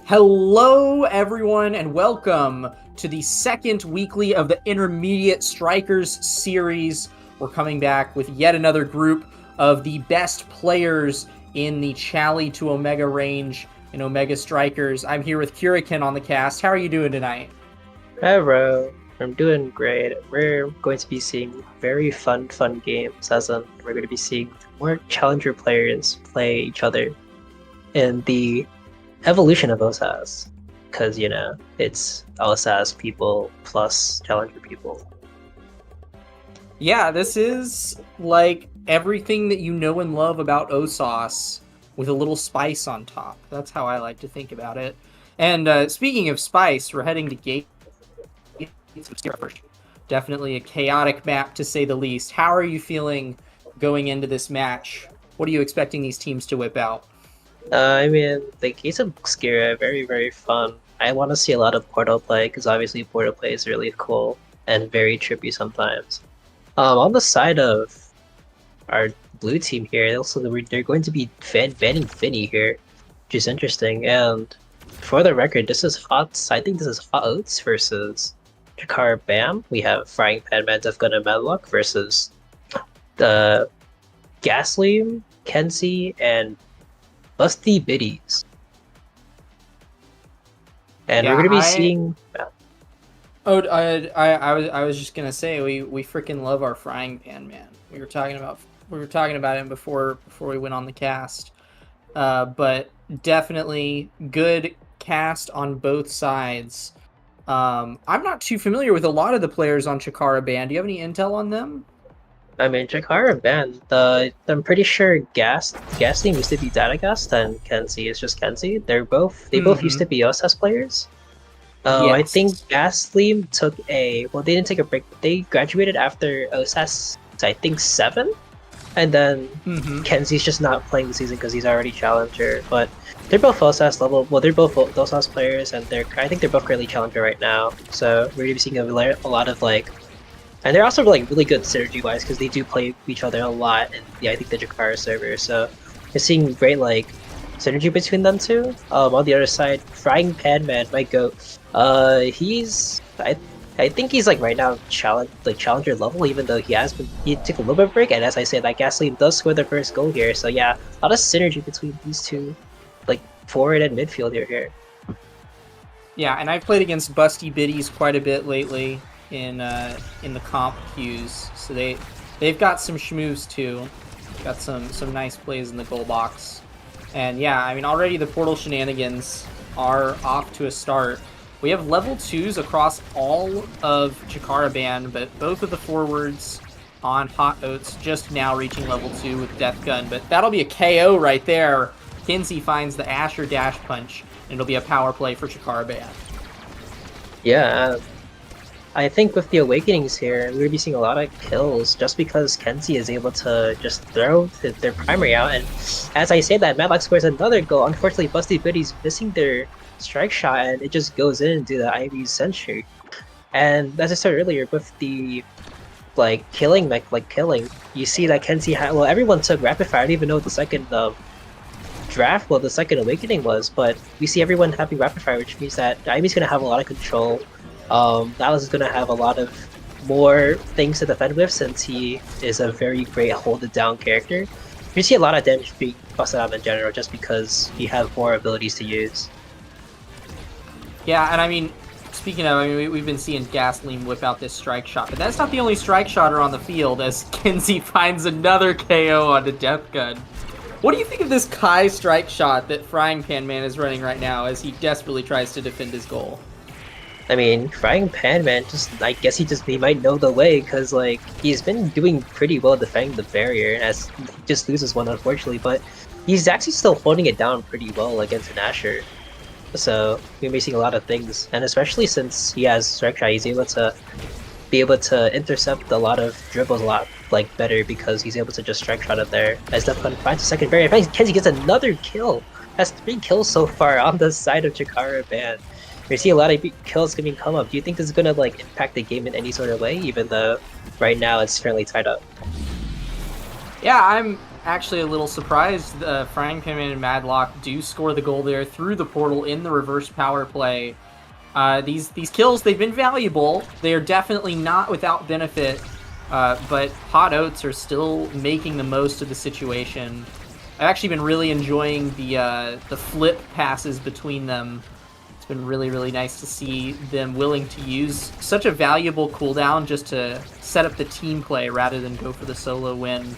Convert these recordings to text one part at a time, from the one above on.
Hello, everyone, and welcome to the second weekly of the Intermediate Strikers series. We're coming back with yet another group of the best players in the Chally to Omega range in Omega Strikers. I'm here with Kurikan on the cast. How are you doing tonight? Hello, I'm doing great. We're going to be seeing very fun games, as in we're going to be seeing more challenger players play each other in the evolution of OSAS. because it's LSAS people plus Challenger people. Yeah, this is like everything that you know and love about OSAS with a little spice on top. That's how I like to think about it. And speaking of spice, we're heading to Gate first. Definitely a chaotic map to say the least. How are you feeling going into this match? What are you expecting these teams to whip out? The Gates of Obscura are very, very fun. I want to see a lot of Portal play because obviously Portal play is really cool and very trippy sometimes. On the side of our blue team here, also they're going to be banning Finny here, which is interesting. And for the record, this is Hot. I think this is Hot Oats versus Jakar Bam. We have Frying Pan Man, Defgun, and Madlock versus the Gaslium, Kenzie, and Busty Biddies. And we're gonna be seeing. Oh, I was just gonna say we freaking love our Frying Pan Man. We were talking about him before we went on the cast, but definitely good cast on both sides. I'm not too familiar with a lot of the players on Chikara Band. Do you have any intel on them? Chikara Band, I'm pretty sure Gasly used to be Datagast and Kenzie is just Kenzie. They both used to be OSS players. Yes. I think Gasly they didn't take a break. They graduated after OSS, I think 7, and then Kenzie's just not playing the season because he's already Challenger. But they're both OSS level. Well, they're both OSS players, and I think they're both currently Challenger right now. So we're gonna be seeing a lot of and they're also really good synergy wise because they do play each other a lot. And I think the Jakara server. So we're seeing great synergy between them two. On the other side, Frying Pan Man might go. I think he's right now Challenger level, even though he took a little bit of break. And as I said, that Gasly does score the first goal here. So yeah, a lot of synergy between these two, forward and midfield here. Yeah, and I've played against Busty Biddies quite a bit lately in the comp queues, so they've got some schmoes too. Got some nice plays in the goal box, and yeah, I mean already the Portal shenanigans are off to a start. We have level 2s across all of Chikara Band, but both of the forwards on Hot Oats just now reaching level 2 with Death Gun, but that'll be a KO right there. Kenzie finds the Asher dash punch, and it'll be a power play for Chikara Band. Yeah, I think with the Awakenings here, we're going to be seeing a lot of kills just because Kenzie is able to just throw their primary out. And as I say that, Madlock scores another goal. Unfortunately, Busty Biddy's missing their strike shot, and it just goes in into the Ivy Sentry. And as I said earlier, with the killing, you see that Kenzie everyone took Rapid Fire. I don't even know what the second the second Awakening was, but we see everyone having Rapid Fire, which means that Ivy's going to have a lot of control. Dallas is going to have a lot of more things to defend with since he is a very great hold it down character. You see a lot of damage being busted out in general just because he has more abilities to use. Yeah, and I mean, speaking of, we've been seeing Gaslium whip out this strike shot, but that's not the only strike shotter on the field as Kenzie finds another KO onto Death Gun. What do you think of this Kai strike shot that Frying Pan Man is running right now as he desperately tries to defend his goal? I mean, Frying Pan Man I guess he might know the way because he's been doing pretty well defending the barrier as he just loses one unfortunately, but he's actually still holding it down pretty well against an Asher. So we're missing a lot of things, and especially since he has strike shot, he's able to intercept a lot of dribbles a lot better because he's able to just strike shot it there. As Defcon finds a second barrier, Kenzie gets another kill. Has 3 kills so far on the side of Chikara Band. We see a lot of kills coming come up. Do you think this is gonna impact the game in any sort of way, even though right now it's fairly tied up? Yeah, I'm actually a little surprised. Frying Pan Man and Madlock do score the goal there through the portal in the reverse power play. These kills, they've been valuable. They are definitely not without benefit, but Hot Oats are still making the most of the situation. I've actually been really enjoying the flip passes between them. It's been really, really nice to see them willing to use such a valuable cooldown just to set up the team play rather than go for the solo win.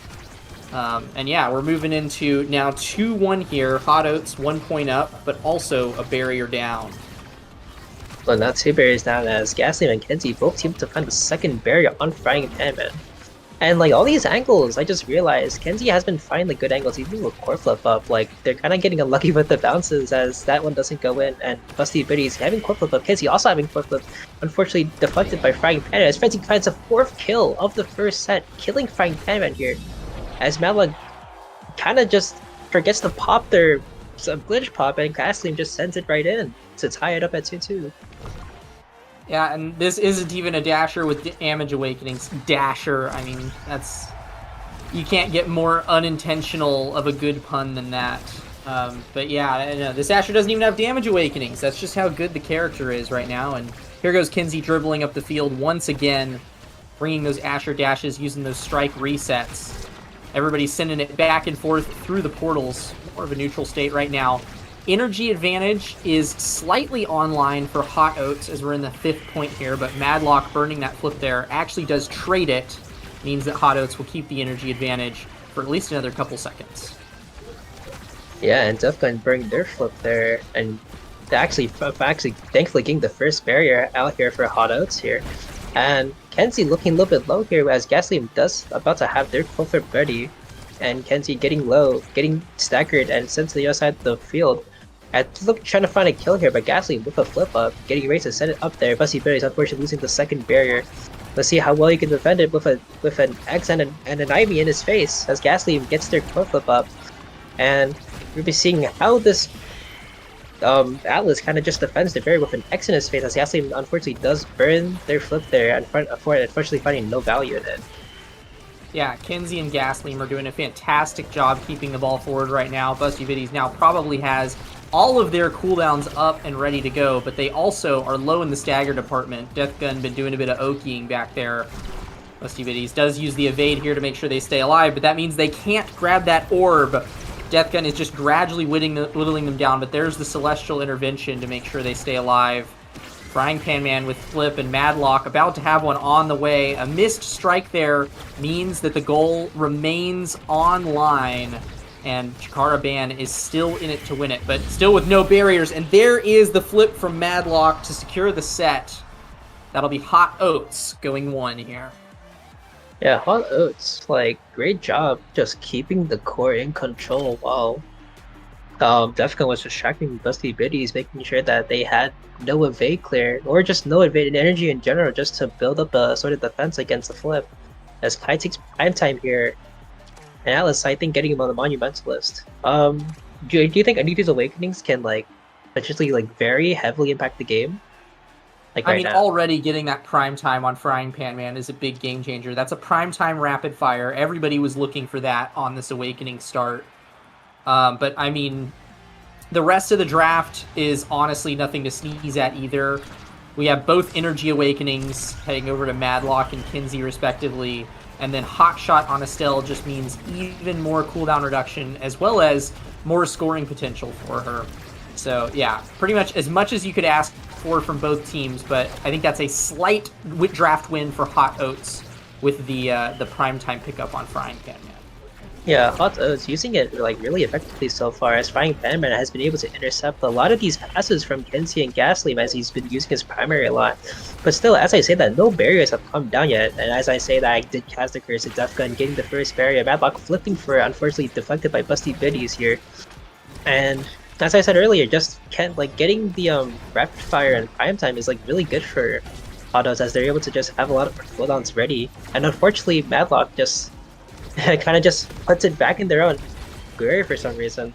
And yeah, we're moving into now 2-1 here. Hot Oats 1 point up, but also a barrier down. But now two barriers down as Gasly and Kenzie both seem to find the second barrier on Frying Pan Man. And like all these angles, I just realized Kenzie has been finding good angles even with core flip up. Like they're kind of getting unlucky with the bounces as that one doesn't go in. And Busty Biddy's having core flip up. Kenzie also having core flip, unfortunately deflected by Frying Pan Man as Frenzy finds a 4th kill of the first set, killing Frying Pan Man here. As Madlock kind of just forgets to pop their glitch pop and Gasly just sends it right in to tie it up at 2-2. Yeah, and this isn't even a dasher with damage awakenings. Dasher, I mean, that's... You can't get more unintentional of a good pun than that. But yeah, no, this dasher doesn't even have damage awakenings. That's just how good the character is right now. And here goes Kenzie dribbling up the field once again, bringing those Asher dashes, using those strike resets. Everybody's sending it back and forth through the portals. More of a neutral state right now. Energy advantage is slightly online for Hot Oats as we're in the 5th point here, but Madlock burning that flip there actually does trade it. Means that Hot Oats will keep the energy advantage for at least another couple seconds. Yeah, and Defgun burning their flip there, and actually thankfully getting the first barrier out here for Hot Oats here. And Kenzie looking a little bit low here as Gasly does about to have their full flip ready. And Kenzie getting low, getting staggered and sent to the other side of the field. Trying to find a kill here, but Gasly with a flip up, getting ready to set it up there. Busty Berry is unfortunately losing the second barrier. Let's see how well he can defend it with an X and an Ivy in his face as Gasly gets their flip up. And we'll be seeing how this Atlas kind of just defends the barrier with an X in his face as Gasly unfortunately does burn their flip there and unfortunately finding no value in it. Yeah, Kenzie and Gasly are doing a fantastic job keeping the ball forward right now. Busty Biddies now probably has all of their cooldowns up and ready to go, but they also are low in the stagger department. Deathgun been doing a bit of okiing back there. Busty Biddies does use the evade here to make sure they stay alive, but that means they can't grab that orb. Deathgun is just gradually whittling them down, but there's the Celestial intervention to make sure they stay alive. Frying Pan Man with Flip and Madlock about to have one on the way. A missed strike there means that the goal remains online. And Chikara Ban is still in it to win it, but still with no barriers. And there is the flip from Madlock to secure the set. That'll be Hot Oats going 1 here. Yeah, Hot Oats, like, great job just keeping the core in control while Defcon was distracting Busty Biddies, making sure that they had no evade clear, or just no evade energy in general, just to build up a sort of defense against the flip. As Kai takes prime time here, and Atlas, I think, getting him on the Monumentalist. Do you think any of these awakenings can, like, potentially, like, very heavily impact the game? Like, I right mean, now? already getting that prime time on Frying Pan Man is a big game changer. That's a prime time rapid fire. Everybody was looking for that on this awakening start. But, I mean, the rest of the draft is honestly nothing to sneeze at either. We have both Energy Awakenings heading over to Madlock and Kenzie, respectively. And then Hot Shot on Estelle just means even more cooldown reduction, as well as more scoring potential for her. So, yeah, pretty much as you could ask for from both teams, but I think that's a slight draft win for Hot Oats with the primetime pickup on Frying Pan Man. Yeah, Hot Oats using it like really effectively so far, as Frying Pan Man has been able to intercept a lot of these passes from Kenzie and Gasly as he's been using his primary a lot. But still, as I say that, no barriers have come down yet, and as I say that, I did cast the Curse of Defgun, getting the first barrier. Madlock flipping for it, unfortunately deflected by Busty Biddies here. And as I said earlier, just getting the rapid fire and prime time is like really good for Hot Oats, as they're able to just have a lot of cooldowns ready. And unfortunately, Madlock just kind of just puts it back in their own area for some reason.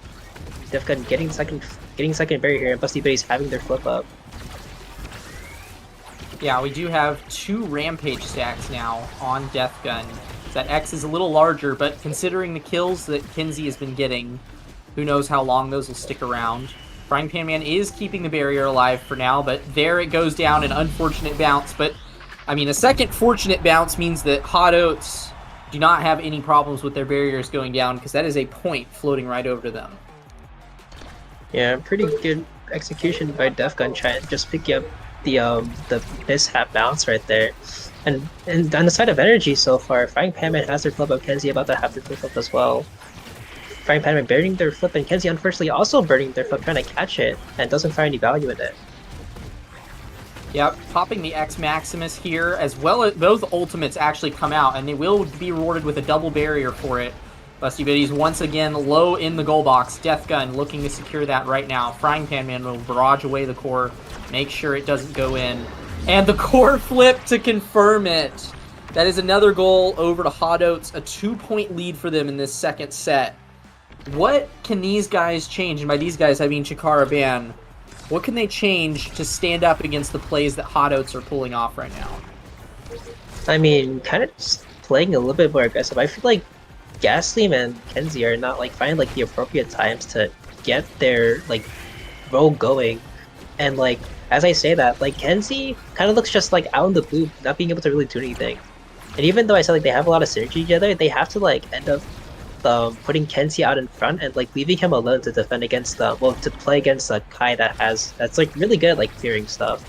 Defgun getting second barrier here, and Busty Biddies having their flip up. Yeah, we do have 2 Rampage stacks now on Deathgun. That X is a little larger, but considering the kills that Kenzie has been getting, who knows how long those will stick around. Frying Pan Man is keeping the barrier alive for now, but there it goes down, an unfortunate bounce. But, I mean, a second fortunate bounce means that Hot Oats do not have any problems with their barriers going down, because that is a point floating right over to them. Yeah, pretty good execution by Defgun, trying to just pick up the mishap bounce right there. And on the side of energy so far, Frying Pan Man has their flip up, Kenzie about to have their flip up as well. Frying Pan Man burning their flip, and Kenzie unfortunately also burning their flip, trying to catch it, and doesn't find any value in it. Yep, popping the X Maximus here, as well as both ultimates actually come out, and they will be rewarded with a double barrier for it. Busty Biddies once again low in the goal box. Death Gun looking to secure that right now. Frying Pan Man will barrage away the core, make sure it doesn't go in. And the core flip to confirm it. That is another goal over to Hot Oats, a 2-point lead for them in this second set. What can these guys change? And by these guys, I mean Chikara Ban. What can they change to stand up against the plays that Hot Oats are pulling off right now? I mean, kind of just playing a little bit more aggressive. I feel like Gaslim and Kenzie are not like finding like the appropriate times to get their like roll going. And like as I say that, like Kenzie kind of looks just like out in the blue, not being able to really do anything. And even though I said like they have a lot of synergy together, they have to like end up putting Kenzie out in front and like leaving him alone to defend against to play against a Kai that's like really good at like clearing stuff.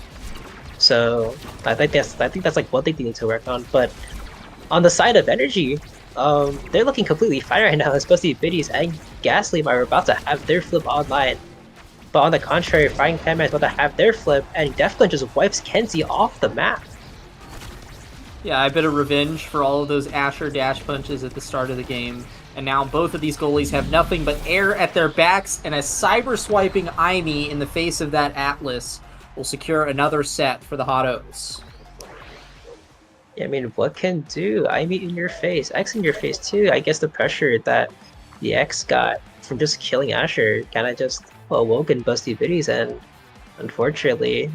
So I think that's like one thing they need to work on. But on the side of energy, they're looking completely fine right now, especially Biddies and Gaslim are about to have their flip online. But on the contrary, Frying Pan Man is about to have their flip, and Deflin just wipes Kenzie off the map. Yeah, a bit of revenge for all of those Asher dash punches at the start of the game. And now both of these goalies have nothing but air at their backs, and a cyber swiping Aimi in the face of that Atlas will secure another set for the Hot Oats. Yeah, I mean, what can do? Aimi in your face, X in your face too. I guess the pressure that the X got from just killing Asher kind of just awoken Busty Biddies, and unfortunately,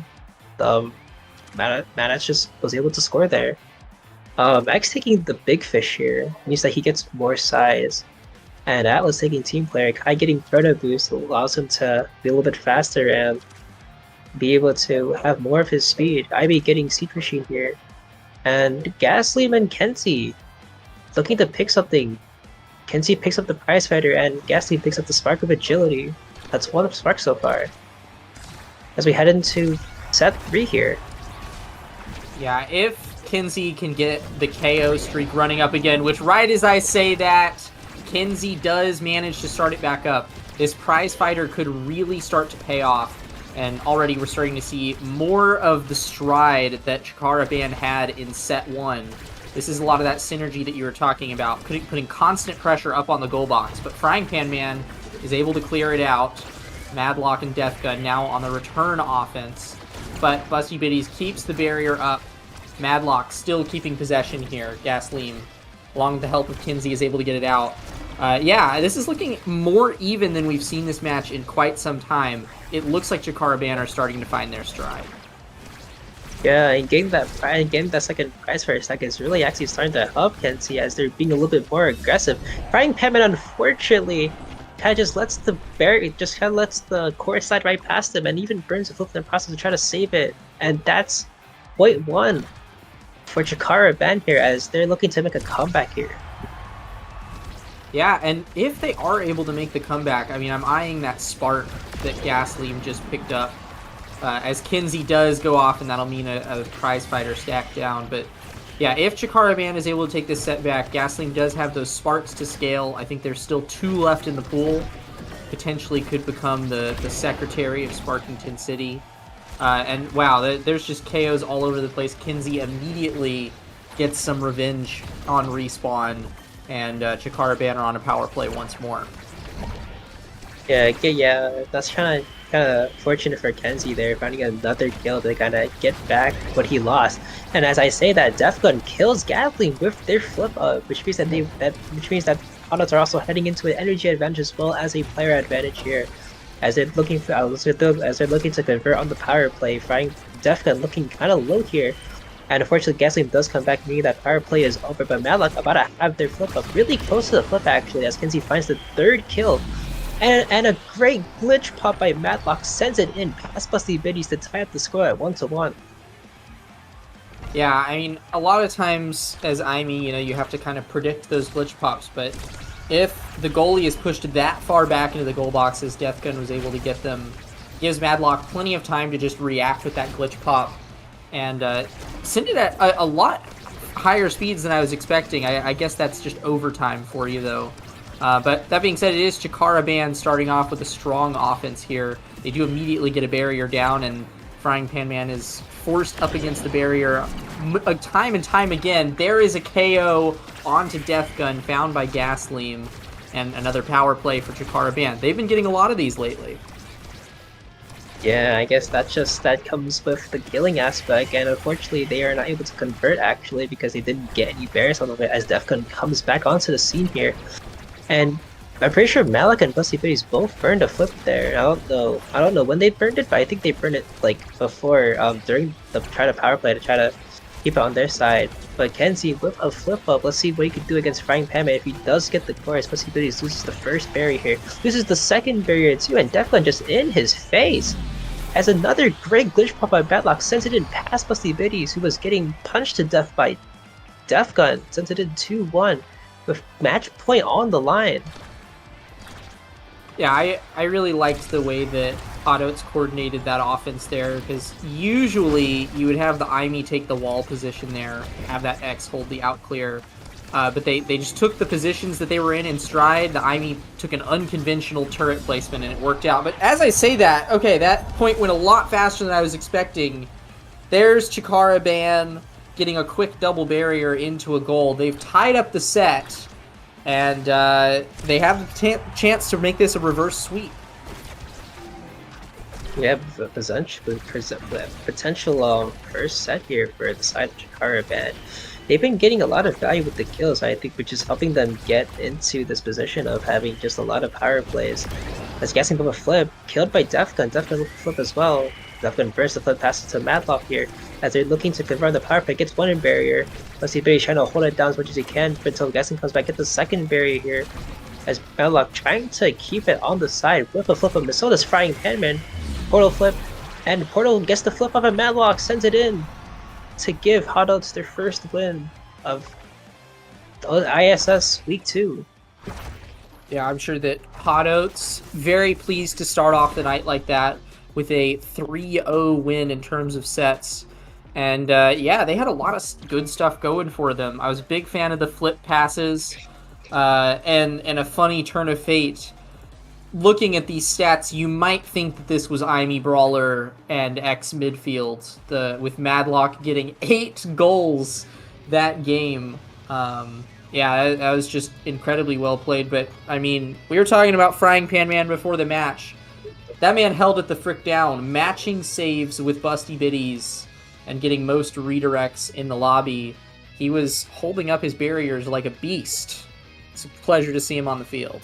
Manax just was able to score there. X taking the big fish here means that he gets more size, and Atlas taking team player, Kai getting Chrono Boost allows him to be a little bit faster and be able to have more of his speed. Ivy getting Seed Machine here, and Gaslim and Kenzie looking to pick something. Kenzie picks up the Prize Fighter, and Gaslim picks up the Spark of Agility. That's one of Spark so far. As we head into set 3 here. Yeah, if Kenzie can get the KO streak running up again, which right as I say that, Kenzie does manage to start it back up. This Prize Fighter could really start to pay off, and already we're starting to see more of the stride that Chikara Ban had in set 1. This is a lot of that synergy that you were talking about, putting constant pressure up on the goal box, but Frying Pan Man is able to clear it out. Madlock and Death Gun now on the return offense, but Busty Biddies keeps the barrier up. Madlock still keeping possession here. Gaslim, along with the help of Kenzie, is able to get it out. Yeah, this is looking more even than we've seen this match in quite some time. It looks like Chikara Ban are starting to find their stride. Yeah, and getting that second prize for a second is really actually starting to help Kenzie as they're being a little bit more aggressive. Frying Pan Man, unfortunately, kind of just lets the core slide right past them, and even burns the flip in the process to try to save it. And that's point 1 for Chikara Ban here, as they're looking to make a comeback here. Yeah, and if they are able to make the comeback, I mean, I'm eyeing that spark that Gaslim just picked up. As Kenzie does go off, and that'll mean a Prize Fighter stacked down. But yeah, if Chikara Ban is able to take this set back, Gaslim does have those sparks to scale. I think there's still 2 left in the pool. Potentially could become the secretary of Sparkington City. And wow, there's just KOs all over the place. Kenzie immediately gets some revenge on respawn, and Chikara Ban are on a power play once more. Yeah, that's kind of fortunate for Kenzie there, finding another kill to kind of get back what he lost. And as I say that, Death Gun kills Gatling with their flip up, which means that Autos are also heading into an energy advantage as well as a player advantage here, as they're looking to convert on the power play. Frying Death Gun looking kind of low here. And unfortunately, Gaslim does come back, meaning that power play is over, but Madlock about to have their flip up really close to the flip actually, as Kenzie finds the 3rd kill. And a great glitch pop by Madlock sends it in past Busty Biddies to tie up the score at 1-1. Yeah, I mean, a lot of times as Aimi, you have to kind of predict those glitch pops, but if the goalie is pushed that far back into the goal box as Death Gun was able to get them, gives Madlock plenty of time to just react with that glitch pop and send it at a lot higher speeds than I was expecting. I guess that's just overtime for you, though. But that being said, it is Chikara Ban starting off with a strong offense here. They do immediately get a barrier down, and Frying Pan Man is forced up against the barrier time and time again. There is a KO onto Death Gun found by Gasleam, and another power play for Chikara Band. They've been getting a lot of these lately. Yeah, I guess that comes with the killing aspect, and unfortunately they are not able to convert actually because they didn't get any bears on of it as Defcon comes back onto the scene here. And I'm pretty sure Malik and Busty Biddies both burned a flip there. I don't know when they burned it, but I think they burned it like before, during the power play to try to keep it on their side. But Kenzie with a flip up, let's see what he can do against Frying Pan Man. If he does get the chorus, Busty Biddies loses the first barrier here. Loses the second barrier too, and Defcon just in his face. As another great glitch pop by Madlock sends it in past Busty Biddies, who was getting punched to death by Defcon, sends it in 2-1 with match point on the line. Yeah, I really liked the way that Hottotes coordinated that offense there, because usually you would have the Aimi take the wall position there, have that X hold the out clear, but they just took the positions that they were in stride. The Aimi took an unconventional turret placement, and it worked out. But as I say that, okay, that point went a lot faster than I was expecting. There's Chikara Ban getting a quick double barrier into a goal. They've tied up the set, and they have the chance to make this a reverse sweep. We have a potential first set here for the side of Chikara Ban. They've been getting a lot of value with the kills, I think, which is helping them get into this position of having just a lot of power plays. As guessing from a flip, killed by Defcon. Defcon with a flip as well. Defcon bursts the flip, passes to Madlock here, as they're looking to convert the power play. Gets one in barrier. Let's see Barry trying to hold it down as much as he can until guessing comes back. Get the second barrier here, as Madlock trying to keep it on the side with a flip of Misoda's Frying Pan Man. Portal flip, and Portal gets the flip of a Madlock, sends it in to give Hottotes their first win of ISS Week 2. Yeah, I'm sure that Hottotes very pleased to start off the night like that with a 3-0 win in terms of sets. And yeah, they had a lot of good stuff going for them. I was a big fan of the flip passes and a funny turn of fate. Looking at these stats, you might think that this was Aimi Brawler and X midfield, with Madlock getting 8 goals that game. Yeah, that was just incredibly well played. But, I mean, we were talking about Frying Pan Man before the match. That man held it the frick down, matching saves with Busty Biddies and getting most redirects in the lobby. He was holding up his barriers like a beast. It's a pleasure to see him on the field.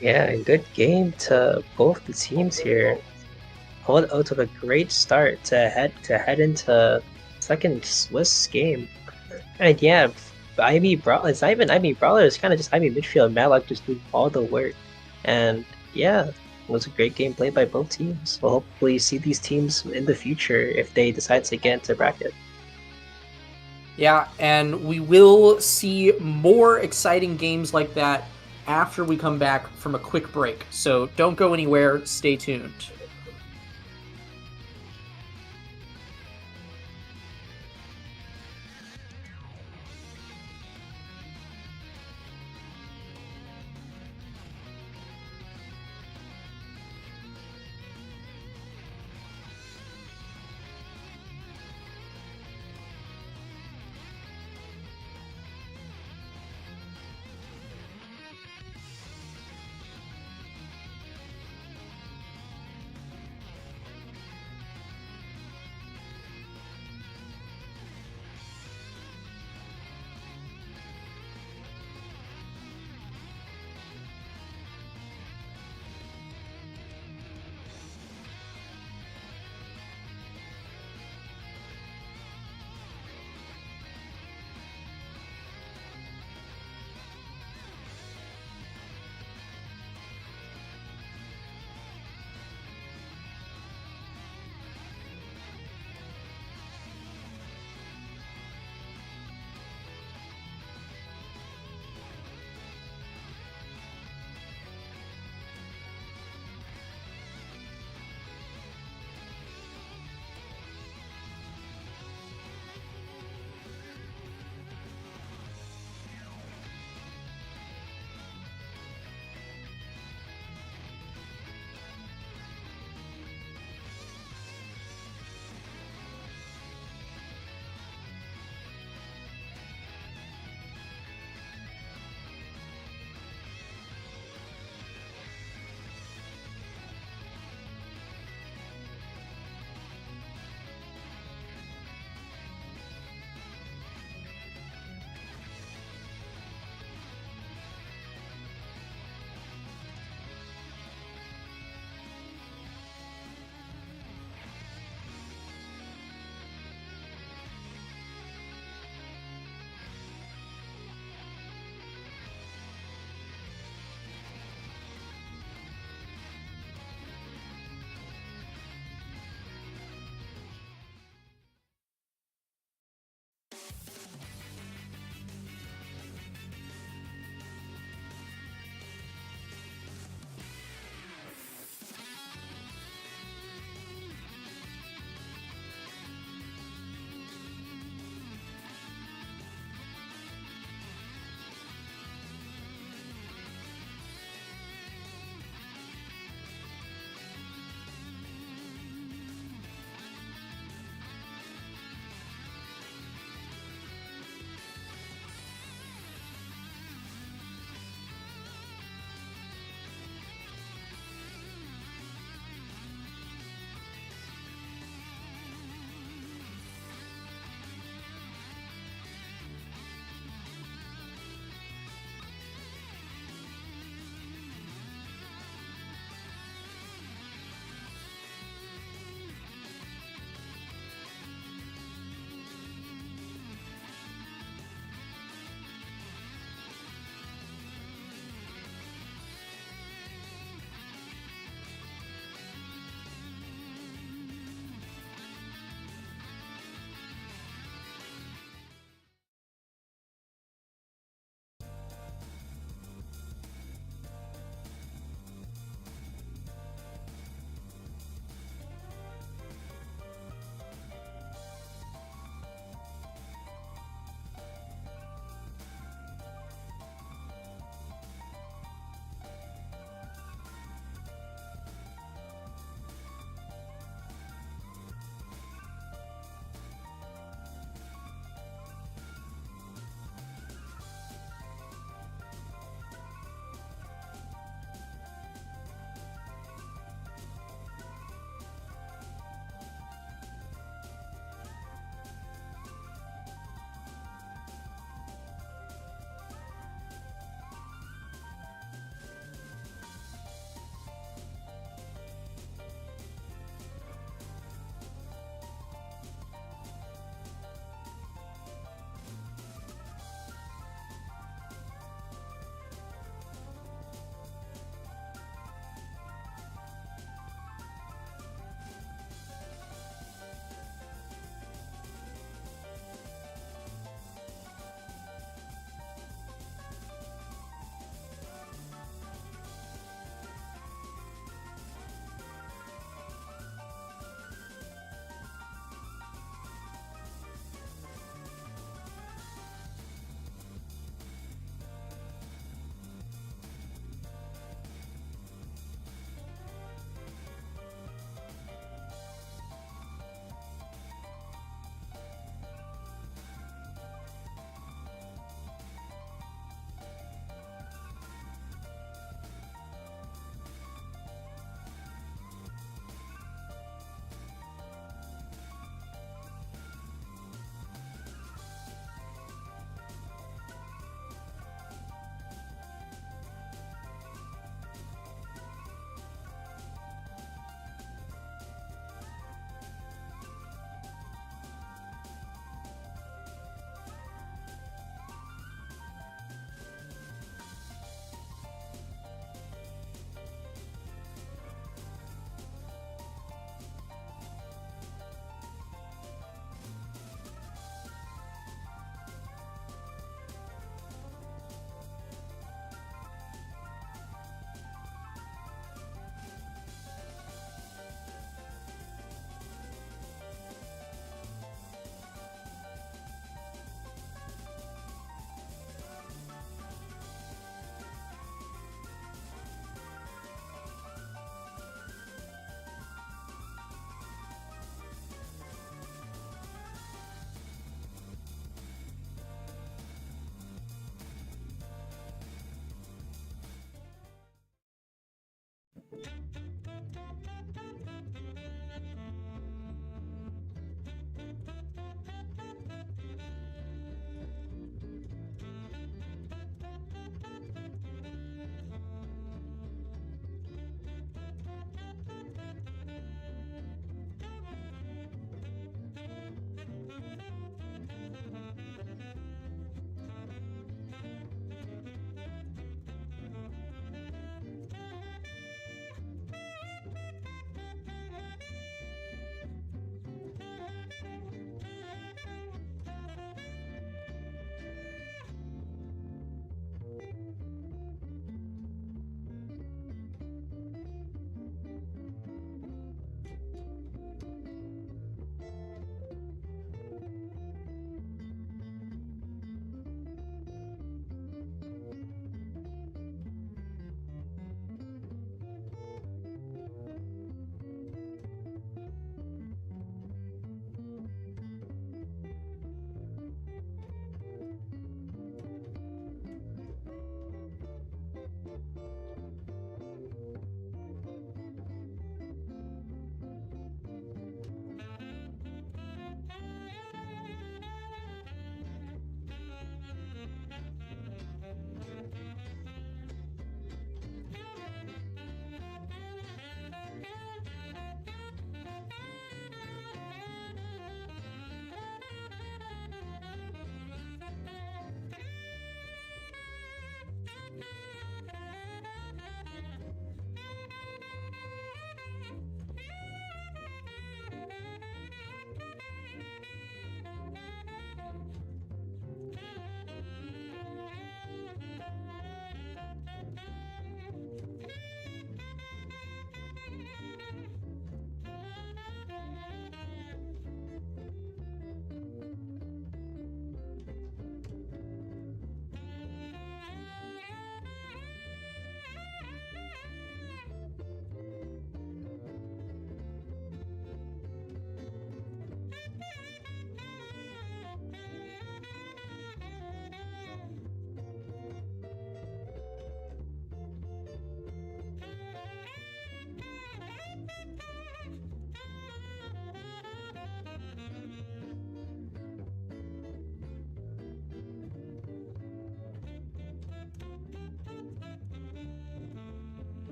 Yeah, good game to both the teams here. Pulled out of a great start to head into second Swiss game. And yeah, Aimi Brawler, it's not even Aimi Brawler, it's kind of just Aimi midfield. Madlock just doing all the work. And yeah, it was a great game played by both teams. We'll hopefully see these teams in the future if they decide to get into bracket. Yeah, and we will see more exciting games like that after we come back from a quick break. So don't go anywhere, stay tuned.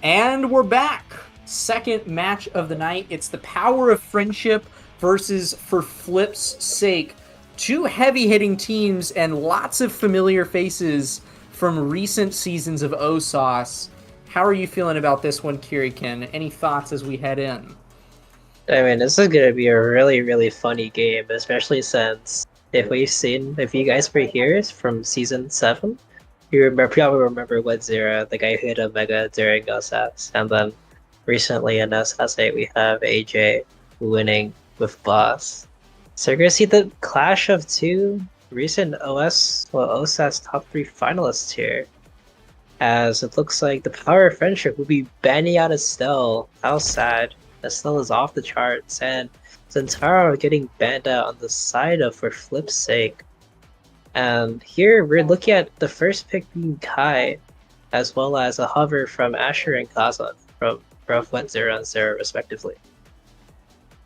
And we're back. Second match of the night. It's the Power of Friendship versus For Flip's Sake. Two heavy-hitting teams and lots of familiar faces from recent seasons of OSAS. How are you feeling about this one, Kirikin? Any thoughts as we head in? I mean, this is gonna be a really, really funny game, especially since if you guys were here from season 7, probably remember what Zera, the guy who hit Omega during OSAS, and then recently in OSAS 8 we have AJ winning with Boss. So you're gonna see the clash of two recent OSAS top 3 finalists here, as it looks like the Power of Friendship will be banning out Estelle. How sad. Estelle is off the charts, and Zentaro getting banned out on the side of For Flip's Sake. And here we're looking at the first pick being Kai, as well as a hover from Asher and Kazan from both Wet Zero and Zero respectively.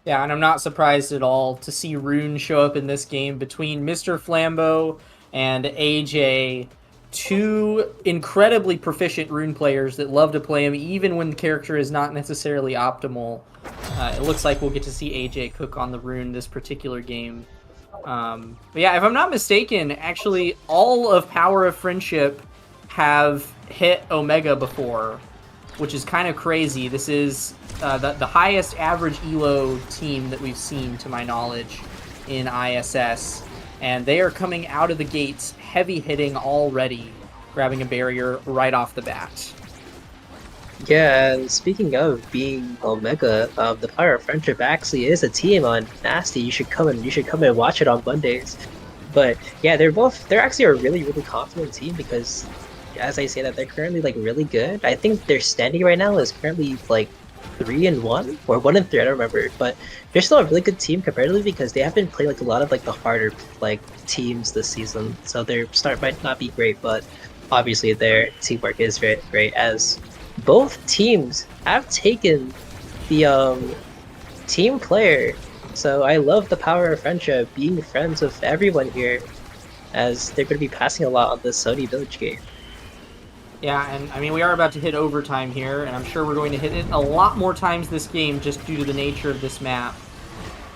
Yeah, and I'm not surprised at all to see Rune show up in this game between Mr. Flambeau and AJ. Two incredibly proficient Rune players that love to play him even when the character is not necessarily optimal. It looks like we'll get to see AJ cook on the Rune this particular game. But yeah, if I'm not mistaken, actually all of Power of Friendship have hit Omega before, which is kind of crazy. This is the highest average ELO team that we've seen, to my knowledge, in ISS. And they are coming out of the gates heavy hitting already, grabbing a barrier right off the bat. Yeah, and speaking of being Omega, the Power of Friendship actually is a team on Nasty. You should come and watch it on Mondays. But yeah, they're actually a really, really confident team because, as I say that, they're currently like really good. I think their standing right now is currently like 3-1 or 1-3, I don't remember, but they're still a really good team comparatively because they haven't played like a lot of like the harder like teams this season, so their start might not be great, but obviously their teamwork is very great, as both teams have taken the team player. So I love the Power of Friendship being friends with everyone here, as they're going to be passing a lot on the Sony Village game. Yeah, and I mean, we are about to hit overtime here, and I'm sure we're going to hit it a lot more times this game just due to the nature of this map.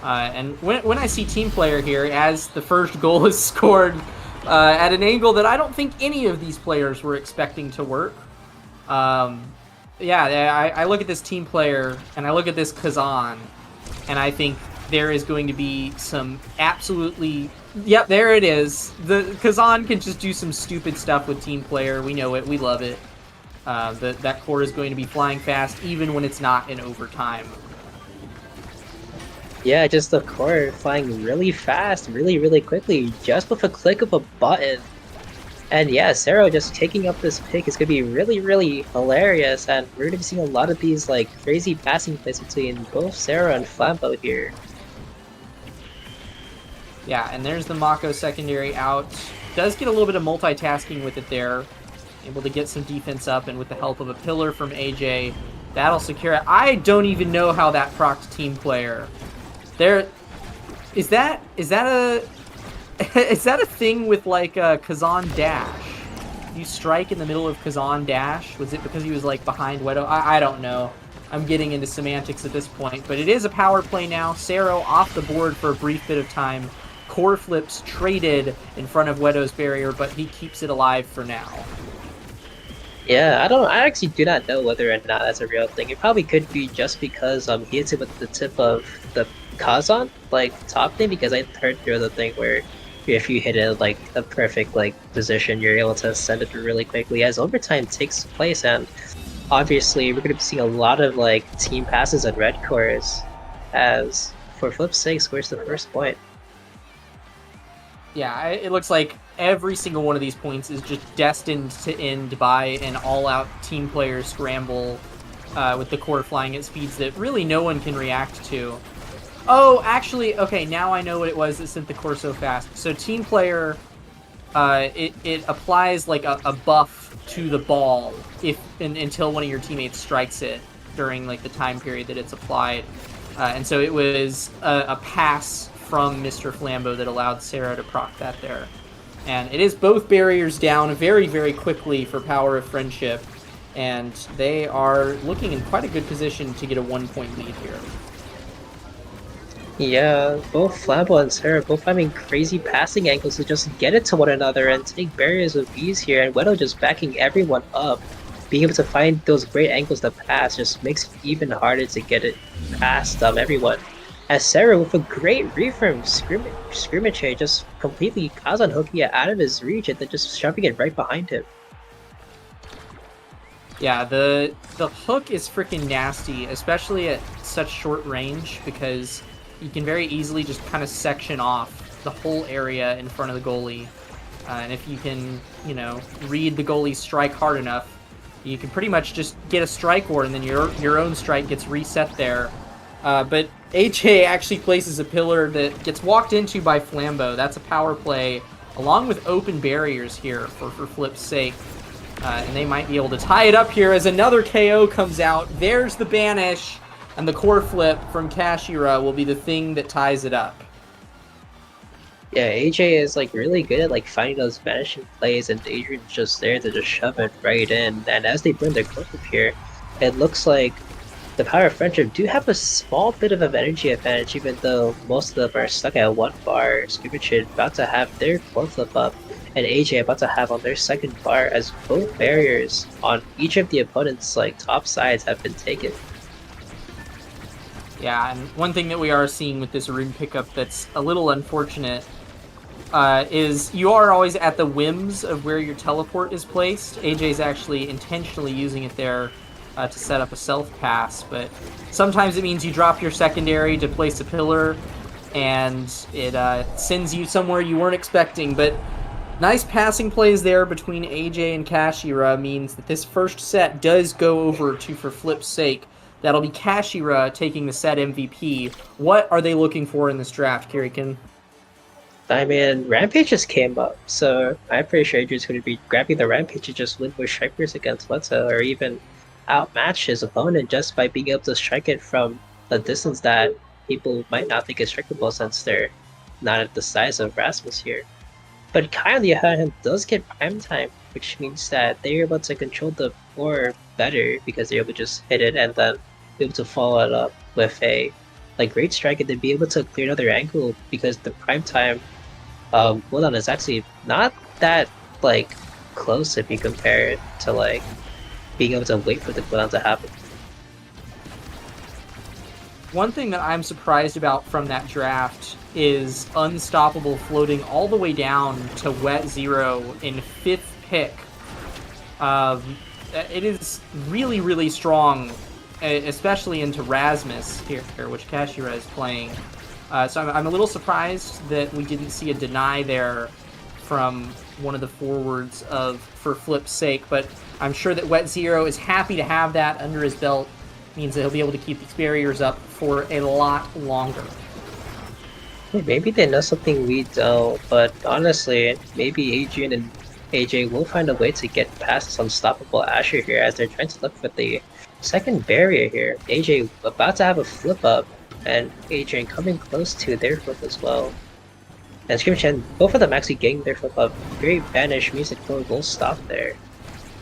And when I see team player here, as the first goal is scored at an angle that I don't think any of these players were expecting to work. Yeah, I look at this team player, and I look at this Kazan, and I think there is going to be some absolutely... Yep, there it is. The Kazan can just do some stupid stuff with team player. We know it. We love it. That core is going to be flying fast, even when it's not in overtime. Yeah, just the core flying really fast, really, really quickly, just with a click of a button. And yeah, Zero just taking up this pick is going to be really, really hilarious, and we're going to be seeing a lot of these like crazy passing plays between both Zero and Flambeau here. Yeah, and there's the Mako secondary out. Does get a little bit of multitasking with it there. Able to get some defense up, and with the help of a pillar from AJ, that'll secure it. I don't even know how that procced team player. Is that a is that a thing with like Kazan dash? You strike in the middle of Kazan dash? Was it because he was like behind Wedo? I don't know. I'm getting into semantics at this point, but it is a power play now. Sero off the board for a brief bit of time. Core flips traded in front of Wedo's barrier, but he keeps it alive for now. Yeah, I actually do not know whether or not that's a real thing. It probably could be just because he hits it with the tip of the Kazan, like top thing, because I heard through the thing where if you hit it like a perfect like position, you're able to send it through really quickly as overtime takes place, and obviously we're going to be seeing a lot of like team passes and red cores as For Flip's Sake scores the first point. Yeah, it looks like every single one of these points is just destined to end by an all-out team player scramble with the core flying at speeds that really no one can react to. Oh, actually, okay, now I know what it was that sent the core so fast. So team player, it applies like a buff to the ball until one of your teammates strikes it during like the time period that it's applied. And so it was a pass from Mr. Flambeau that allowed Sarah to proc that there. And it is both barriers down very, very quickly for Power of Friendship. and they are looking in quite a good position to get a 1-point lead here. Yeah, both Flambo and Sarah both having crazy passing angles to just get it to one another and take barriers with ease here, and Wedo just backing everyone up. Being able to find those great angles to pass just makes it even harder to get it past everyone. As Sarah with a great read from Scrimmage here, just completely Kazan hooking it out of his reach and then just shoving it right behind him. Yeah, the hook is freaking nasty, especially at such short range, because you can very easily just kind of section off the whole area in front of the goalie. And if you can, you know, read the goalie's strike hard enough, you can pretty much just get a strike ward, and then your own strike gets reset there. But AJ actually places a pillar that gets walked into by Flambo. That's a power play, along with open barriers here for Flip's sake. And they might be able to tie it up here as another KO comes out. There's the banish, and the core flip from Kashira will be the thing that ties it up. Yeah, AJ is like really good at like finding those vanishing plays, and Adrian's just there to just shove it right in. And as they bring their core flip here, it looks like the Power of Friendship do have a small bit of an energy advantage, even though most of them are stuck at 1 bar. Scrimmage about to have their core flip up, and AJ about to have on their second bar, as both barriers on each of the opponent's like top sides have been taken. Yeah, and one thing that we are seeing with this rune pickup that's a little unfortunate is you are always at the whims of where your teleport is placed. AJ's actually intentionally using it there to set up a self-pass, but sometimes it means you drop your secondary to place a pillar, and it sends you somewhere you weren't expecting. But nice passing plays there between AJ and Kashira means that this first set does go over to for Flip's sake. That'll be Kashira taking the set MVP. What are they looking for in this draft, Kirikin? I mean, Rampage just came up, so I'm pretty sure Adrian's going to be grabbing the Rampage to just win with strikers against Leto, or even outmatch his opponent just by being able to strike it from a distance that people might not think is strikeable since they're not at the size of Rasmus here. But Kai, on the other hand, does get prime time, which means that they're able to control the floor better because they're able to just hit it and then be able to follow it up with a great strike, and then be able to clear another angle, because the prime time cooldown is actually not that like close if you compare it to like being able to wait for the cooldown to happen. One thing that I'm surprised about from that draft is Unstoppable floating all the way down to Wet Zero in 5th pick. It is really, really strong, especially into Rasmus here, which Kashira is playing. So I'm a little surprised that we didn't see a deny there from one of the forwards for Flip's sake, but I'm sure that Wet Zero is happy to have that under his belt. Means that he'll be able to keep these barriers up for a lot longer. Maybe they know something we don't, but honestly, maybe Adrian and AJ will find a way to get past this Unstoppable Asher here as they're trying to look for the second barrier here. AJ about to have a flip up, and Adrian coming close to their flip as well. And Scrimmage and both of them actually getting their flip up. Great banish means the core will stop there.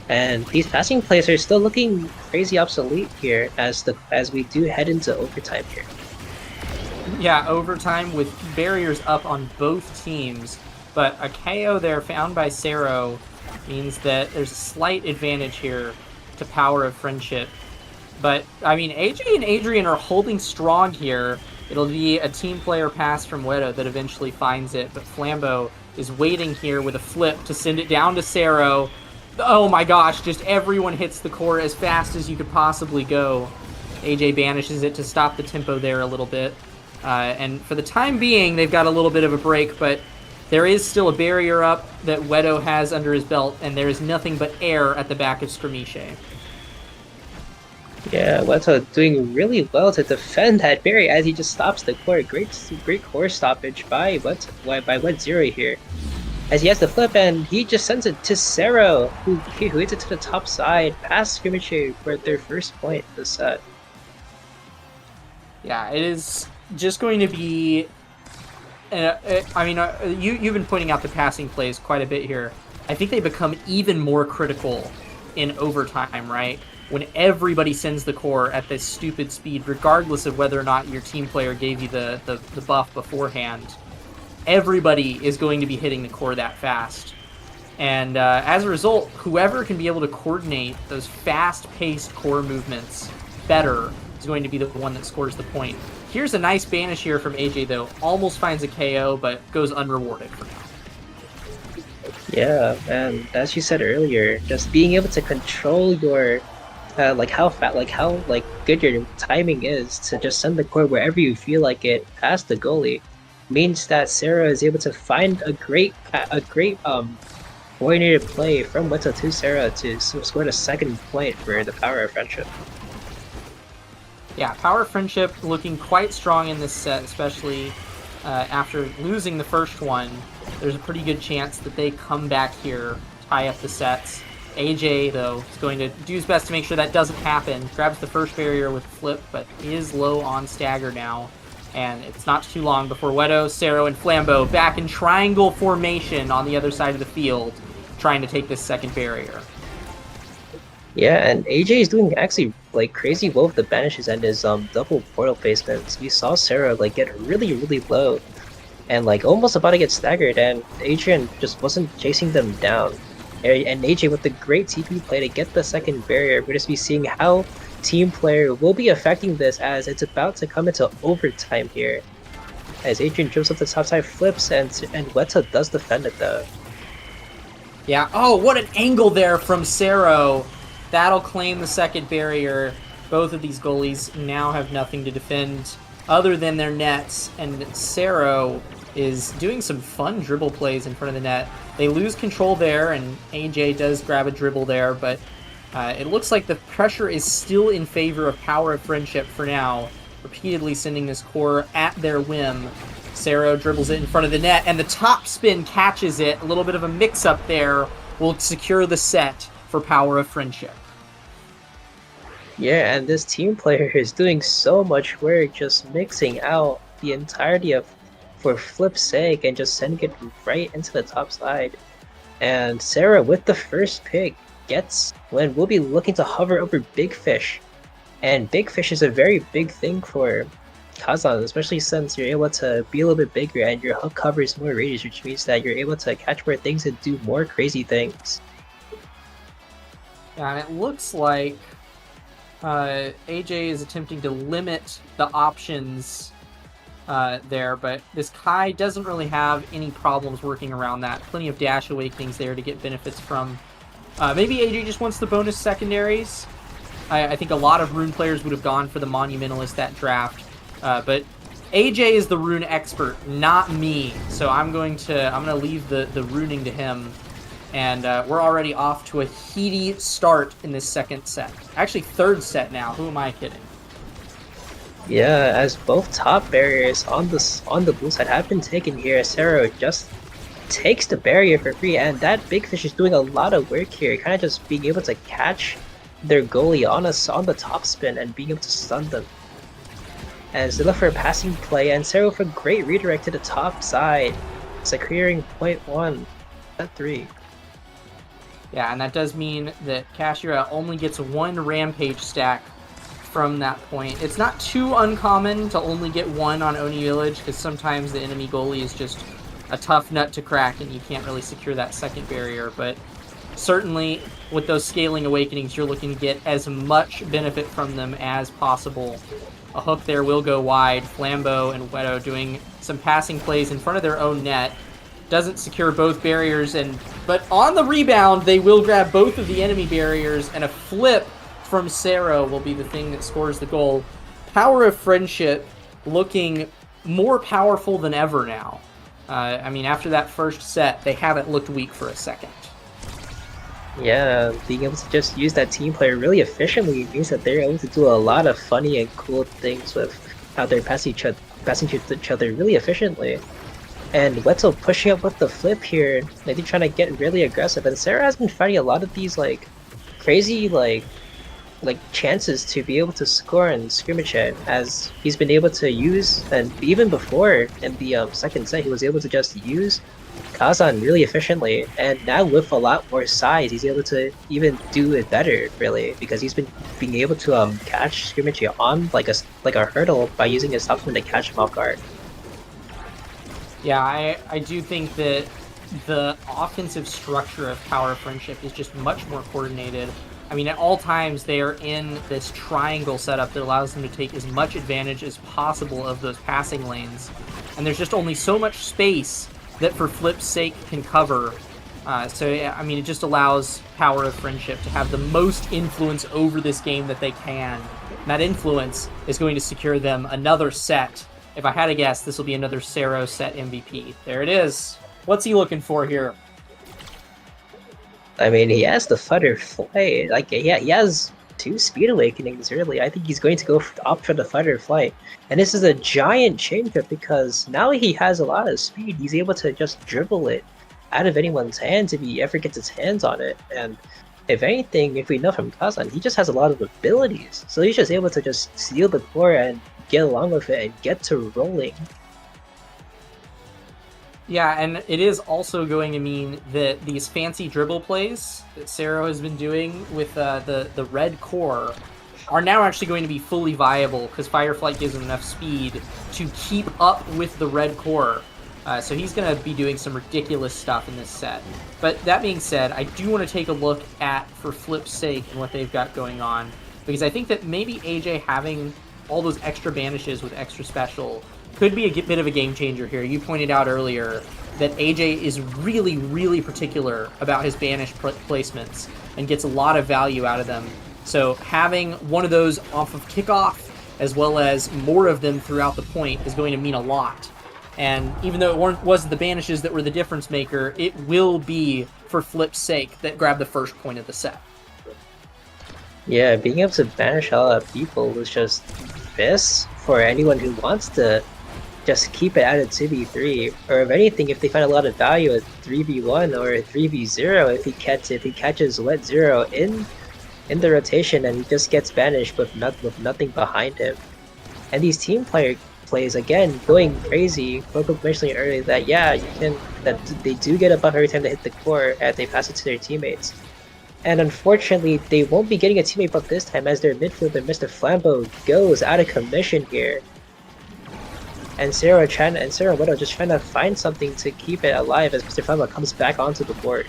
And these passing plays are still looking crazy obsolete here as we do head into overtime here. Yeah, overtime with barriers up on both teams, but a KO there found by Sero means that there's a slight advantage here to Power of Friendship. But, I mean, AJ and Adrian are holding strong here. It'll be a team player pass from Wedo that eventually finds it, but Flambo is waiting here with a flip to send it down to Sero. Oh my gosh, just everyone hits the core as fast as you could possibly go. AJ banishes it to stop the tempo there a little bit. And for the time being, they've got a little bit of a break, but there is still a barrier up that Wedo has under his belt, and there is nothing but air at the back of Skirmiche. Yeah, Wedo doing really well to defend that barrier as he just stops the core. Great core stoppage by Wet Zero here. As he has the flip, and he just sends it to Sero, who hits it to the top side, past Scrimmage for their first point of the set. Yeah, it is just going to be... you've been pointing out the passing plays quite a bit here. I think they become even more critical in overtime, right? When everybody sends the core at this stupid speed, regardless of whether or not your team player gave you the buff beforehand, everybody is going to be hitting the core that fast. And as a result, whoever can be able to coordinate those fast-paced core movements better is going to be the one that scores the point. Here's a nice banish here from AJ, though. Almost finds a KO, but goes unrewarded for now. Yeah, and as you said earlier, just being able to control your how good your timing is to just send the core wherever you feel like it past the goalie means that Sarah is able to find a great coordinated play from Weto to Sarah to score the second point for the Power of Friendship. Yeah, Power of Friendship looking quite strong in this set, especially after losing the first one. There's a pretty good chance that they come back here, tie up the sets. AJ, though, is going to do his best to make sure that doesn't happen. Grabs the first barrier with flip, but is low on stagger now. And it's not too long before Weto, Cero, and Flambeau back in triangle formation on the other side of the field, trying to take this second barrier. Yeah, and AJ is doing actually like crazy well with the banishes and his double portal placements. We saw Sarah like get really low and like almost about to get staggered, and Adrian just wasn't chasing them down. And AJ with the great TP play to get the second barrier. We're just be seeing how team player will be affecting this as it's about to come into overtime here. As Adrian jumps up the top side, flips, and Weto does defend it though. Yeah, oh, what an angle there from Cero. That'll claim the second barrier. Both of these goalies now have nothing to defend other than their nets, and Cero is doing some fun dribble plays in front of the net. They lose control there, and AJ does grab a dribble there, but it looks like the pressure is still in favor of Power of Friendship for now, repeatedly sending this core at their whim. Cero dribbles it in front of the net, and the top spin catches it. A little bit of a mix-up there will secure the set for Power of Friendship. Yeah, and this team player is doing so much work just mixing out the entirety of for flip's sake and just sending it right into the top side. And Sarah with the first pick gets when we'll be looking to hover over Big Fish. And Big Fish is a very big thing for Kazan, especially since you're able to be a little bit bigger and your hook covers more radius, which means that you're able to catch more things and do more crazy things. Yeah, and it looks like AJ is attempting to limit the options there, but this Kai doesn't really have any problems working around that. Plenty of dash awakenings there to get benefits from. Maybe AJ just wants the bonus secondaries. I think a lot of rune players would have gone for the Monumentalist that draft, but AJ is the rune expert, not me. So I'm gonna leave the runing to him. And we're already off to a heady start in this second set. Actually, third set now. Who am I kidding? Yeah, as both top barriers on the blue side have been taken here, Cero just takes the barrier for free, and that Big Fish is doing a lot of work here, kind of just being able to catch their goalie on the top spin and being able to stun them. And Zilla for a passing play, and Cero for a great redirect to the top side, securing point 1 at 3. Yeah, and that does mean that Kashira only gets one Rampage stack from that point. It's not too uncommon to only get one on Oni Village, because sometimes the enemy goalie is just a tough nut to crack and you can't really secure that second barrier, but certainly with those scaling awakenings, you're looking to get as much benefit from them as possible. A hook there will go wide. Flambeau and Weto doing some passing plays in front of their own net. Doesn't secure both barriers, but on the rebound, they will grab both of the enemy barriers, and a flip from Cero will be the thing that scores the goal. Power of Friendship looking more powerful than ever now. I mean, after that first set, they haven't looked weak for a second. Yeah, being able to just use that team player really efficiently means that they're able to do a lot of funny and cool things with how they're passing each other really efficiently. And Weto pushing up with the flip here, maybe trying to get really aggressive. And Sarah has been fighting a lot of these like crazy like chances to be able to score in scrimmage head, as he's been able to use, and even before in the second set he was able to just use Kazan really efficiently, and now with a lot more size, he's able to even do it better, really, because he's been being able to catch Scrimmagy on like a hurdle by using his topspin to catch him off guard. Yeah, I do think that the offensive structure of Power of Friendship is just much more coordinated. I mean, at all times, they are in this triangle setup that allows them to take as much advantage as possible of those passing lanes. And there's just only so much space that for Flip's sake can cover. So, yeah, I mean, it just allows Power of Friendship to have the most influence over this game that they can. And that influence is going to secure them another set. If I had to guess, this will be another Cero set MVP. There it is. What's he looking for here? I mean, he has the Flutter Flight. Like, yeah, he has 2 Speed Awakenings, really. I think he's going to go opt for the Flutter Flight. And this is a giant change-up because now he has a lot of speed. He's able to just dribble it out of anyone's hands if he ever gets his hands on it. And if anything, if we know from Kazan, he just has a lot of abilities. So he's just able to just steal the core and get along with it and get to rolling. Yeah, and it is also going to mean that these fancy dribble plays that Cero has been doing with the red core are now actually going to be fully viable because Fireflight gives him enough speed to keep up with the red core. So he's going to be doing some ridiculous stuff in this set. But that being said, I do want to take a look at, for Flip's sake, and what they've got going on. Because I think that maybe AJ having all those extra banishes with extra special could be a bit of a game changer here. You pointed out earlier that AJ is really, really particular about his banish placements and gets a lot of value out of them. So having one of those off of kickoff, as well as more of them throughout the point, is going to mean a lot. And even though it wasn't the banishes that were the difference maker, it will be, for Flip's sake, that grabbed the first point of the set. Yeah, being able to banish a lot of people was just this for anyone who wants to just keep it at a 2v3, or if anything, if they find a lot of value at 3v1 or 3v0, if he catches Wet Zero in the rotation and he just gets banished with nothing behind him. And these team plays again going crazy. Coco mentioned earlier that that they do get a buff every time they hit the core and they pass it to their teammates. And unfortunately, they won't be getting a teammate buff this time as their midfielder, Mr. Flambeau, goes out of commission here. And Cero and Widow just trying to find something to keep it alive as Mr. Flambeau comes back onto the board.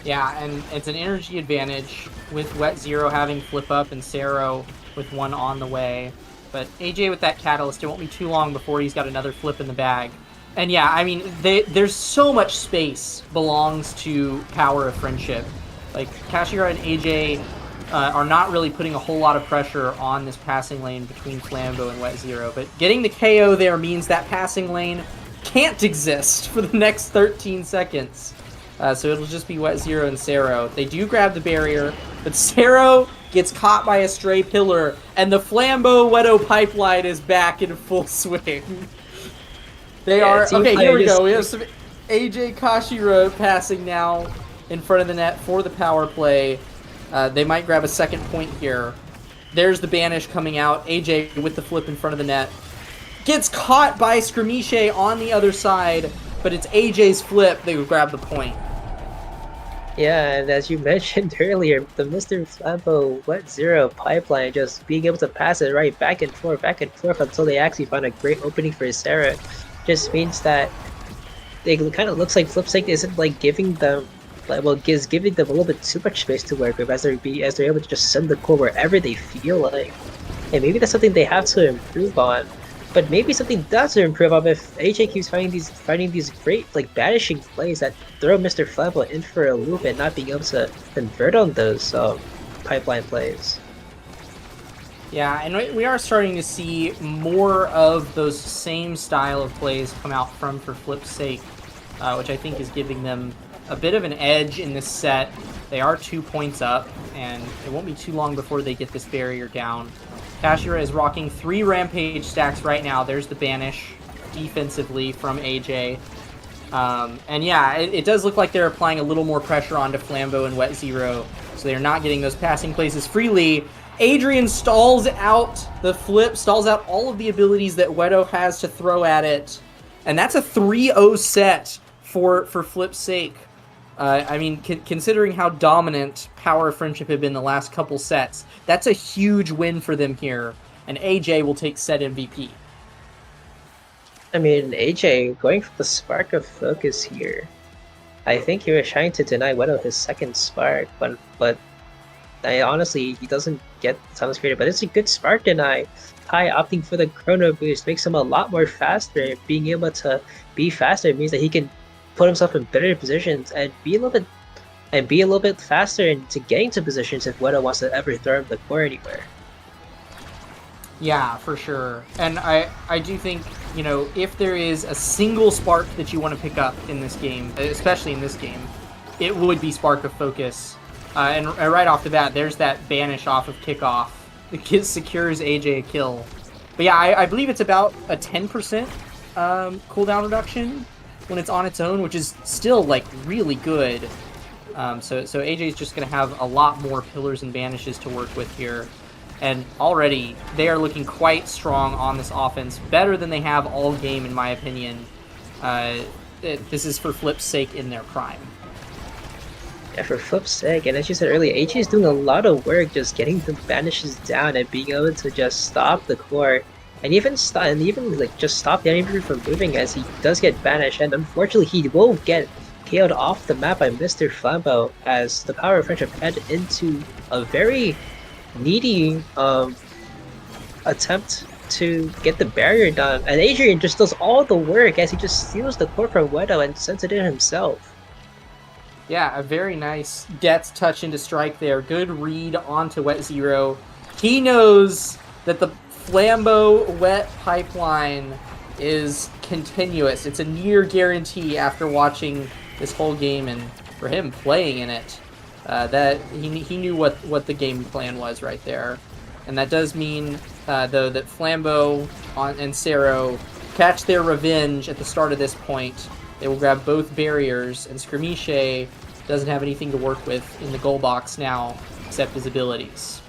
Yeah, and it's an energy advantage with Wet Zero having flip up and Cero with one on the way. But AJ with that Catalyst, it won't be too long before he's got another flip in the bag. And yeah, I mean, there's so much space belongs to Power of Friendship. Like, Kashira and AJ are not really putting a whole lot of pressure on this passing lane between Flambeau and Wet Zero, but getting the KO there means that passing lane can't exist for the next 13 seconds. So it'll just be Wet Zero and Cero. They do grab the barrier, but Cero gets caught by a stray pillar, and the Flambeau Wedo pipeline is back in full swing. They are... Okay, here we go. We have some AJ Kashira passing now in front of the net for the power play. They might grab a second point here. There's the banish coming out. AJ with the flip in front of the net. Gets caught by Skirmishe on the other side, but it's AJ's flip. They would grab the point. Yeah, and as you mentioned earlier, the Mr. Flambeau Wet Zero pipeline, just being able to pass it right back and forth until they actually find a great opening for Sarah, just means that it kind of looks like Flipsync isn't like giving them giving them a little bit too much space to work with as they're able to just send the core wherever they feel like. And maybe that's something they have to improve on. But maybe something does to improve on if AJ keeps finding these great like banishing plays that throw Mr. Flambeau in for a loop and not being able to convert on those pipeline plays. Yeah, and we are starting to see more of those same style of plays come out for Flip's sake, which I think is giving them a bit of an edge in this set. They are 2 points up, and it won't be too long before they get this barrier down. Kashira is rocking 3 Rampage stacks right now. There's the banish defensively from AJ. And yeah, it does look like they're applying a little more pressure onto Flambeau and Wet Zero, so they're not getting those passing places freely. Adrian stalls out the flip, stalls out all of the abilities that Wedo has to throw at it. And that's a 3-0 set for Flip's sake. I mean, considering how dominant Power of Friendship had been the last couple sets, that's a huge win for them here, and AJ will take set MVP. I mean, AJ going for the Spark of Focus here. I think he was trying to deny Wedo his second Spark, but honestly, he doesn't get Timeless Creator, but it's a good Spark deny. Pi opting for the Chrono Boost makes him a lot more faster. Being able to be faster means that he can put himself in better positions and be a little bit faster into getting to positions if Wedo wants to ever throw him the core anywhere. Yeah, for sure. And I do think, you know, if there is a single spark that you want to pick up in this game, especially in this game, it would be Spark of Focus. And right off the bat, there's that banish off of kickoff. The kid secures AJ a kill. But yeah, I believe it's about a 10% cooldown reduction when it's on its own, which is still, like, really good. So AJ's just going to have a lot more pillars and banishes to work with here. And already, they are looking quite strong on this offense, better than they have all game, in my opinion. This is for Flip's sake in their prime. Yeah, for Flip's sake, and as you said earlier, AJ is doing a lot of work just getting the banishes down and being able to just stop the core, and even just stop the enemy from moving as he does get banished. And unfortunately, he will get KO'd off the map by Mr. Flambeau as the Power of Friendship head into a very needy attempt to get the barrier done, and Adrian just does all the work as he just steals the core from Wedo and sends it in himself. Yeah, a very nice depth touch into strike there. Good read onto Wet Zero. He knows that the Flambeau Wet pipeline is continuous. It's a near guarantee after watching this whole game and for him playing in it. That he knew what the game plan was right there. And that does mean, though, that Flambeau and Cero catch their revenge at the start of this point. They will grab both barriers, and Skirmishe doesn't have anything to work with in the goal box now, except his abilities.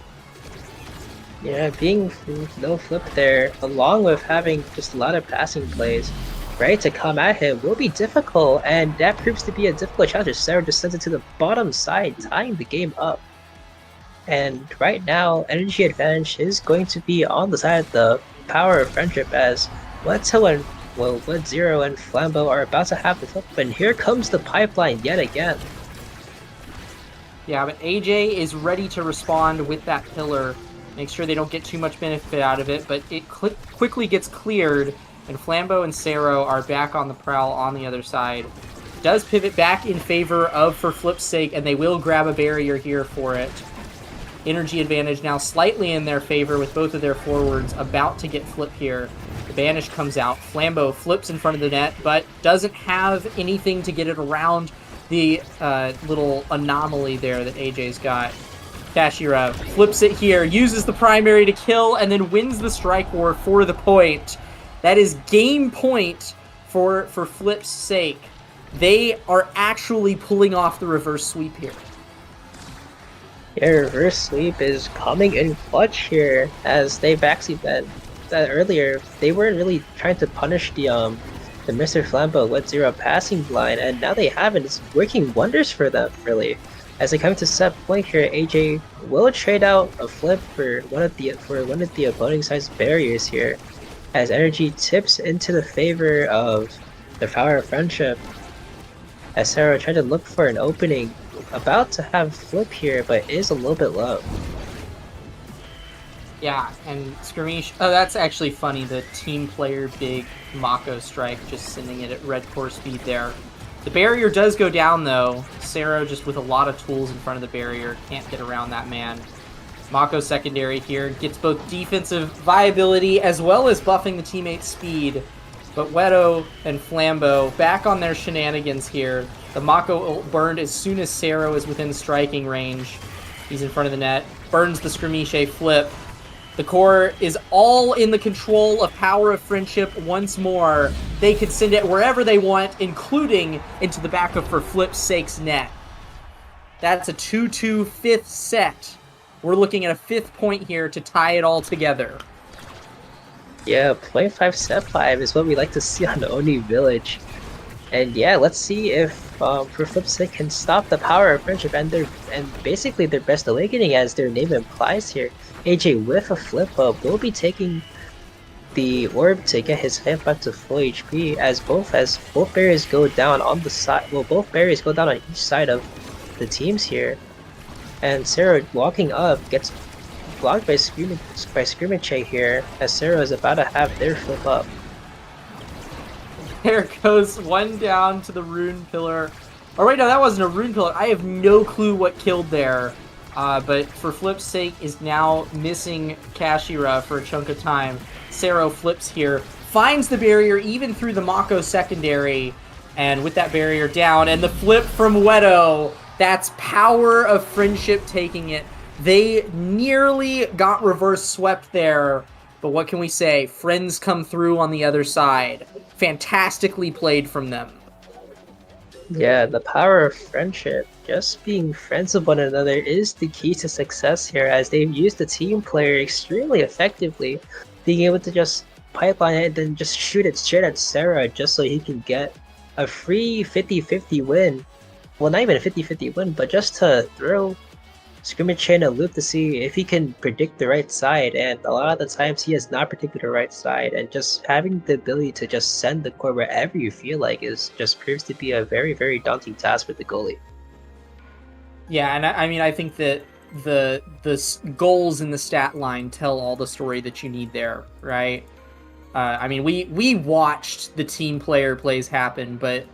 Yeah, being no flip there, along with having just a lot of passing plays, right, to come at him will be difficult, and that proves to be a difficult challenge. Cero just sends it to the bottom side, tying the game up. And right now, energy advantage is going to be on the side of the Power of Friendship as Wet Zero and Flambeau are about to have the flip, and here comes the pipeline yet again. Yeah, but AJ is ready to respond with that pillar. Make sure they don't get too much benefit out of it, but it quickly gets cleared, and Flambeau and Cero are back on the prowl on the other side. Does pivot back in favor of for Flip's sake, and they will grab a barrier here for it. Energy advantage now slightly in their favor with both of their forwards about to get flip here. The banish comes out. Flambeau flips in front of the net, but doesn't have anything to get it around the little anomaly there that AJ's got. Kashira flips it here, uses the primary to kill, and then wins the strike war for the point. That is game point for Flip's sake. They are actually pulling off the reverse sweep here. Yeah, reverse sweep is coming in clutch here, as they backseat that earlier. They weren't really trying to punish the Mr. Flambeau Wet Zero passing blind, and now they have it. It's working wonders for them, really. As they come to set point here, AJ will trade out a flip for one of the opposing side's barriers here, as energy tips into the favor of the Power of Friendship. As Cero tried to look for an opening, about to have flip here, but is a little bit low. Yeah, and Skirmish. Oh, that's actually funny. The team player big Mako strike, just sending it at red core speed there. The barrier does go down though. Cero just with a lot of tools in front of the barrier, can't get around that man. Mako secondary here gets both defensive viability as well as buffing the teammate's speed. But Wedo and Flambeau back on their shenanigans here. The Mako ult burned as soon as Cero is within striking range. He's in front of the net. Burns the Skirmishe flip. The core is all in the control of Power of Friendship once more. They can send it wherever they want, including into the back of for Flip's sake's net. That's a 2-2 fifth set. We're looking at a 5th point here to tie it all together. Yeah, point 5 set 5 is what we like to see on Oni Village. And yeah, let's see if for flip's sake can stop the power of friendship and basically their best awakening as their name implies here. AJ with a flip up will be taking the orb to get his health back to full HP as both barriers go down on the side. Well, both barriers go down on each side of the teams here, and Sarah walking up gets blocked by Screaming here as Sarah is about to have their flip up. There goes one down to the rune pillar. Oh wait, no, that wasn't a rune pillar. I have no clue what killed there. But for flip's sake is now missing Kashira for a chunk of time. Sero flips here, finds the barrier even through the Mako secondary, and with that barrier down, and the flip from Wedo, that's power of friendship taking it. They nearly got reverse swept there, but what can we say? Friends come through on the other side. Fantastically played from them. Yeah, the power of friendship. Just being friends with one another is the key to success here, as they've used the team player extremely effectively, being able to just pipeline it and then just shoot it straight at Sarah just so he can get a free 50-50 win. Well, not even a 50-50 win, but just to throw Scrimmage in a loop to see if he can predict the right side, and a lot of the times he has not predicted the right side, and just having the ability to just send the core wherever you feel like is just proves to be a very, very daunting task for the goalie. Yeah, and I mean, I think that the goals in the stat line tell all the story that you need there, right? I mean, we watched the team player plays happen, but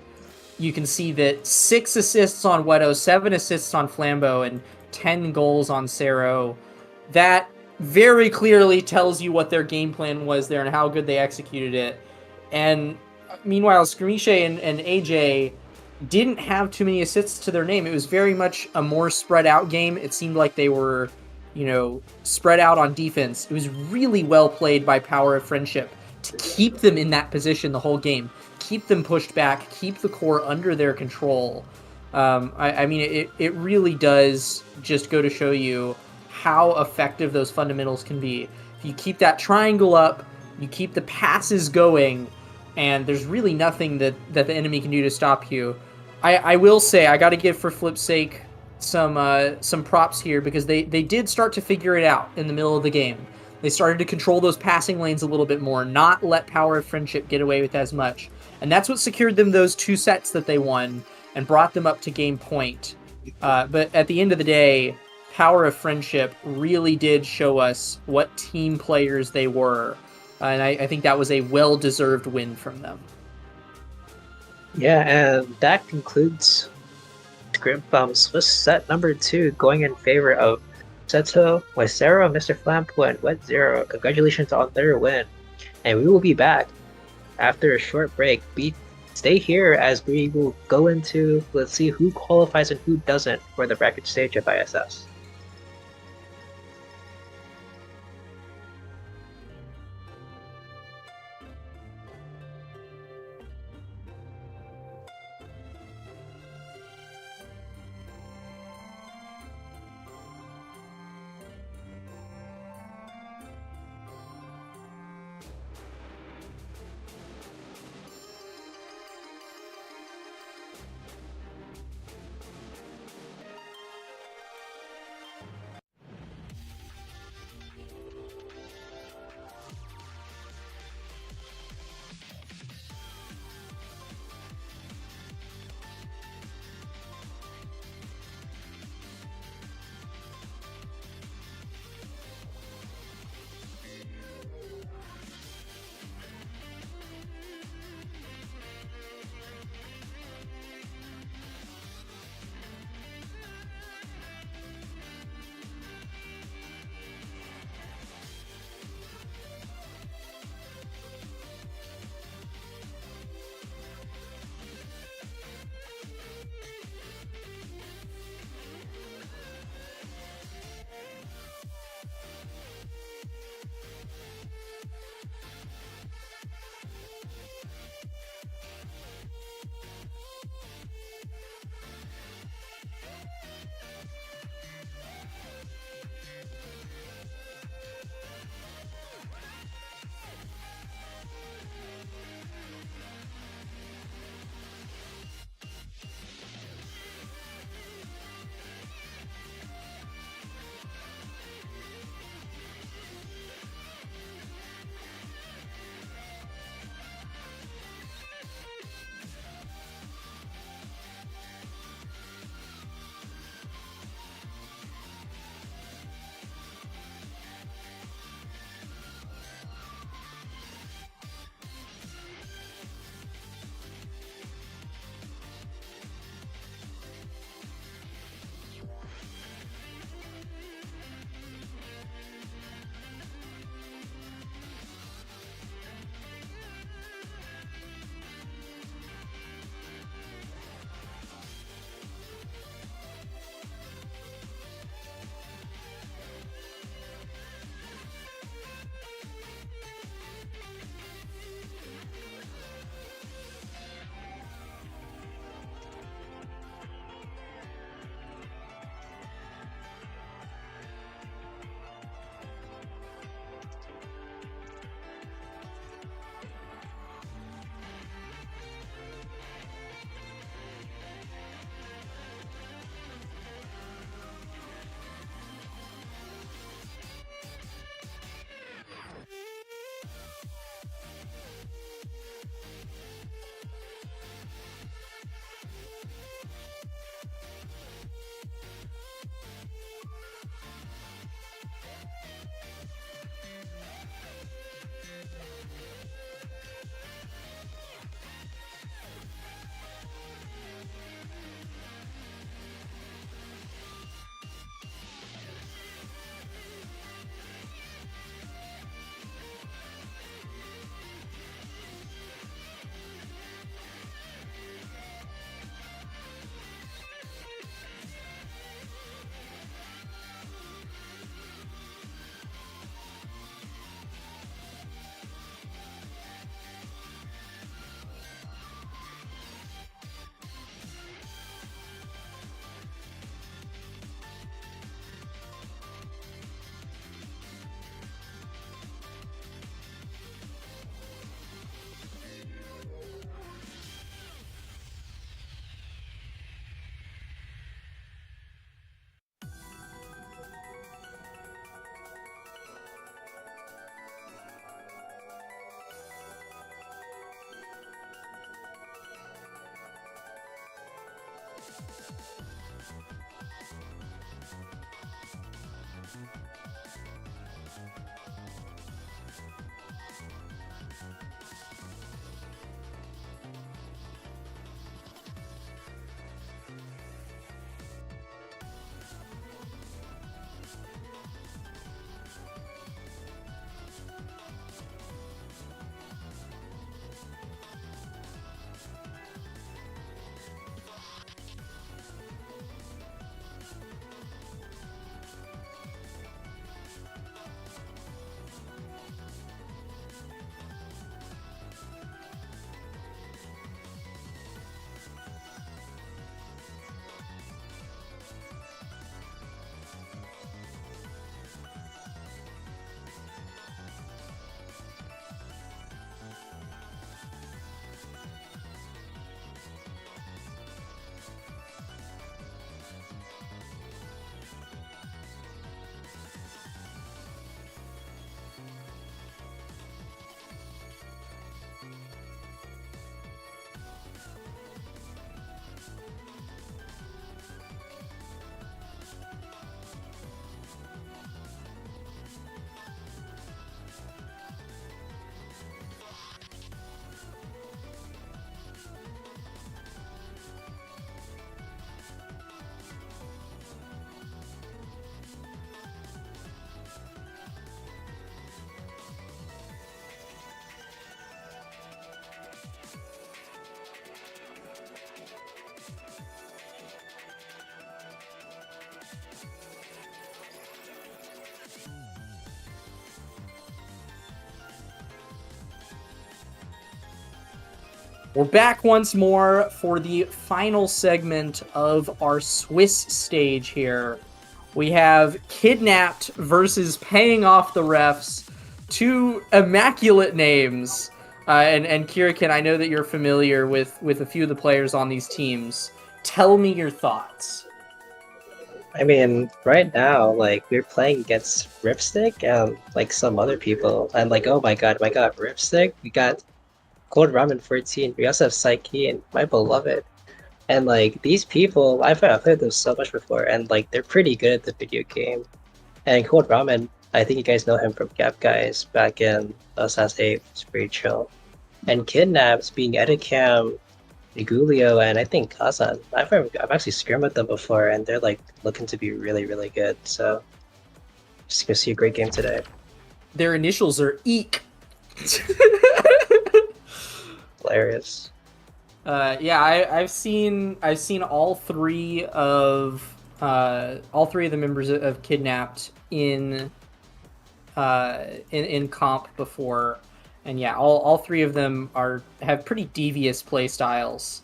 you can see that 6 assists on Wedo, 7 assists on Flambeau, and 10 goals on Sero. That very clearly tells you what their game plan was there and how good they executed it. And meanwhile, Skirmiche and AJ didn't have too many assists to their name. It was very much a more spread out game. It seemed like they were, spread out on defense. It was really well played by Power of Friendship to keep them in that position the whole game, keep them pushed back, keep the core under their control. I mean, it really does just go to show you how effective those fundamentals can be. If you keep that triangle up, you keep the passes going, and there's really nothing that the enemy can do to stop you. I will say, I got to give for flip's sake some props here, because they did start to figure it out in the middle of the game. They started to control those passing lanes a little bit more, not let Power of Friendship get away with as much. And that's what secured them those 2 sets that they won and brought them up to game point. But at the end of the day, Power of Friendship really did show us what team players they were. And I think that was a well-deserved win from them. Yeah, and that concludes Swiss set number 2, going in favor of Seto, Wesero, Mr. Flampo, and Wet Zero. Congratulations on their win. And we will be back after a short break. Stay here as we will go into, let's see who qualifies and who doesn't for the bracket stage of ISS. We're back once more for the final segment of our Swiss stage here. We have Kidnapped versus Paying Off the Refs. Two immaculate names. And Kirikin, I know that you're familiar with a few of the players on these teams. Tell me your thoughts. I mean, right now, like, we're playing against Ripstick and, like, some other people. And, like, oh my god, Ripstick. We got Cold Ramen 14. We also have Psyche and my beloved. And like these people, I've played them so much before, and like they're pretty good at the video game. And Cold Ramen, I think you guys know him from Gap Guys back in SAS 8. It's pretty chill. And Kidnaps being Edicam, Igulio, and I think Kazan. I've actually scrimmed with them before, and they're like looking to be really, really good. So just gonna see a great game today. Their initials are EEK. Hilarious. Yeah, I've seen all three of the members of Kidnapped in comp before, and yeah, all three of them have pretty devious play styles.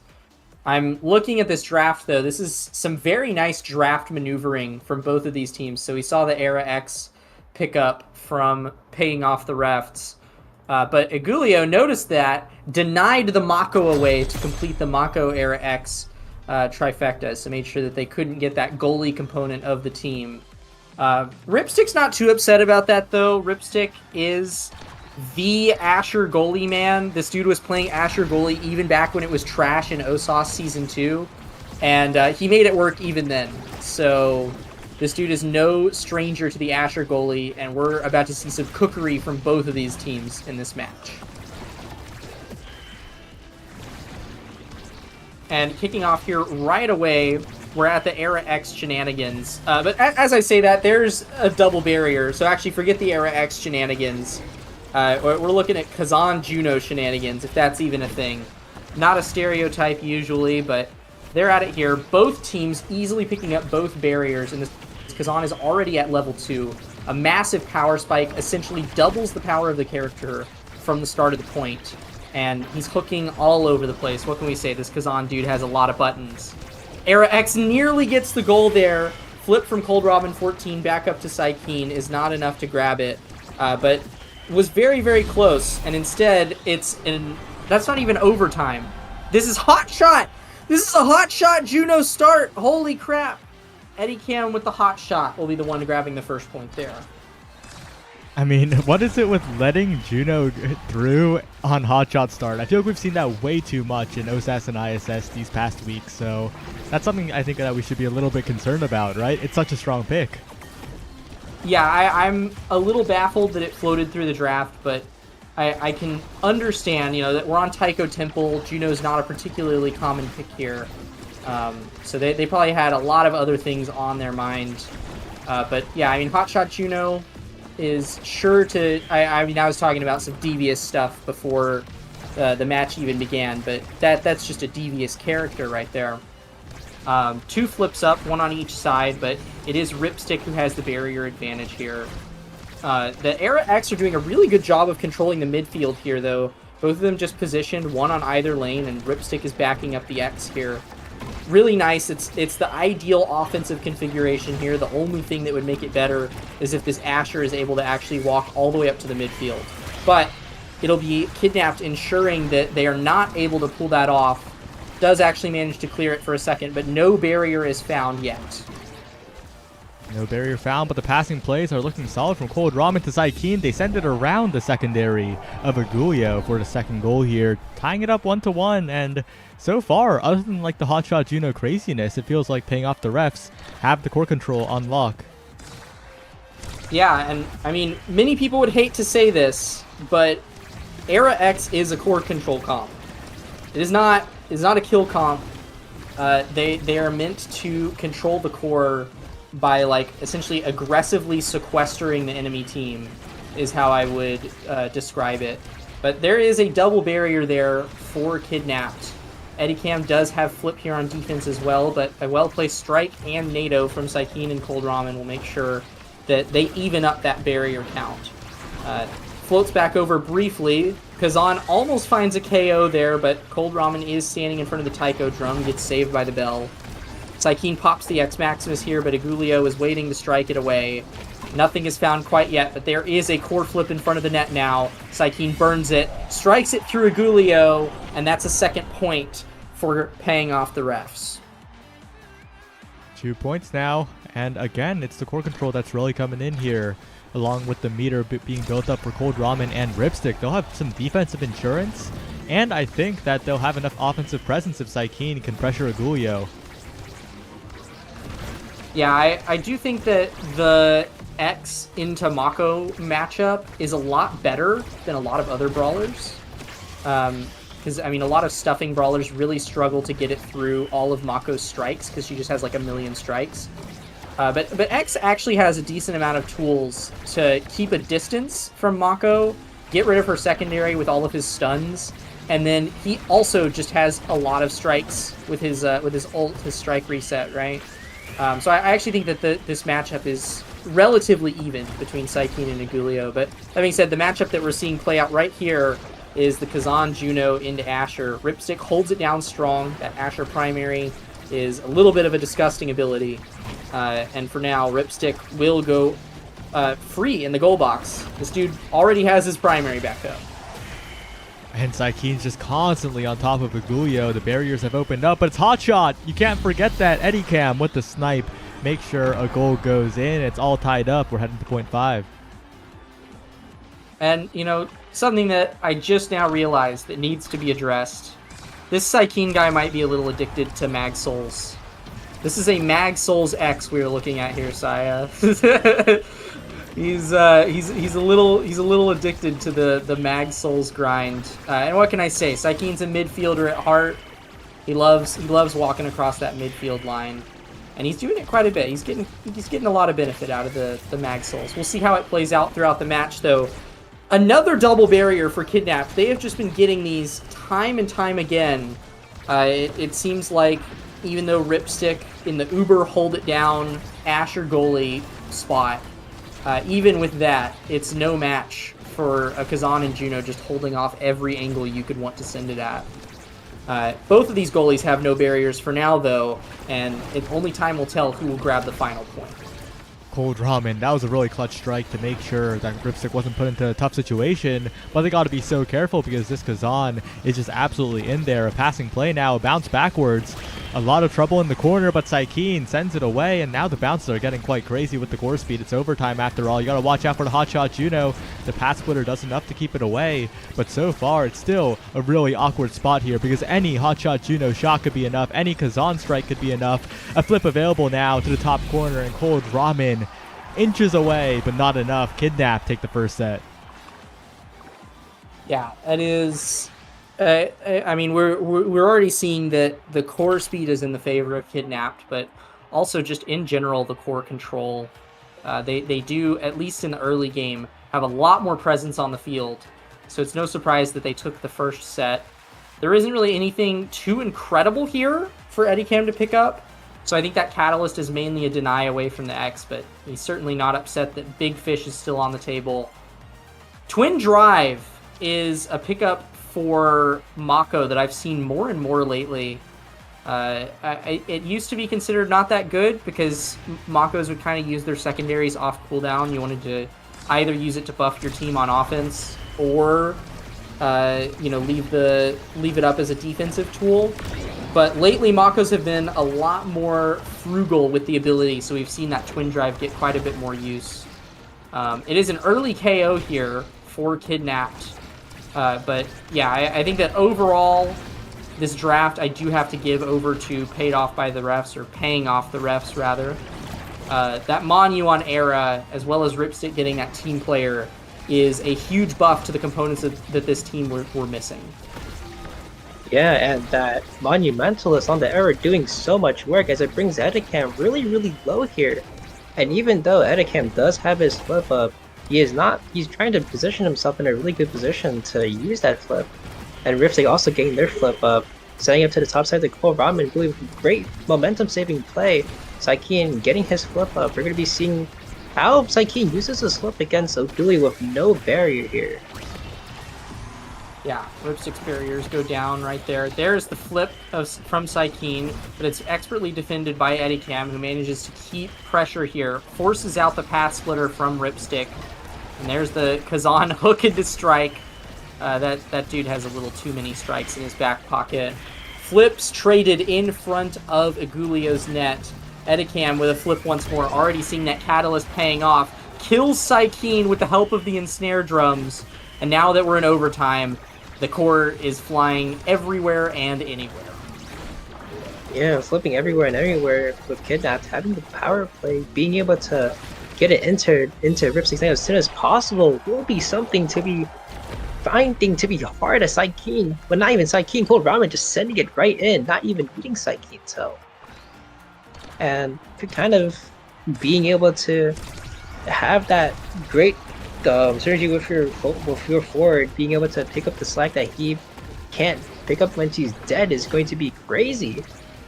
I'm looking at this draft though. This is some very nice draft maneuvering from both of these teams. So we saw the Era X pickup from Paying Off the Refs. But Igulio noticed that, denied the Mako away to complete the Mako Era X trifecta, so made sure that they couldn't get that goalie component of the team. Ripstick's not too upset about that, though. Ripstick is the Asher goalie man. This dude was playing Asher goalie even back when it was trash in OSOS Season 2, and he made it work even then. So this dude is no stranger to the Asher goalie, and we're about to see some cookery from both of these teams in this match. And kicking off here right away, we're at the Era X shenanigans. But as I say that, there's a double barrier, so actually forget the Era X shenanigans. We're looking at Kazan Juno shenanigans, if that's even a thing. Not a stereotype usually, but they're at it here. Both teams easily picking up both barriers, and this Kazan is already at level 2. A massive power spike essentially doubles the power of the character from the start of the point, and he's hooking all over the place. What can we say? This Kazan dude has a lot of buttons. Era X nearly gets the goal there. Flip from Cold Ramen 14 back up to Psykeen is not enough to grab it, but was very, very close, and instead that's not even overtime. This is Hot Shot! This is a Hot Shot Juno start! Holy crap! Eddie Cam with the hot shot will be the one grabbing the first point there. I mean, what is it with letting Juno through on hotshot start? I feel like we've seen that way too much in OSAS and ISS these past weeks, so that's something I think that we should be a little bit concerned about, right? It's such a strong pick. Yeah, I'm a little baffled that it floated through the draft, but I can understand, that we're on Taiko Temple. Juno's not a particularly common pick here. So they probably had a lot of other things on their mind. But yeah, I mean, Hotshot Juno is sure to... I mean, I was talking about some devious stuff before the match even began, but that's just a devious character right there. 2 flips up, 1 on each side, but it is Ripstick who has the barrier advantage here. The Era X are doing a really good job of controlling the midfield here, though. Both of them just positioned, 1 on either lane, and Ripstick is backing up the X here. Really nice. It's the ideal offensive configuration here. The only thing that would make it better is if this Asher is able to actually walk all the way up to the midfield. But it'll be Kidnapped ensuring that they are not able to pull that off. Does actually manage to clear it for a second, but no barrier is found yet. No barrier found, but the passing plays are looking solid from Cold Ramen to Saikeen. They send it around the secondary of Agulio for the second goal here, tying it up 1-1. And so far, other than like the Hotshot Juno craziness, it feels like paying off the refs have the core control on lock. Yeah, and I mean, many people would hate to say this, but Era X is a core control comp. It is not a kill comp. They are meant to control the core by like essentially aggressively sequestering the enemy team is how I would describe it. But there is a double barrier there for Kidnapped. Eddie Cam does have flip here on defense as well, but a well-placed strike and NATO from Saikeen and Cold Ramen will make sure that they even up that barrier count. Floats back over briefly. Kazan almost finds a KO there, but Cold Ramen is standing in front of the Taiko drum, gets saved by the bell. Saikeen pops the X Maximus here, but Agulio is waiting to strike it away. Nothing is found quite yet, but there is a core flip in front of the net now. Saikeen burns it, strikes it through Agulio, and that's a second point for paying off the refs. 2 points now, and again, it's the core control that's really coming in here, along with the meter being built up for Cold Ramen and Ripstick. They'll have some defensive insurance, and I think that they'll have enough offensive presence if Saikeen can pressure Agulio. Yeah, I do think that the X into Mako matchup is a lot better than a lot of other brawlers. Because, I mean, a lot of stuffing brawlers really struggle to get it through all of Mako's strikes because she just has like a million strikes. But X actually has a decent amount of tools to keep a distance from Mako, get rid of her secondary with all of his stuns, and then he also just has a lot of strikes with his ult, his strike reset, right? So I actually think that this matchup is relatively even between Saikeen and Agulio. But that being said, the matchup that we're seeing play out right here is the Kazan Juno into Asher. Ripstick holds it down strong. That Asher primary is a little bit of a disgusting ability. And for now, Ripstick will go free in the goal box. This dude already has his primary back up. And Saikeen's just constantly on top of Agulio. The barriers have opened up, but it's Hotshot. You can't forget that. Eddie Cam with the snipe. Make sure a goal goes in. It's all tied up. We're heading to point 5. And, something that I just now realized that needs to be addressed. This Saikeen guy might be a little addicted to Mag Souls. This is a Mag Souls X we're looking at here, Saya. He's a little addicted to the Mag Souls grind. And what can I say? Saikeen's a midfielder at heart. He loves walking across that midfield line, and he's doing it quite a bit. He's getting a lot of benefit out of the Mag Souls. We'll see how it plays out throughout the match, though. Another double barrier for Kidnapped. They have just been getting these time and time again. It seems like even though Ripstick in the Uber hold it down Asher goalie spot, even with that, it's no match for a Kazan and Juno just holding off every angle you could want to send it at. Both of these goalies have no barriers for now, though, and only time will tell who will grab the final point. Cold Ramen. That was a really clutch strike to make sure that Ripstick wasn't put into a tough situation, but they got to be so careful because this Kazan is just absolutely in there. A passing play now, a bounce backwards. A lot of trouble in the corner, but Saikeen sends it away, and now the bounces are getting quite crazy with the core speed. It's overtime after all. You got to watch out for the hotshot Juno. The pass splitter does enough to keep it away, but so far it's still a really awkward spot here because any hotshot Juno shot could be enough. Any Kazan strike could be enough. A flip available now to the top corner, and Cold Ramen inches away, but not enough. Kidnap take the first set. Yeah, it is. I mean, we're already seeing that the core speed is in the favor of Kidnapped, but also just in general the core control. They do, at least in the early game, have a lot more presence on the field. So it's no surprise that they took the first set. There isn't really anything too incredible here for Eddicam to pick up. So I think that Catalyst is mainly a deny away from the X, but he's certainly not upset that Big Fish is still on the table. Twin Drive is a pickup for Mako that I've seen more and more lately. It used to be considered not that good because Makos would kind of use their secondaries off cooldown. You wanted to either use it to buff your team on offense or leave it up as a defensive tool. But lately Makos have been a lot more frugal with the ability, so we've seen that Twin Drive get quite a bit more use. It is an early KO here for Kidnapped. But yeah, I think that overall, this draft I do have to give over to paid off by the refs, or paying off the refs rather. That Monu on Era, as well as Ripstick getting that team player, is a huge buff to the components that this team were missing. Yeah, and that Monumentalist on the Era doing so much work as it brings Eddicam really, really low here. And even though Eddicam does have his flip up, he's trying to position himself in a really good position to use that flip. And Ripstick also getting their flip up, setting up to the top side of the Cold Ramen, really great momentum saving play. Saikeen getting his flip up. We're going to be seeing how Saikeen uses his flip against Oduli with no barrier here. Yeah, Ripstick's barriers go down right there. There's the flip from Saikeen, but it's expertly defended by Eddicam, who manages to keep pressure here, forces out the path splitter from Ripstick. And there's the Kazan hook into strike. That dude has a little too many strikes in his back pocket. Flips traded in front of Agulio's net. Eddicam with a flip once more, already seeing that Catalyst paying off. Kills Saikeen with the help of the ensnare drums. And now that we're in overtime, the core is flying everywhere and anywhere. Yeah, flipping everywhere and everywhere with Kidnapped, having the power play, being able to get it into Ripstick's net as soon as possible will be something to be finding to be hard as Saikeen. But not even Saikeen, Cold Ramen just sending it right in, not even hitting Saikeen, so. And kind of being able to have that great synergy with your forward, being able to pick up the slack that he can't pick up when she's dead is going to be crazy.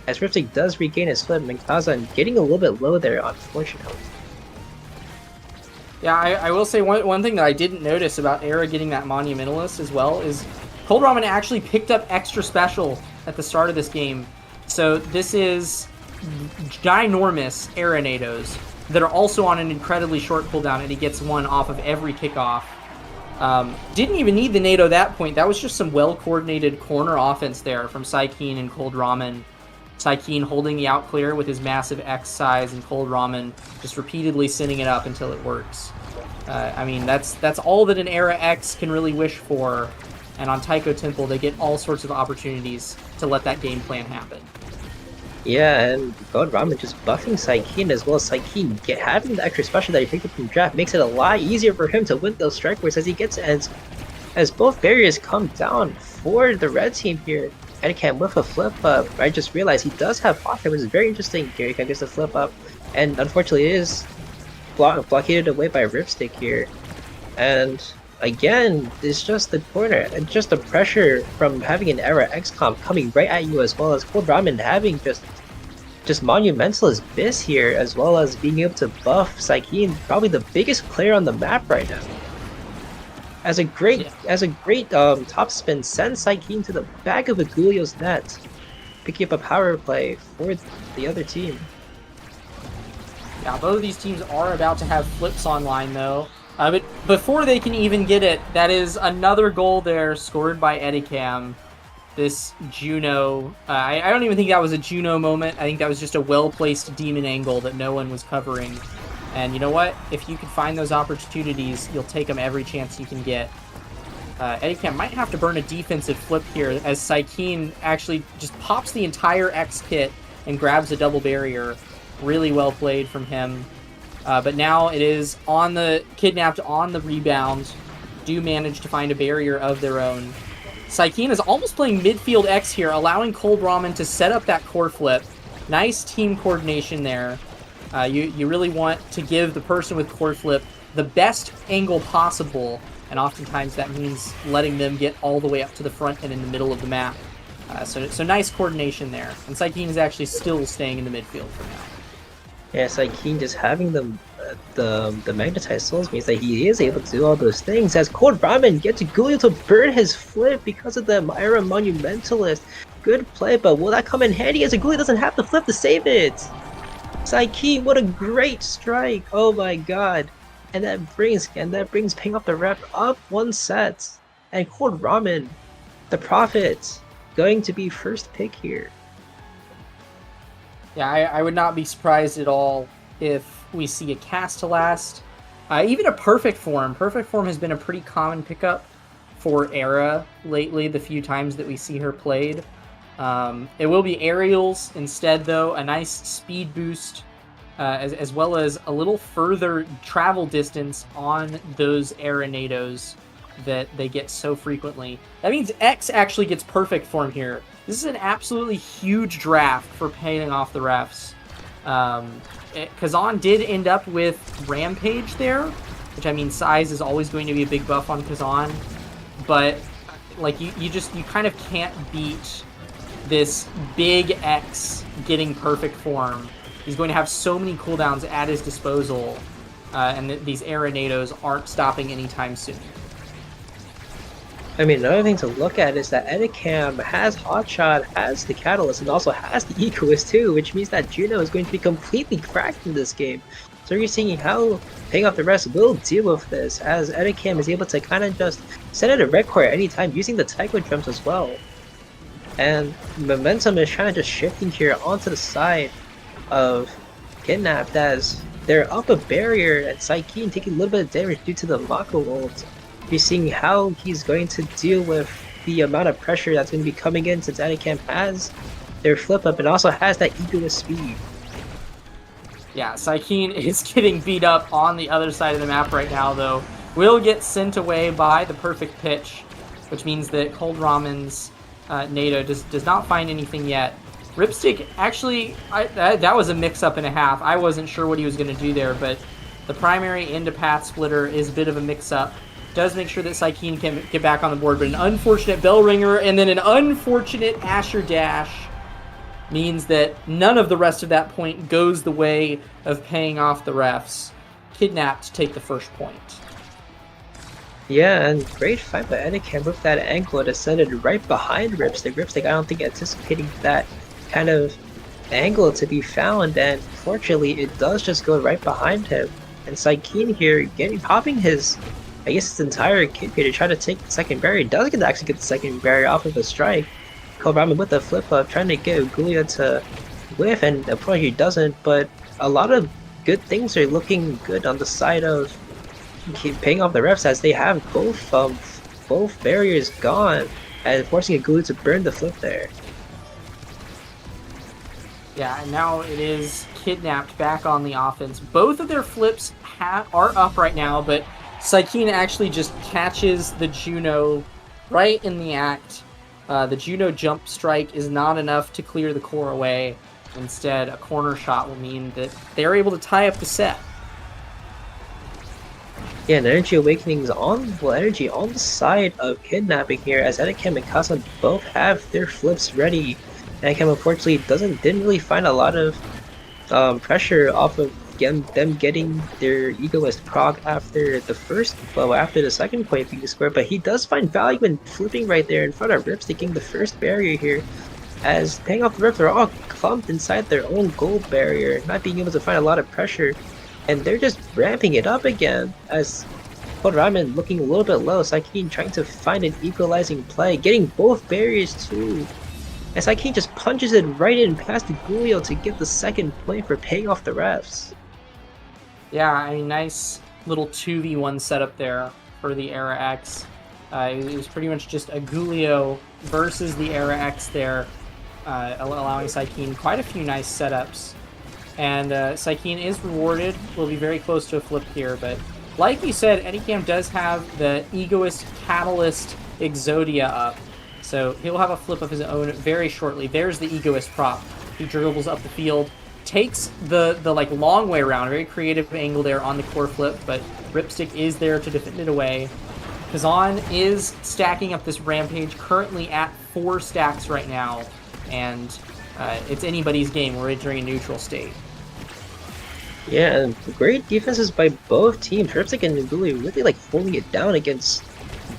As Ripstick does regain his flip, and Kazan getting a little bit low there, unfortunately. Yeah, I will say one thing that I didn't notice about Era getting that Monumentalist as well is Cold Ramen actually picked up extra special at the start of this game. So this is ginormous Era-nados that are also on an incredibly short cooldown, and he gets one off of every kickoff. Didn't even need the nado at that point. That was just some well-coordinated corner offense there from Saikeen and Cold Ramen. Saikeen holding the out clear with his massive X size, and Cold Ramen just repeatedly sending it up until it works. I mean, that's all that an Era X can really wish for, and on Taiko Temple they get all sorts of opportunities to let that game plan happen. Yeah, and Cold Ramen just buffing Saikeen as well as Saikeen having the extra special that he picked up from draft makes it a lot easier for him to win those strike wars as he gets as both barriers come down for the red team here. Eddicam with a flip up. I just realized he does have pocket, which is very interesting here. He gets a flip up, and unfortunately it is blockaded away by Ripstick here. And again, it's just the corner and just the pressure from having an Era X comp coming right at you, as well as Cold Ramen having just Monumentalist Biss here, as well as being able to buff Saikeen, probably the biggest player on the map right now. As a great top spin, sends Saikeen to the back of Agulio's net, picking up a power play for the other team. Yeah, both of these teams are about to have flips online, though. But before they can even get it, that is another goal there scored by Edicam. This Juno, I don't even think that was a Juno moment. I think that was just a well-placed demon angle that no one was covering. And you know what? If you can find those opportunities, you'll take them every chance you can get. Edicam might have to burn a defensive flip here, as Saikeen actually just pops the entire X kit and grabs a double barrier. Really well played from him. But now it is on the Kidnapped on the rebound. Do manage to find a barrier of their own. Saikeen is almost playing midfield X here, allowing Cold Ramen to set up that core flip. Nice team coordination there. You really want to give the person with core flip the best angle possible, and oftentimes that means letting them get all the way up to the front and in the middle of the map. So nice coordination there. And Saikeen is actually still staying in the midfield for now. Yeah, Saikeen just having the magnetized souls means that he is able to do all those things, as Cold Ramen gets Gulio to burn his flip because of the Myra Monumentalist. Good play, but will that come in handy as Gulio doesn't have the flip to save it? Saikeen, what a great strike! Oh my god. And that brings Ping Off the Rep up one set. And Cold Ramen, the Prophet, going to be first pick here. Yeah, I would not be surprised at all if we see a Castellast. Even a Perfect Form. Perfect Form has been a pretty common pickup for Era lately, the few times that we see her played. It will be Aerials instead, though. A nice speed boost, as well as a little further travel distance on those Arenados that they get so frequently. That means X actually gets Perfect Form here. This is an absolutely huge draft for paying off the refs. Kazan did end up with Rampage there, which, I mean, size is always going to be a big buff on Kazan, but like you kind of can't beat this big X getting Perfect Form. He's going to have so many cooldowns at his disposal, and these Arenados aren't stopping anytime soon. I mean, another thing to look at is that Edicam has Hotshot, has the Catalyst, and also has the Egoist too, which means that Juno is going to be completely cracked in this game. So you're seeing how Paying Off the Rest will deal with this, as Edicam is able to kind of just send it a red core at any time using the Taiko Drums as well. And momentum is kind of just shifting here onto the side of Kidnapped, as they're up a barrier and Saikeen taking a little bit of damage due to the Mako ult. You're seeing how he's going to deal with the amount of pressure that's going to be coming in, since Edicam has their flip up and also has that Egoist speed. Yeah, Saikeen is getting beat up on the other side of the map right now, though. Will get sent away by the perfect pitch, which means that Cold Ramen's Nado does not find anything yet. Ripstick, actually, that was a mix-up and a half. I wasn't sure what he was going to do there, but the primary into path splitter is a bit of a mix-up. Does make sure that Saikeen can get back on the board, but an unfortunate bell ringer and then an unfortunate Asher dash means that none of the rest of that point goes the way of paying off the refs. Kidnapped to take the first point. Yeah, and great fight by Edicam with that angle. It ascended right behind Ripstick. Ripstick, I don't think anticipating that kind of angle to be found, and fortunately it does just go right behind him. And Saikeen here popping his, I guess, his entire kit here to try to take the second barrier. Does actually get the second barrier off of a strike. Cold Ramen with the flip up, trying to get Gulio to whiff, and unfortunately he doesn't, but a lot of good things are looking good on the side of paying off the refs, as they have both barriers gone and forcing Gulio to burn the flip there. Yeah, and now it is Kidnapped back on the offense. Both of their flips are up right now, but Saikeen actually just catches the Juno right in the act. The Juno jump strike is not enough to clear the core away. Instead, a corner shot will mean that they're able to tie up the set. Yeah, and Energy Awakening's energy on the side of Kidnapping here, as Edicam and Kazan both have their flips ready. Edicam unfortunately didn't really find a lot of pressure off of them getting their Egoist proc after the second point being scored, but he does find value in flipping right there in front of Ripstick, taking the first barrier here. as paying off the rip, they're all clumped inside their own goal barrier, not being able to find a lot of pressure, and they're just ramping it up again as Cold Ramen looking a little bit low, Saikeen trying to find an equalizing play, getting both barriers too. And Saikeen just punches it right in past Gulio to get the second point for paying off the refs. Yeah, I mean, nice little 2v1 setup there for the Era X. It was pretty much just a Gulio versus the Era X there, allowing Saikeen quite a few nice setups. And Saikeen is rewarded. We'll be very close to a flip here, but like you said, Anycam does have the Egoist Catalyst Exodia up, so he'll have a flip of his own very shortly. There's the Egoist prop. He dribbles up the field, takes the like long way around, very creative angle there on the core flip, but Ripstick is there to defend it away. Kazan is stacking up this Rampage, currently at 4 stacks right now, and it's anybody's game. We're entering a neutral state. Yeah, and great defenses by both teams. Ripstick and Nuguli really like holding it down against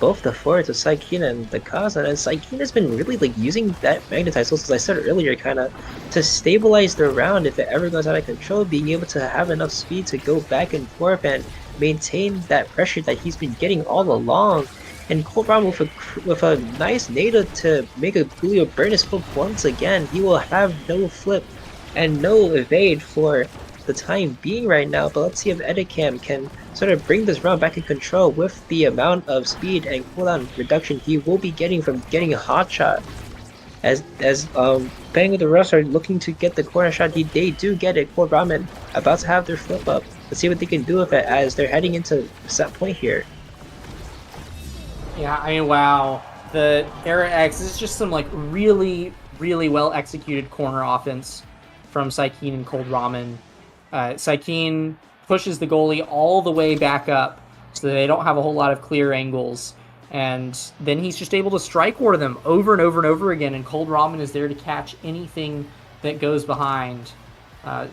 both the forwards of Saikeen and the Kazan, and Saikeen has been really like using that Magnetized Soul, as I said earlier, kind of to stabilize the round if it ever goes out of control, being able to have enough speed to go back and forth and maintain that pressure that he's been getting all along. And Cold Ramen with a nice nada to make a Gulio burn his flip once again, he will have no flip and no evade for the time being right now, but let's see if Edicam can sort of bring this round back in control with the amount of speed and cooldown reduction he will be getting from getting a hot shot. As Bang with the Rust are looking to get the corner shot, they do get it. Cold Ramen about to have their flip up. Let's see what they can do with it as they're heading into set point here. Yeah, I mean, wow. The Era X is just some like really, really well executed corner offense from Saikeen and Cold Ramen. Saikeen pushes the goalie all the way back up so that they don't have a whole lot of clear angles. And then he's just able to strike ward them over and over and over again, and Cold Ramen is there to catch anything that goes behind.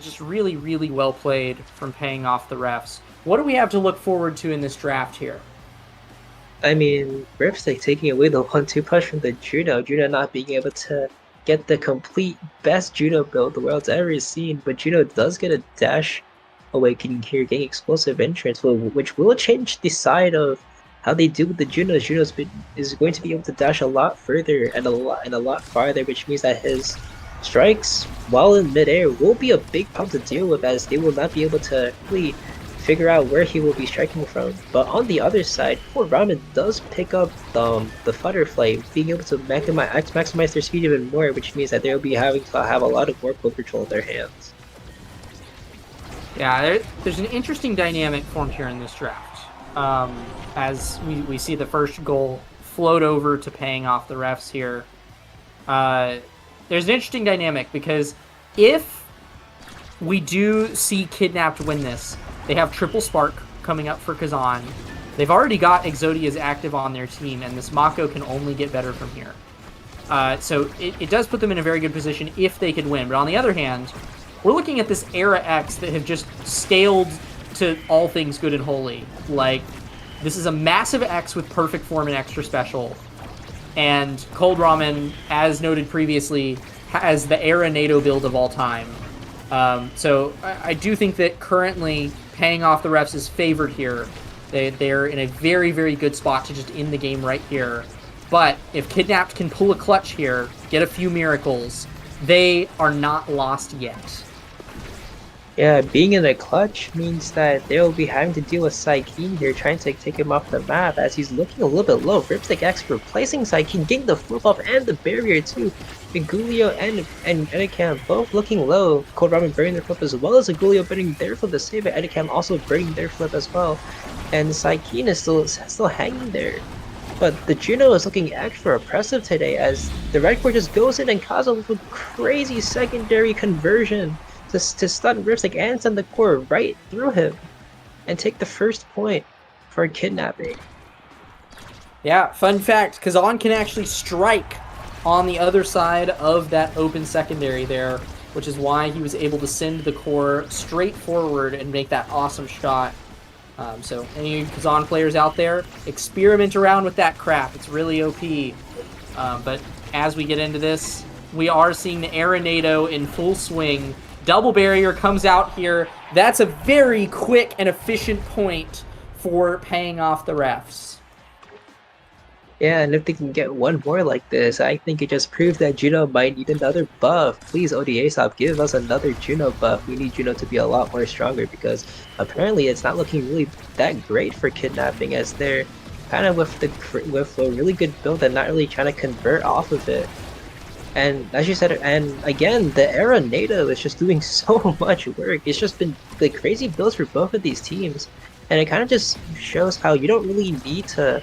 Just really, really well played from paying off the refs. What do we have to look forward to in this draft here? I mean, Ripstick taking away the 1-2 punch from the Juno not being able to get the complete best Juno build the world's ever seen, but Juno does get a dash awakening here, getting explosive entrance, which will change the side of how they do with the Junos. Junos is going to be able to dash a lot further and a lot farther, which means that his strikes while in midair will be a big problem to deal with, as they will not be able to really figure out where he will be striking from. But on the other side, Cold Ramen does pick up the Flutterfly, being able to maximize their speed even more, which means that they'll be having to have a lot of workload control in their hands. Yeah, there's an interesting dynamic formed here in this draft. As we see the first goal float over to paying off the refs here. There's an interesting dynamic because if we do see Kidnapped win this, they have Triple Spark coming up for Kazan. They've already got Exodia's active on their team, and this Mako can only get better from here. So it does put them in a very good position if they could win. But on the other hand, we're looking at this Era X that have just scaled to all things good and holy. Like, this is a massive X with perfect form and extra special. And Cold Ramen, as noted previously, has the Era NATO build of all time. So I do think that currently paying off the refs is favored here. They're in a very, very good spot to just end the game right here. But if Kidnapped can pull a clutch here, get a few miracles, they are not lost yet. Yeah, being in a clutch means that they'll be having to deal with Saikeen here, trying to take him off the map as he's looking a little bit low. Ripstick X replacing Saikeen, getting the flip off and the barrier too. Agulio and Edicam both looking low. Cold Ramen burning their flip as well as Agulio burning their flip to save it. Edicam also burning their flip as well. And Saikeen is still hanging there. But the Juno is looking extra oppressive today as the red core just goes in and Kaza with a crazy secondary conversion to stun Ripstick and send the core right through him and take the first point for Kidnapping. Yeah, fun fact, Kazan can actually strike on the other side of that open secondary there, which is why he was able to send the core straight forward and make that awesome shot. So any Kazan players out there, experiment around with that crap. It's really OP. But as we get into this, we are seeing the Arenado in full swing. Double barrier comes out here. That's a very quick and efficient point for paying off the refs. Yeah, and if they can get one more like this, I think it just proves that Juno might need another buff. Please, ODA stop, give us another Juno buff. We need Juno to be a lot more stronger because apparently it's not looking really that great for kidnapping, as they're kind of with a really good build and not really trying to convert off of it. And as you said, and again, the Arenado is just doing so much work. It's just been the crazy builds for both of these teams, and it kind of just shows how you don't really need to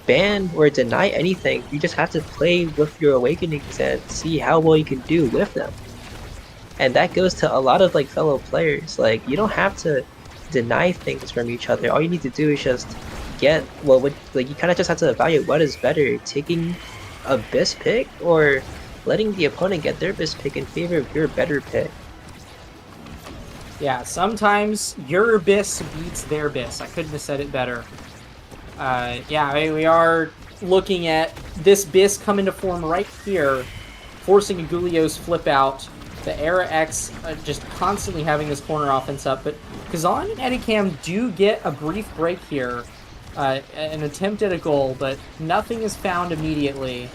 ban or deny anything. You just have to play with your awakenings and see how well you can do with them. And that goes to a lot of like fellow players. Like, you don't have to deny things from each other. All you need to do is just get like you kind of just have to evaluate what is better, taking a BIS pick or letting the opponent get their BIS pick in favor of your better pick. Yeah, sometimes your BIS beats their BIS. I couldn't have said it better. Yeah, I mean, we are looking at this BIS come into form right here, forcing Agulio's flip out. The Era X just constantly having this corner offense up, but Kazan and Edicam do get a brief break here. An attempt at a goal, but nothing is found immediately.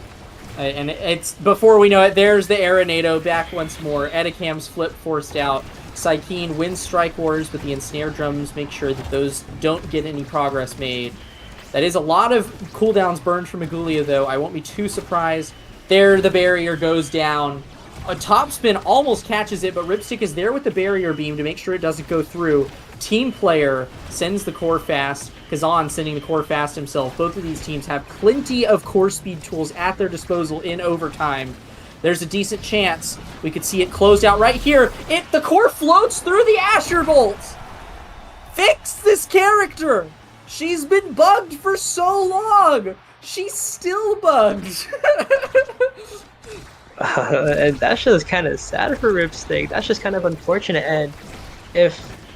And it's, before we know it, there's the Arenado back once more. Edicam's flip forced out. Saikeen wins Strike Wars, but the Ensnare Drums make sure that those don't get any progress made. That is a lot of cooldowns burned from Agulio, though. I won't be too surprised. There, the barrier goes down. A top spin almost catches it, but Ripstick is there with the barrier beam to make sure it doesn't go through. Team player sends the core fast. Kazan sending the core fast himself. Both of these teams have plenty of core speed tools at their disposal in overtime. There's a decent chance we could see it closed out right here. The core floats through the Asher Bolts. Fix this character. She's been bugged for so long. She's still bugged. And that's just kind of sad for Ripstick. That's just kind of unfortunate.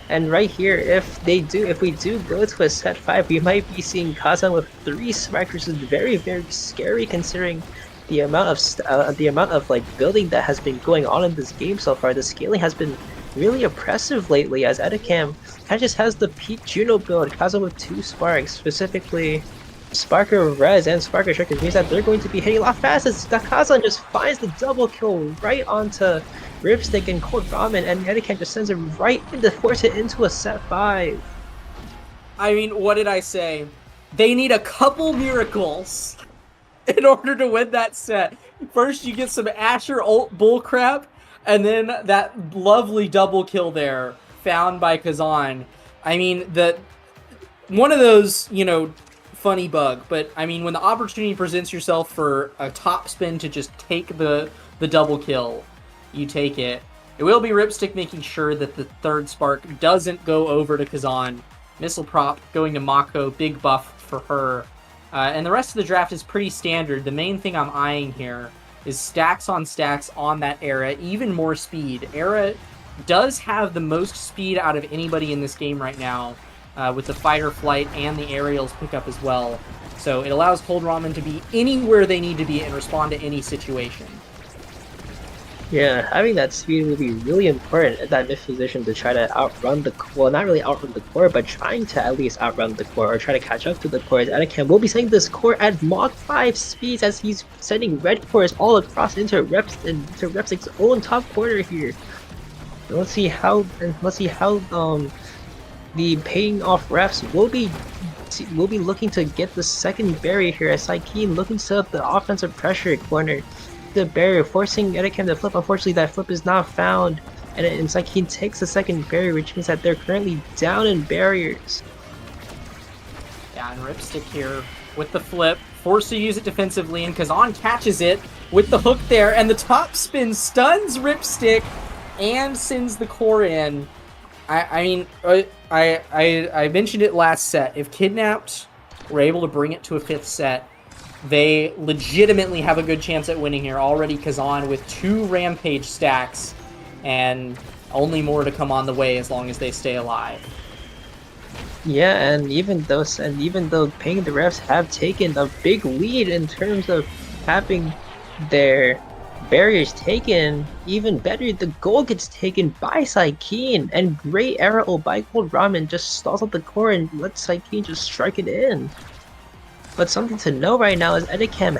And right here, if we do go to a set 5, we might be seeing Kazan with 3 Spikers, which is very, very scary considering the amount of like building that has been going on in this game so far. The scaling has been really oppressive lately, as Edicam kind of just has the peak Juno build. Kazan with 2 Sparks, specifically Sparker Res and Sparker Shark, means that they're going to be hitting a lot faster. Kazan just finds the double kill right onto Ripstick and Cold Ramen, and Edicam just sends it right in to force it into a set 5. I mean, what did I say? They need a couple miracles in order to win that set. First, you get some Asher ult bullcrap, and then that lovely double kill there found by Kazan. I mean, one of those, funny bug, but I mean, when the opportunity presents yourself for a top spin to just take the double kill, you take it. It will be Ripstick making sure that the 3rd spark doesn't go over to Kazan. Missile prop going to Mako, big buff for her. And the rest of the draft is pretty standard. The main thing I'm eyeing here is stacks on that Era, even more speed. Era does have the most speed out of anybody in this game right now, with the fighter flight and the aerials pickup as well. So it allows Cold Ramen to be anywhere they need to be and respond to any situation. Yeah, having that speed will be really important at that mid position to try to outrun not really outrun the core, but trying to at least outrun the core or try to catch up to the core. As Edicam will be sending this core at Mach 5 speeds as he's sending red cores all across into Ripstick's own top corner here. Let's see how the paying off refs will be looking to get the second barrier here, as Saikeen looking to set up the offensive pressure corner. The barrier forcing Edicam to flip. Unfortunately, that flip is not found, and Saikeen takes the second barrier, which means that they're currently down in barriers. Yeah, and Ripstick here with the flip, forced to use it defensively, and Kazan catches it with the hook there, and the top spin stuns Ripstick and sends the core in. I mean, I mentioned it last set. If Kidnapped were able to bring it to a 5th set, they legitimately have a good chance at winning here. Already Kazan with 2 Rampage stacks, and only more to come on the way as long as they stay alive. Yeah, and even though Ping the refs have taken a big lead in terms of having their Barriers taken. Even better, the goal gets taken by Saikeen, and great arrow ult by Cold Ramen just stalls out the core and lets Saikeen just strike it in. But something to know right now is Edicam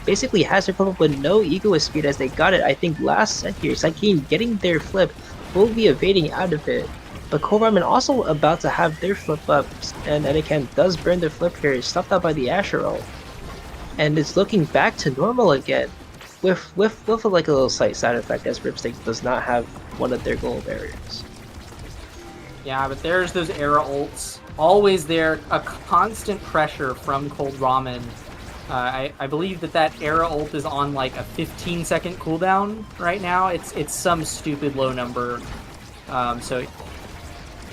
basically has their flip up with no egoist speed as they got it, I think, last set here. Saikeen getting their flip will be evading out of it. But Cold Ramen also about to have their flip ups, and Edicam does burn their flip here, stuffed out by the Asher ult. And it's looking back to normal again. With like a little slight side effect as Ripstick does not have one of their goal barriers. Yeah, but there's those arrow ults. Always there, a constant pressure from Cold Ramen. I believe that arrow ult is on like a 15-second cooldown right now. It's some stupid low number. So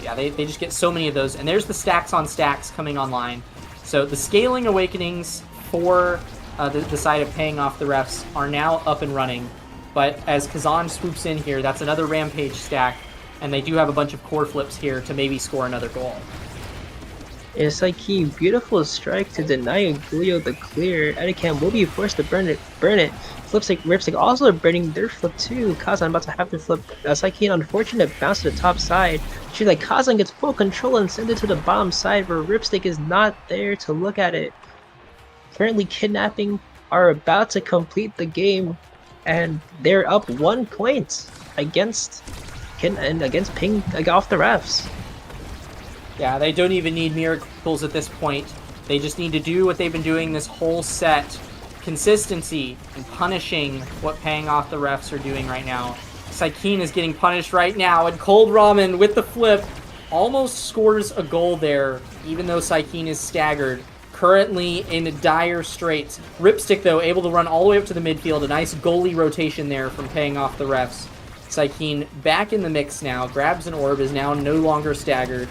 yeah, they just get so many of those. And there's the stacks on stacks coming online. So the scaling awakenings for the side of paying off the refs are now up and running. But as Kazan swoops in here, that's another Rampage stack. And they do have a bunch of core flips here to maybe score another goal. It's like beautiful strike to deny Agulio the clear. Edicam will be forced to burn it. Flipstick, Ripstick also burning their flip too. Kazan about to have their flip. Saikeen unfortunate bounce to the top side. She's like Kazan gets full control and send it to the bottom side where Ripstick is not there to look at it. Currently Kidnapping are about to complete the game and they're up 1 point against Ping off the refs. Yeah, they don't even need miracles at this point. They just need to do what they've been doing this whole set. Consistency and punishing what paying off the refs are doing right now. Saikeen is getting punished right now, and Cold Ramen with the flip almost scores a goal there, even though Saikeen is staggered. Currently in dire straits. Ripstick, though, able to run all the way up to the midfield. A nice goalie rotation there from paying off the refs. Saikeen back in the mix now. Grabs an orb, is now no longer staggered.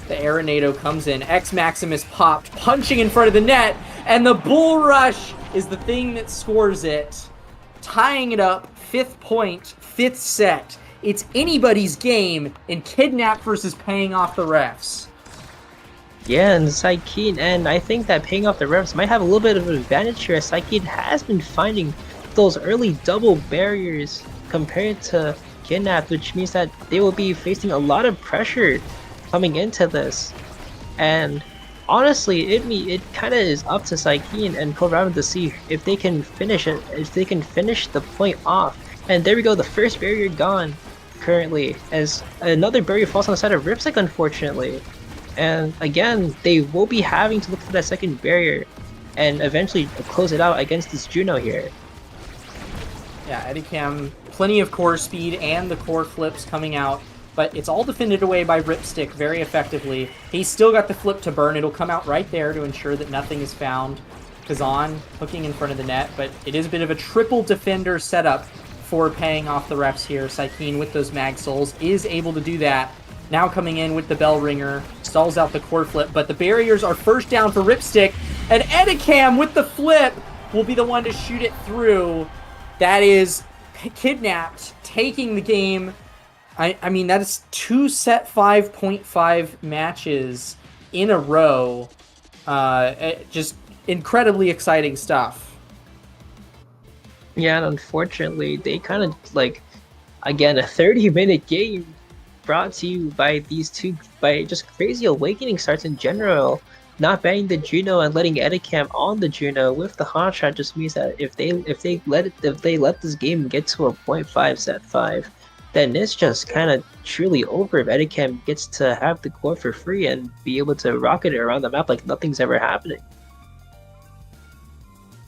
The Arenado comes in. X-Maximus popped, punching in front of the net. And the Bull Rush is the thing that scores it. Tying it up, 5th point, 5th set. It's anybody's game in Kidnap versus paying off the refs. Yeah, and Saikeen, and I think that paying off the refs might have a little bit of an advantage here as Saikeen has been finding those early double barriers compared to Kidnap, which means that they will be facing a lot of pressure coming into this. And honestly, it kind of is up to Saikeen and Cold Ramen to see if they can finish it, if they can finish the point off. And there we go, the first barrier gone currently, as another barrier falls on the side of Ripstick, unfortunately. And again, they will be having to look for that second barrier and eventually close it out against this Juno here. Yeah, Edicam, plenty of core speed and the core flips coming out, but it's all defended away by Ripstick very effectively. He's still got the flip to burn. It'll come out right there to ensure that nothing is found. Kazan hooking in front of the net, but it is a bit of a triple defender setup for paying off the refs here. Saikeen with those mag souls is able to do that. Now coming in with the bell ringer, stalls out the core flip, but the barriers are first down for Ripstick, and Edicam with the flip will be the one to shoot it through. That is Kidnapped taking the game. I mean, that is 2 set 5.5 matches in a row. Just incredibly exciting stuff. Yeah, and unfortunately, they kind of, like, again, a 30-minute game brought to you by these two, by just crazy awakening starts in general. Not banning the Juno and letting Edicam on the Juno with the hot shot just means that if they let this game get to a 0.5 set 5, then it's just kind of truly over if Edicam gets to have the core for free and be able to rocket it around the map like nothing's ever happening.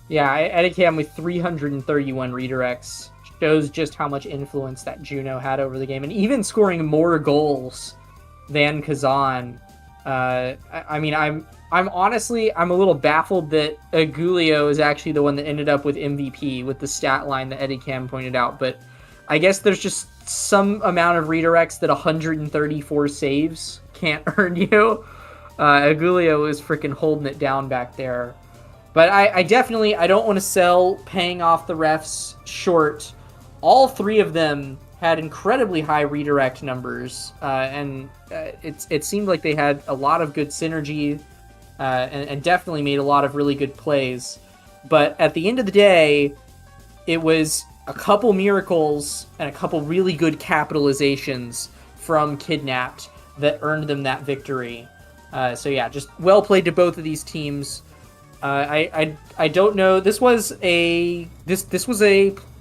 Yeah, Edicam with 331 redirects shows just how much influence that Juno had over the game, and even scoring more goals than Kazan. I mean, I'm honestly, I'm a little baffled that Agulio is actually the one that ended up with MVP with the stat line that Edicam pointed out, but I guess there's just some amount of redirects that 134 saves can't earn you. Agulio is freaking holding it down back there. But I definitely, I don't want to sell paying off the refs short. All three of them had incredibly high redirect numbers, and it seemed like they had a lot of good synergy, and definitely made a lot of really good plays. But at the end of the day, it was a couple miracles and a couple really good capitalizations from Kidnapped that earned them that victory. So yeah, just well played to both of these teams. I don't know. This was a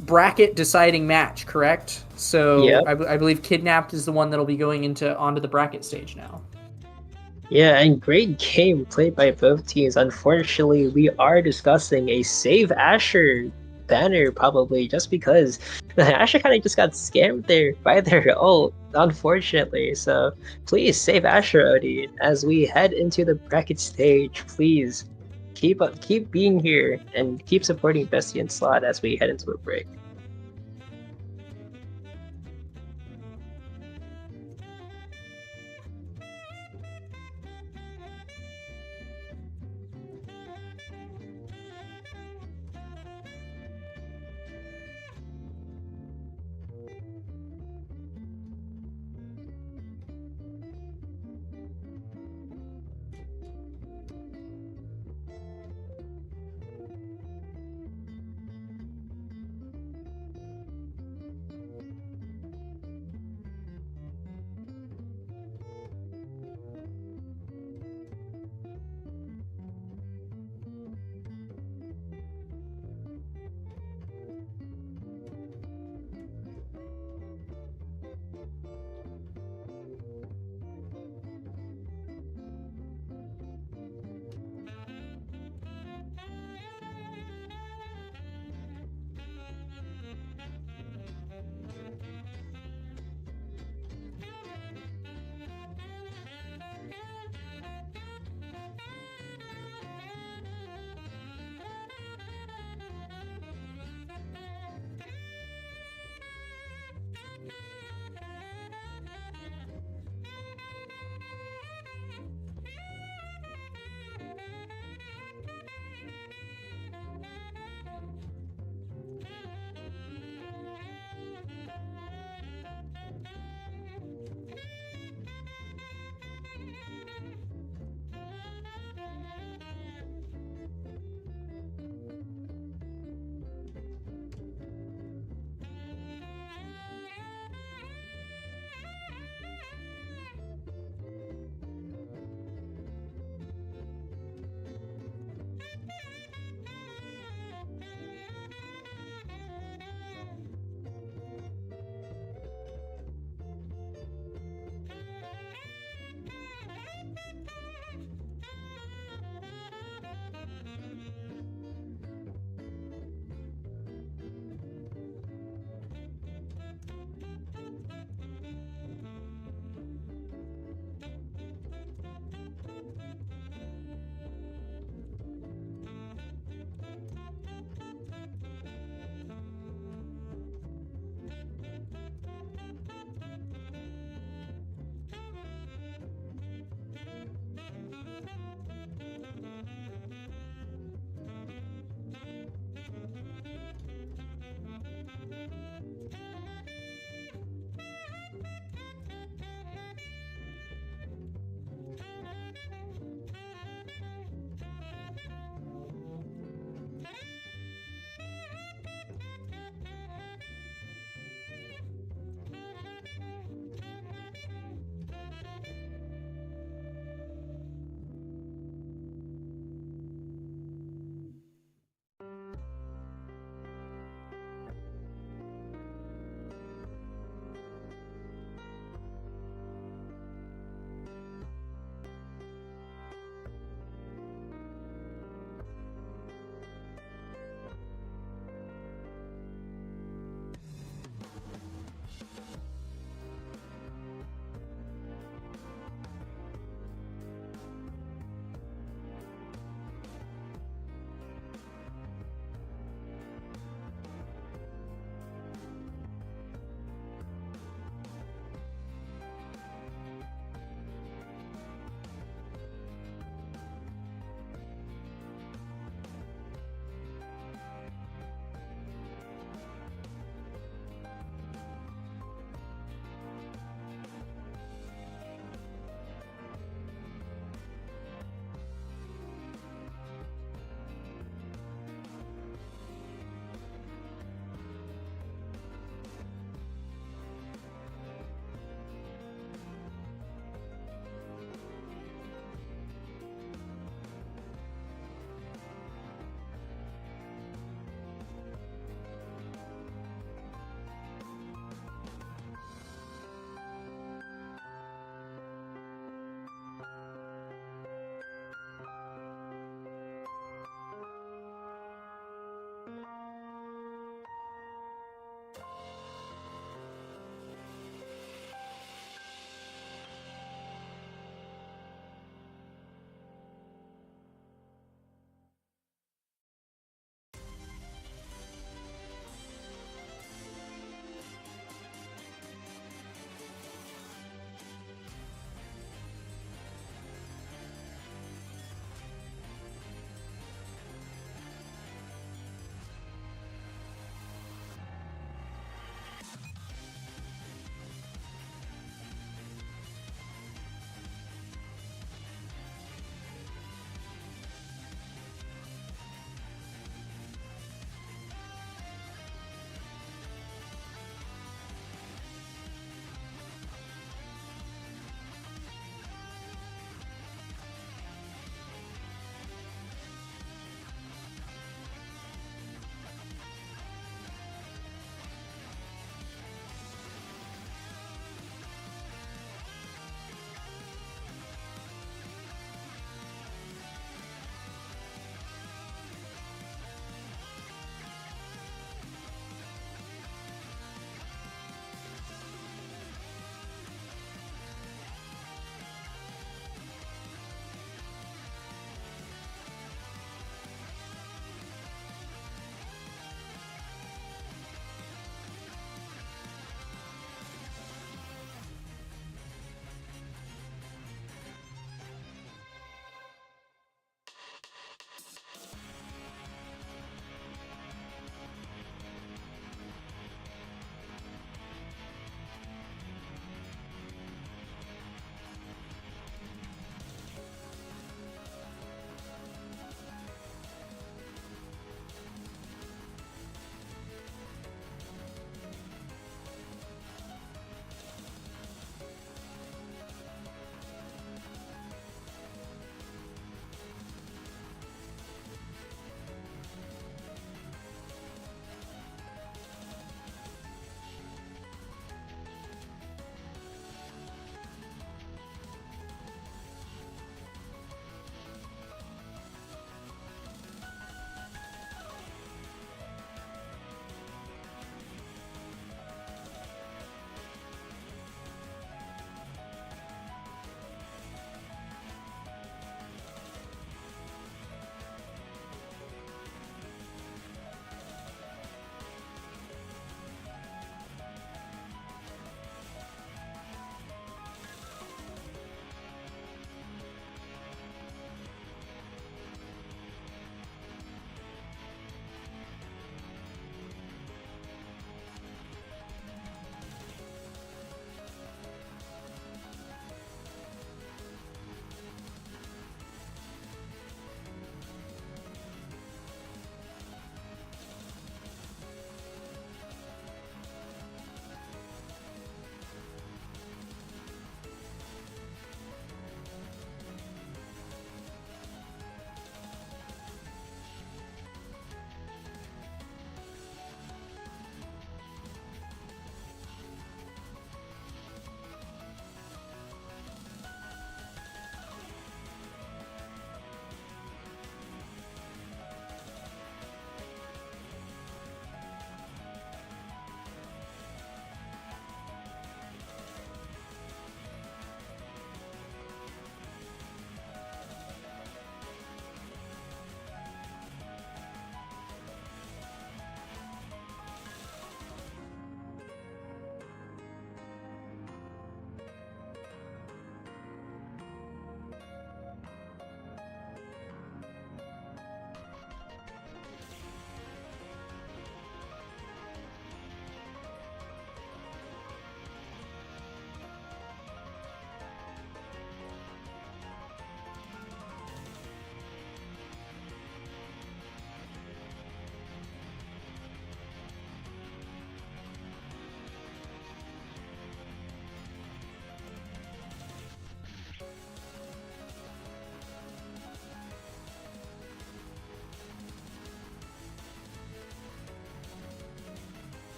bracket deciding match, correct? So Yep. I believe Kidnapped is the one that'll be going onto the bracket stage now. Yeah, and great game played by both teams. Unfortunately, we are discussing a Save Asher banner probably just because Asher kind of just got scammed there by their ult, unfortunately. So please save Asher, Odie, as we head into the bracket stage. Please keep being here and keep supporting Bestie and Slot as we head into a break.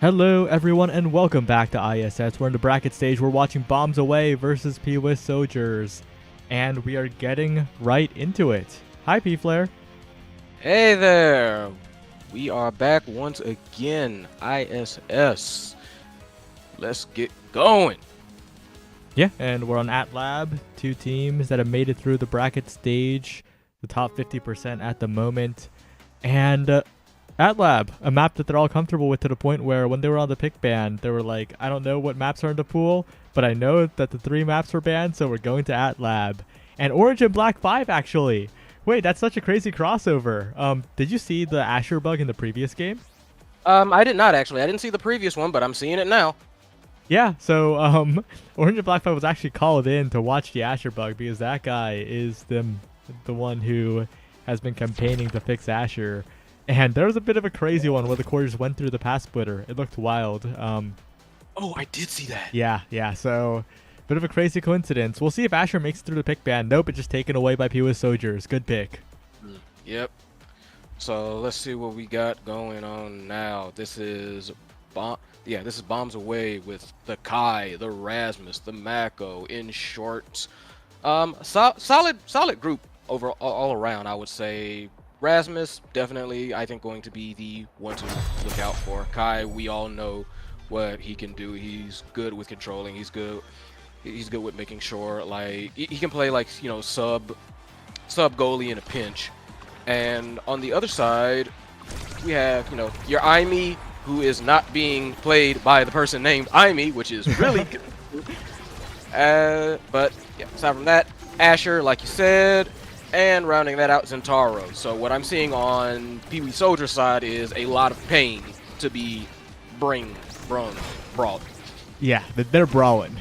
Hello everyone and welcome back to ISS. We're in the bracket stage. We're watching Bombs Away versus P-Wiz Soldiers. And we are getting right into it. Hi P-Flare. Hey there! We are back once again, ISS. Let's get going. Yeah, and we're on AtLab. 2 teams that have made it through the bracket stage. The top 50% at the moment. And AtLab, a map that they're all comfortable with to the point where when they were on the pick ban, they were like, I don't know what maps are in the pool, but I know that the 3 maps were banned, so we're going to AtLab. And Orange and Black 5 actually. Wait, that's such a crazy crossover. Did you see the Asher bug in the previous game? I did not actually. I didn't see the previous one, but I'm seeing it now. Yeah, so Orange and Black 5 was actually called in to watch the Asher bug because that guy is the one who has been campaigning to fix Asher. And there was a bit of a crazy one where the core just went through the path splitter. It looked wild. Oh, I did see that. Yeah, so bit of a crazy coincidence. We'll see if Asher makes it through the pick ban. Nope, it's just taken away by P-Wiz Soldiers. Good pick. Yep. So let's see what we got going on now. This is this is Bombs Away with the Kai, the Rasmus, the Mako in short. Solid group all around, I would say. Rasmus definitely, I think, going to be the one to look out for. Kai, we all know what he can do. He's good with controlling. He's good with making sure, like, he can play, like, you know, sub goalie in a pinch. And on the other side, we have, you know, your Aimi, who is not being played by the person named Aimi, which is really good. But yeah, aside from that, Asher, like you said, and rounding that out, Zentaro. So what I'm seeing on P-Wiz Soldier side is a lot of pain to be brought. Yeah, they're brawling.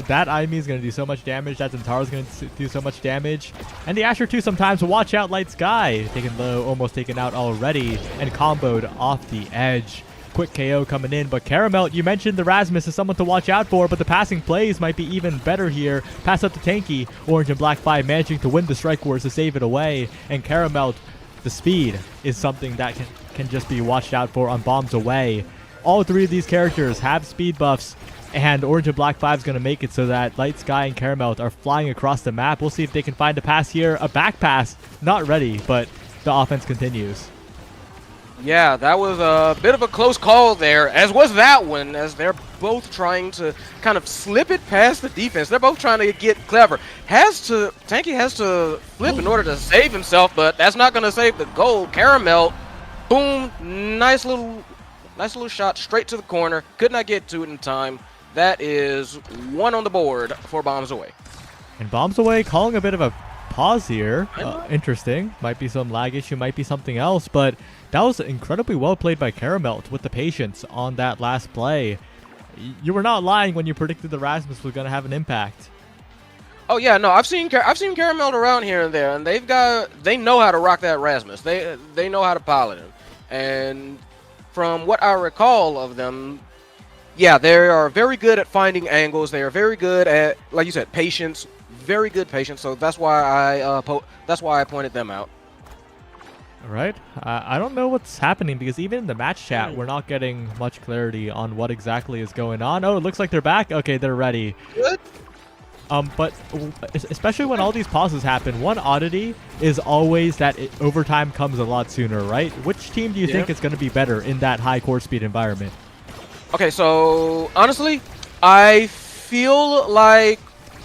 That Aimi is going to do so much damage. That Zentaro is going to do so much damage. And the Asher too sometimes. Watch out, Light Sky. Taken low, almost taken out already. And comboed off the edge. Quick KO coming in, but Caramel, you mentioned the Rasmus is someone to watch out for, but the passing plays might be even better here. Pass up to Tanky. Orange and Black 5 managing to win the strike wars to save it away. And Caramel, the speed is something that can just be watched out for on Bombs Away. All 3 of these characters have speed buffs, and Orange and Black 5 is going to make it so that Light Sky and Caramel are flying across the map. We'll see if they can find a pass here. A back pass, not ready, but the offense continues. Yeah, that was a bit of a close call there, as was that one, as they're both trying to kind of slip it past the defense. They're both trying to get clever. Tanky has to flip in order to save himself, but that's not going to save the goal. Caramel, boom, nice little shot straight to the corner. Could not get to it in time. That is 1 on the board for Bombs Away. And Bombs Away calling a bit of a pause here. Interesting. Might be some lag issue, might be something else, but that was incredibly well played by Caramel with the patience on that last play. You were not lying when you predicted the Rasmus was going to have an impact. Oh yeah, no, I've seen Caramel around here and there, and they know how to rock that Rasmus. They know how to pilot him. And from what I recall of them, yeah, they are very good at finding angles. They are very good at, like you said, patience. Very good patience. So that's why I pointed them out. All right. I don't know what's happening because even in the match chat, we're not getting much clarity on what exactly is going on. Oh, it looks like they're back. Okay, they're ready. Good. But especially when all these pauses happen, one oddity is always that overtime comes a lot sooner, right? Which team do you think is going to be better in that high core speed environment? Okay, so honestly, I feel like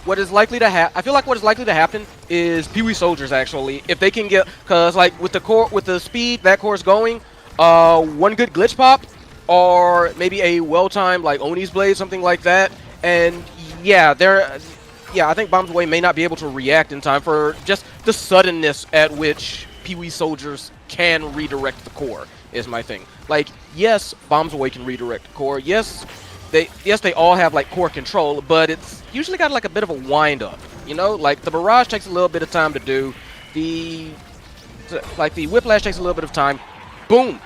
what is likely to happen is P-Wiz Soldiers actually, if they can get, cause like with the speed that core is going, one good glitch pop or maybe a well-timed like Oni's blade, something like that, and yeah, I think Bombs Away may not be able to react in time for just the suddenness at which P-Wiz Soldiers can redirect the core is my thing. Like, yes, Bombs Away can redirect the core. Yes, they all have like core control, but it's usually got like a bit of a wind up. You know, like the barrage takes a little bit of time to do. The whiplash takes a little bit of time. Boom.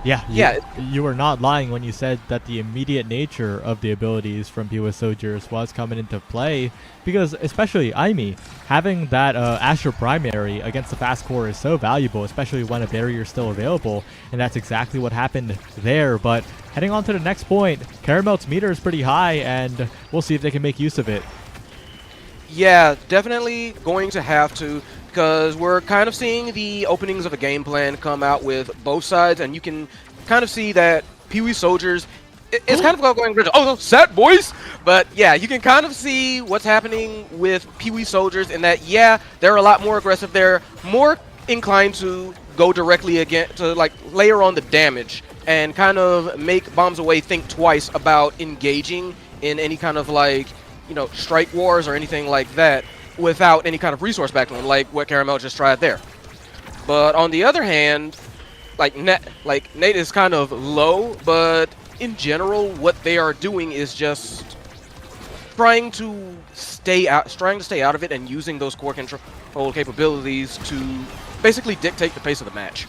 Yeah, Yeah. you were not lying when you said that the immediate nature of the abilities from Pure Soldiers was coming into play, because especially Aimi, having that Astral Primary against the fast core is so valuable, especially when a barrier is still available, and that's exactly what happened there. But heading on to the next point, Caramel's meter is pretty high, and we'll see if they can make use of it. Yeah, definitely going to have to, because we're kind of seeing the openings of a game plan come out with both sides, and you can kind of see that Pee-wee Soldiers, it's kind of going, oh, sad boys! But yeah, you can kind of see what's happening with Pee-wee Soldiers in that, yeah, they're a lot more aggressive. They're more inclined to go directly again, to like layer on the damage and kind of make Bombs Away think twice about engaging in any kind of like, you know, strike wars or anything like that without any kind of resource backbone, like what Caramel just tried there. But on the other hand, like Nate is kind of low, but in general, what they are doing is just trying to stay out of it and using those core control capabilities to basically dictate the pace of the match.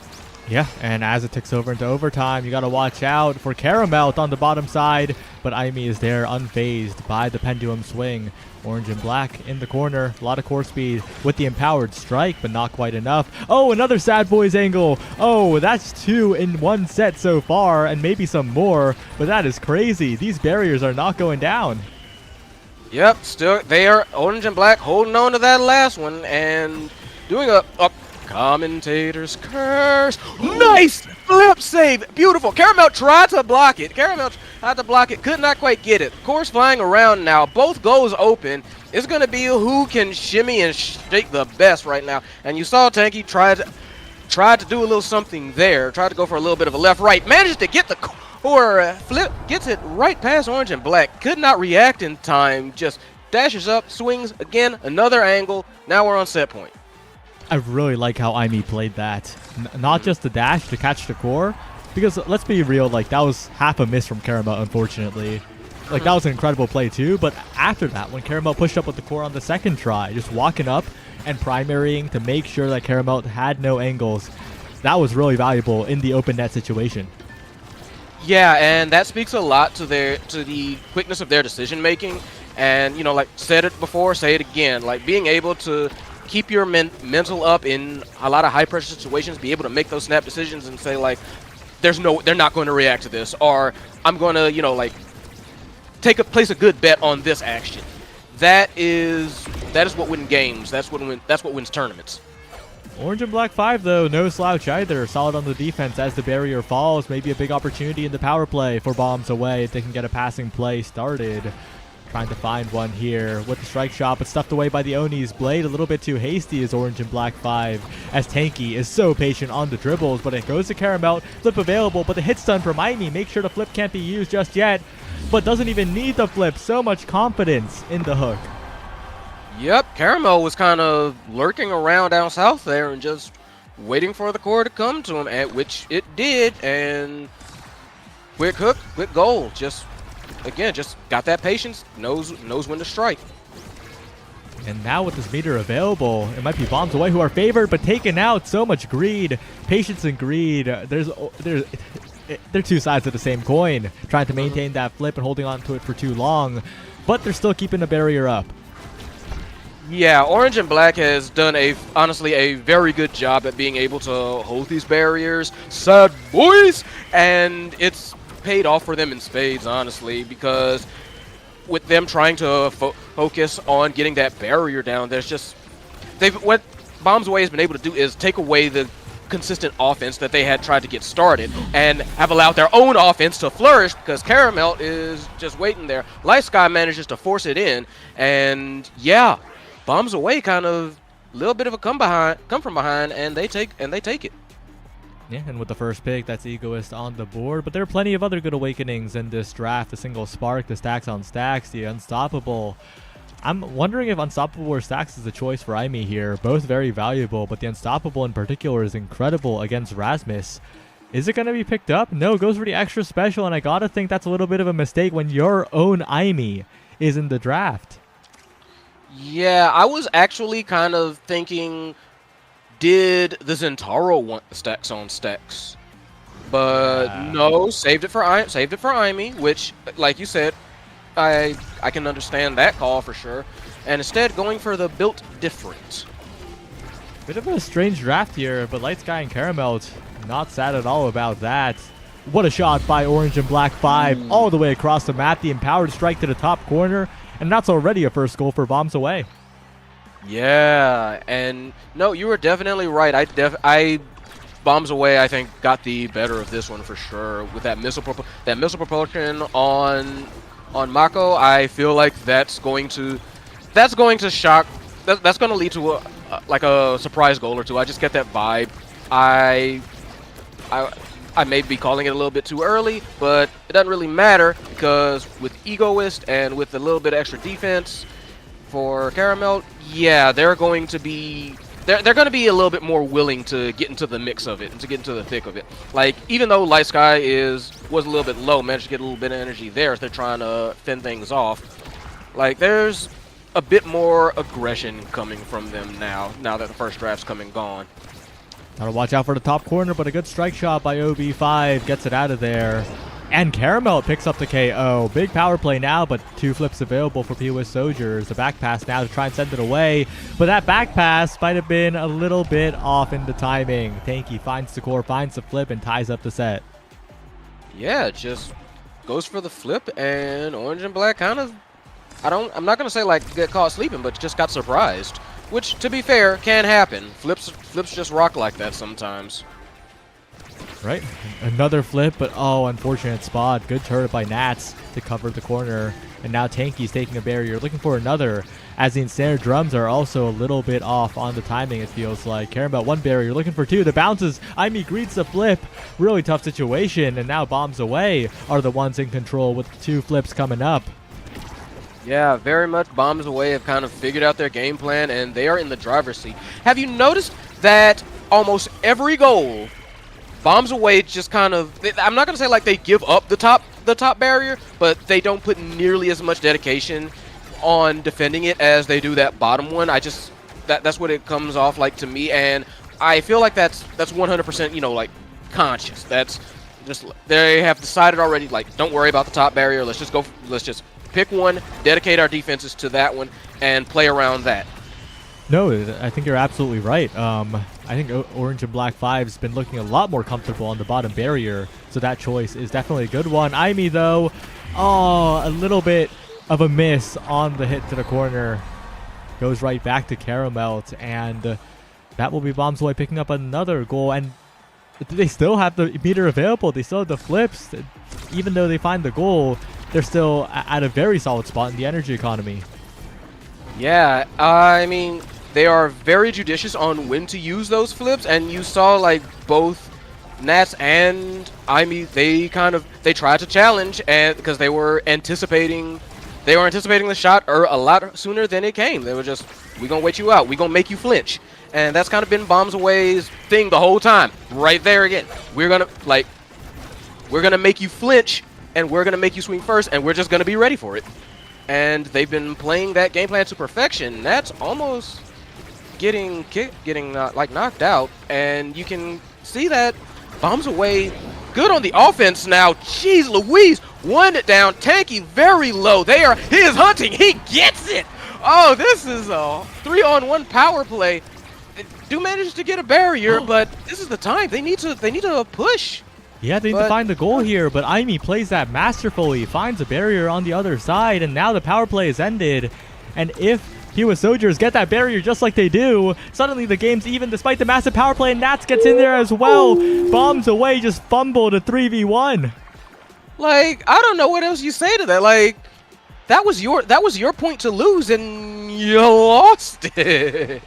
Yeah, and as it ticks over into overtime, you got to watch out for Caramel on the bottom side, but Aimi is there unfazed by the pendulum swing. Orange and black in the corner, a lot of core speed with the empowered strike, but not quite enough. Oh, another Sad Boys angle. Oh, that's 2 in 1 set so far, and maybe some more, but that is crazy. These barriers are not going down. Yep, still they are Orange and black holding on to that last one and doing a commentator's curse. Nice flip save. Beautiful. Caramel tried to block it. Could not quite get it. Course flying around now. Both goals open. It's going to be who can shimmy and shake the best right now. And you saw Tanky tried to do a little something there. Tried to go for a little bit of a left-right. Managed to get the core flip. Gets it right past Orange and black. Could not react in time. Just dashes up, swings again. Another angle. Now we're on set point. I really like how Aimi played that. Not just the dash to catch the core, because let's be real, like that was half a miss from Caramel, unfortunately. Like that was an incredible play too, but after that, when Caramel pushed up with the core on the second try, just walking up and primarying to make sure that Caramel had no angles, that was really valuable in the open net situation. Yeah, and that speaks a lot to the quickness of their decision making, and you know, like said it before, say it again, like being able to keep your mental up in a lot of high pressure situations, be able to make those snap decisions and say like, they're not going to react to this, or I'm going to, you know, like place a good bet on this action. That is what wins games. That's what wins tournaments. Orange and Black 5, though, no slouch either. Solid on the defense as the barrier falls. Maybe a big opportunity in the power play for Bombs Away if they can get a passing play started. Trying to find one here with the strike shot, but stuffed away by the Oni's blade. A little bit too hasty is Orange and Black 5, as Tanky is so patient on the dribbles, but it goes to Caramel. Flip available, but the hit stun from Aimi. Make sure the flip can't be used just yet, but doesn't even need the flip. So much confidence in the hook. Yep, Caramel was kind of lurking around down south there and just waiting for the core to come to him, at which it did, and quick hook, quick goal. Just got that patience, knows when to strike. And now with this meter available, it might be Bombs Away who are favored, but taken out. So much greed, patience and greed. They're two sides of the same coin, trying to maintain that flip and holding on to it for too long, but they're still keeping the barrier up. Yeah, Orange and Black has done honestly a very good job at being able to hold these barriers. Sad boys! And it's paid off for them in spades, honestly, because with them trying to focus on getting that barrier down, what Bombs Away has been able to do is take away the consistent offense that they had tried to get started and have allowed their own offense to flourish, because Caramel is just waiting there. Light Sky manages to force it in, and yeah, Bombs Away kind of a little bit of a come from behind, and they take it. Yeah, and with the first pick, that's Egoist on the board. But there are plenty of other good awakenings in this draft. The single spark, the stacks on stacks, the unstoppable. I'm wondering if unstoppable or stacks is a choice for Aimi here. Both very valuable, but the unstoppable in particular is incredible against Rasmus. Is it going to be picked up? No, it goes for the extra special, and I gotta think that's a little bit of a mistake when your own Aimi is in the draft. Yeah, I was actually kind of thinking, did the Zentaro want the stacks on stacks? But Yeah. no, saved it for Imi, which, like you said, I can understand that call for sure. And instead, going for the built different. Bit of a strange draft here, but Light Sky and Caramel not sad at all about that. What a shot by Orange and Black 5 all the way across the map. The empowered strike to the top corner, and that's already a first goal for Bombs Away. Yeah, and no, you were definitely right. I Bombs Away, I think, got the better of this one for sure with that missile propulsion on Mako. I feel like that's going to shock. That's going to lead to a surprise goal or two. I just get that vibe. I may be calling it a little bit too early, but it doesn't really matter because with Egoist and with a little bit of extra defense for Caramel, yeah, they're going to be a little bit more willing to get into the mix of it and to get into the thick of it. Like, even though Light Sky was a little bit low, managed to get a little bit of energy there as they're trying to fend things off. Like, there's a bit more aggression coming from them now that the first draft's come and gone. Gotta watch out for the top corner, but a good strike shot by OB5 gets it out of there. And Caramel picks up the KO. Big power play now, but 2 flips available for POS Soldiers. The back pass now to try and send it away. But that back pass might have been a little bit off in the timing. Tanky finds the core, finds the flip, and ties up the set. Yeah, just goes for the flip, and Orange and Black kind of, I'm not gonna say like get caught sleeping, but just got surprised. Which, to be fair, can happen. Flips just rock like that sometimes. Right, another flip, but oh, unfortunate spot. Good turret by Nats to cover the corner. And now Tanky's taking a barrier, looking for another, as the ensnared drums are also a little bit off on the timing, it feels like. Caramel, 1 barrier, looking for 2. The bounces, Imi greets the flip. Really tough situation, and now Bombs Away are the ones in control with 2 flips coming up. Yeah, very much Bombs Away have kind of figured out their game plan, and they are in the driver's seat. Have you noticed that almost every goal, Bombs Away just kind of, I'm not going to say like they give up the top barrier, but they don't put nearly as much dedication on defending it as they do that bottom one. That's what it comes off like to me, and I feel like that's 100%, you know, like conscious. That's just, they have decided already, like, don't worry about the top barrier. Let's just pick one, dedicate our defenses to that one, and play around that. No, I think you're absolutely right. I think Orange and Black 5's been looking a lot more comfortable on the bottom barrier, so that choice is definitely a good one. Imi, though, a little bit of a miss on the hit to the corner. Goes right back to Caramel, and that will be Bombs Away picking up another goal. And they still have the meter available. They still have the flips. Even though they find the goal, they're still at a very solid spot in the energy economy. Yeah, I mean, they are very judicious on when to use those flips, and you saw like both Nats and Imi, they tried to challenge, and because they were anticipating the shot a lot sooner than it came. They were just, we gonna wait you out, we gonna make you flinch, and that's kind of been Bombs Away's thing the whole time. Right there again, we're gonna make you flinch, and we're gonna make you swing first, and we're just gonna be ready for it. And they've been playing that game plan to perfection. That's almost getting knocked out, and you can see that Bombs Away good on the offense now. Jeez Louise, 1 down, Tanky very low. He is hunting, he gets it. Oh, this is a 3-on-1 power play. They do manage to get a barrier, but this is the time they need to push. Yeah, they need to find the goal here, but Imi plays that masterfully, finds a barrier on the other side, and now the power play is ended. And if POS Soldiers get that barrier just like they do, suddenly the game's even despite the massive power play, and Nats gets in there as well. Bombs Away just fumbled a 3v1. Like, I don't know what else you say to that. Like, that was your point to lose, and you lost it.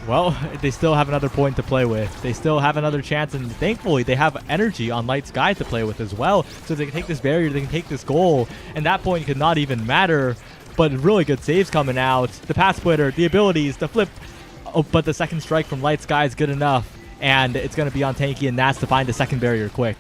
Well, they still have another point to play with. They still have another chance, and thankfully they have energy on Light Sky to play with as well. So they can take this barrier, they can take this goal, and that point could not even matter. But really good saves coming out. The pass splitter, the abilities, the flip. Oh, but the second strike from Light Sky is good enough. And it's going to be on Tanky and Nats to find a second barrier quick.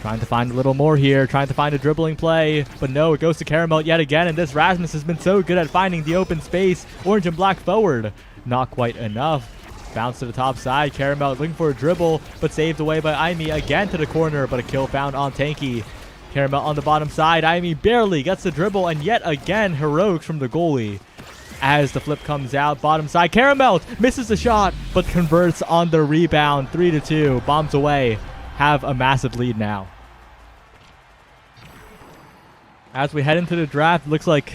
Trying to find a little more here, trying to find a dribbling play, but no, it goes to Caramel yet again, and this Rasmus has been so good at finding the open space. Orange and Black forward, not quite enough. Bounce to the top side. Caramel looking for a dribble, but saved away by Aimi again to the corner, but a kill found on Tanky. Caramel on the bottom side. Aimi barely gets the dribble, and yet again, heroics from the goalie. As the flip comes out, bottom side, Caramel misses the shot, but converts on the rebound. 3-2, bombs away. Have a massive lead now. As we head into the draft, looks like,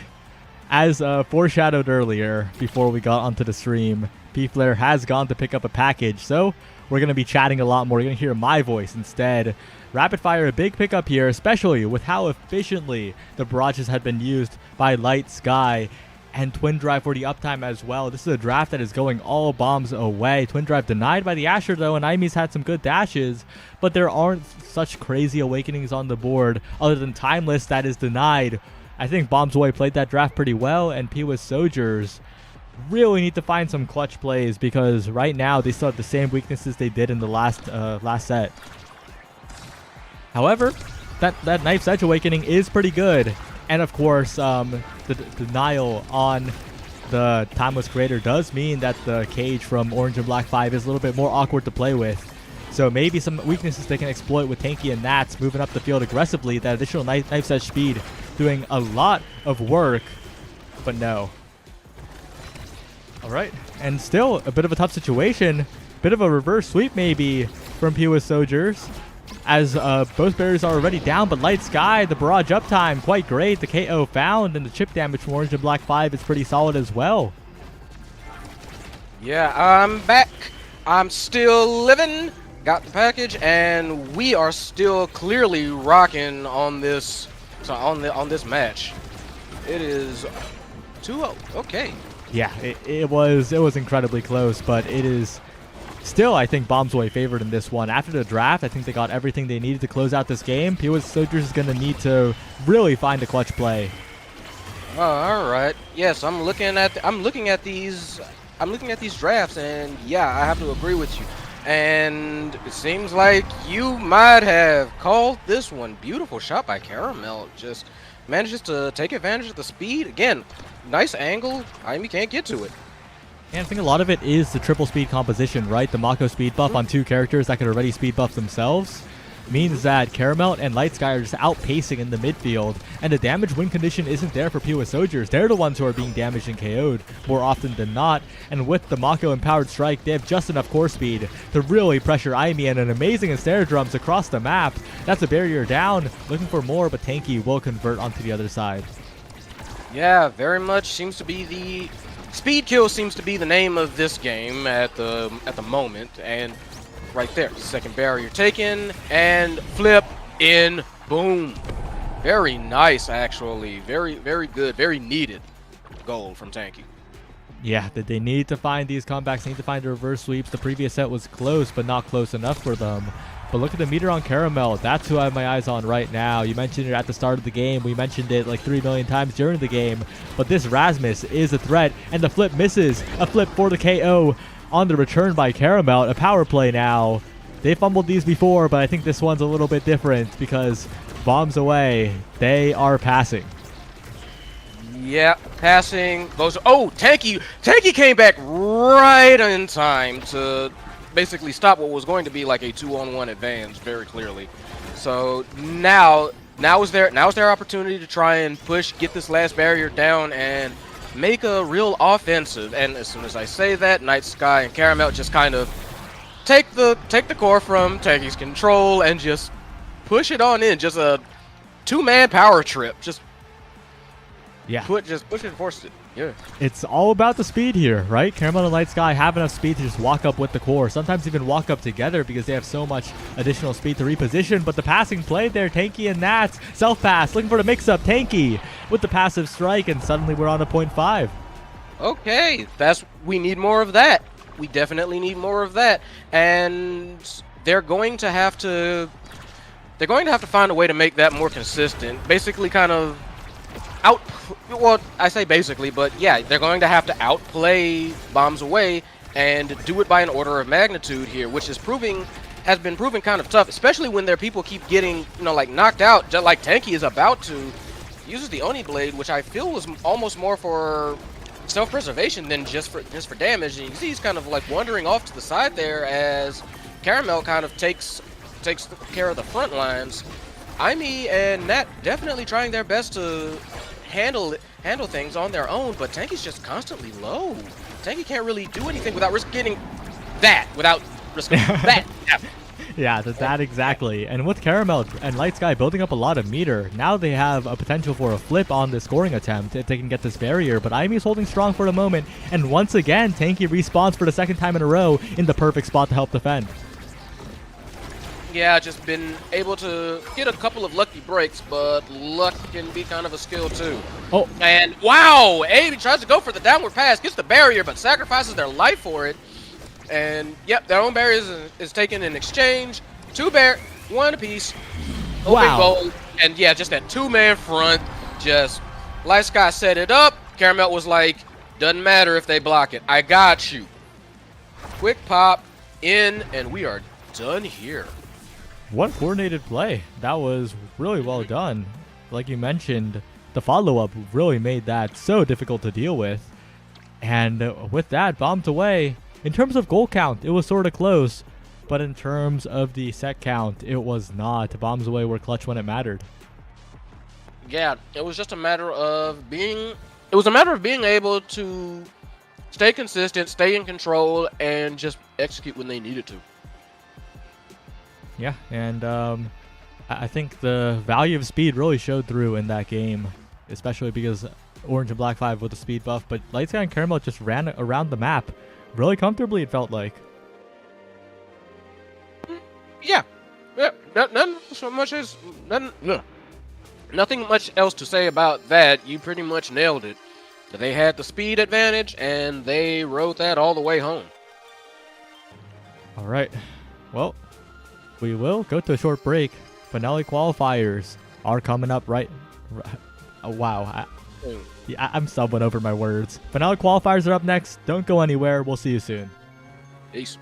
as foreshadowed earlier before we got onto the stream, P-Flare has gone to pick up a package, so we're going to be chatting a lot more. You're going to hear my voice instead. Rapid Fire, a big pickup here, especially with how efficiently the barrages had been used by Light Sky, and Twin Drive for the uptime as well. This is a draft that is going all bombs away. Twin Drive denied by the Asher though, and Aimi's had some good dashes, but there aren't such crazy awakenings on the board other than Timeless that is denied. I think Bombs Away played that draft pretty well, and P-Wiz Soldiers really need to find some clutch plays because right now they still have the same weaknesses they did in the last set. However, that Knife's Edge Awakening is pretty good. And of course, the denial on the Timeless Creator does mean that the cage from Orange and Black 5 is a little bit more awkward to play with. So maybe some weaknesses they can exploit with Tanky and Nats moving up the field aggressively. That additional Knife's Edge speed doing a lot of work, but no. All right, and still a bit of a tough situation. Bit of a reverse sweep maybe from P-Wiz Soldiers, as both barriers are already down, but Light Sky, the barrage uptime, quite great. The KO found, and the chip damage from Orange and Black 5 is pretty solid as well. Yeah, I'm back. I'm still living. Got the package, and we are still clearly rocking on this. So on this match, it is 2-0. Okay. Yeah, it was incredibly close, but it is still, I think, Bombs Away favored in this one. After the draft, I think they got everything they needed to close out this game. P-Wiz Soldiers is going to need to really find a clutch play. Oh, all right. Yes, I'm looking at these drafts, and yeah, I have to agree with you. And it seems like you might have called this one. Beautiful shot by Caramel. Just manages to take advantage of the speed. Again, nice angle. Aimi can't get to it. And I think a lot of it is the triple speed composition, right? The Mako speed buff on two characters that could already speed buff themselves means that Caramel and Light Sky are just outpacing in the midfield, and the damage win condition isn't there for P-Wiz Soldiers. They're the ones who are being damaged and KO'd more often than not, and with the Mako empowered strike, they have just enough core speed to really pressure Aimi, and an amazing snare drums across the map. That's a barrier down, looking for more, but Tanky will convert onto the other side. Yeah, very much seems to be the speed kill seems to be the name of this game at the moment, and right there, second barrier taken, and flip in, boom. Very nice, actually. Very, very good, very needed goal from Tanky. Yeah, that they need to find these comebacks, need to find the reverse sweeps. The previous set was close, but not close enough for them. But look at the meter on Caramel. That's who I have my eyes on right now. You mentioned it at the start of the game. We mentioned it like 3 million times during the game. But this Rasmus is a threat, and the flip misses. A flip for the KO on the return by Caramel. A power play now. They fumbled these before, but I think this one's a little bit different because Bombs Away, they are passing. Yeah, passing goes. Oh, Tanky came back right in time to basically stop what was going to be like a 2-on-1 advance very clearly. So now is their opportunity to try and get this last barrier down and make a real offensive. And as soon as I say that, Night Sky and Caramel just kind of take the core from Tanky's control and just push it on in. Just a 2-man power trip. Just push it and force it. Yeah. It's all about the speed here, right? Caramel and Light Sky have enough speed to just walk up with the core. Sometimes even walk up together because they have so much additional speed to reposition. But the passing play there, Tanky and Nats. Self-pass, looking for the mix-up. Tanky with the passive strike, and suddenly we're on a 0.5. Okay, we need more of that. We definitely need more of that. And they're going to have to find a way to make that more consistent. Basically kind of well, I say basically, but yeah, they're going to have to outplay Bombs Away and do it by an order of magnitude here, which has been proven kind of tough, especially when their people keep getting, like knocked out, just like Tanky is about to. Uses the Oni Blade, which I feel was almost more for self-preservation than just for damage. And you can see he's kind of like wandering off to the side there as Caramel kind of takes care of the front lines. Aimee and Nat definitely trying their best to handle things on their own, but Tanky's just constantly low. Tanky can't really do anything without risking that. Yeah, that exactly. And with Caramel and Light Sky building up a lot of meter, now they have a potential for a flip on the scoring attempt if they can get this barrier. But Aimee's holding strong for the moment, and once again, Tanky respawns for the second time in a row in the perfect spot to help defend. Yeah, just been able to get a couple of lucky breaks, but luck can be kind of a skill too. Oh, And wow, Aimee tries to go for the downward pass, gets the barrier, but sacrifices their life for it. And yep, their own barriers is taken in exchange. One apiece. Open Wow. goal. And yeah, just that two-man front. Just Light Sky set it up. Caramel was like, doesn't matter if they block it. I got you. Quick pop in, and we are done here. what coordinated play. That was really well done. Like you mentioned, the follow-up really made that so difficult to deal with. And with that, bombed away. In terms of goal count, it was sort of close. But in terms of the set count, it was not. Bombs away were clutch when it mattered. Yeah, it was just a matter of being able to stay consistent, stay in control, and just execute when they needed to. Yeah, and I think the value of speed really showed through in that game, especially because Orange and Black 5 with the speed buff, but Light Sky and Caramel just ran around the map really comfortably, it felt like. Yeah, nothing much else to say about that. You pretty much nailed it. They had the speed advantage, and they rode that all the way home. All right, well, we will go to a short break. Finale qualifiers are coming up oh, wow. I'm stumbling over my words. Finale qualifiers are up next. Don't go anywhere. We'll see you soon. Peace.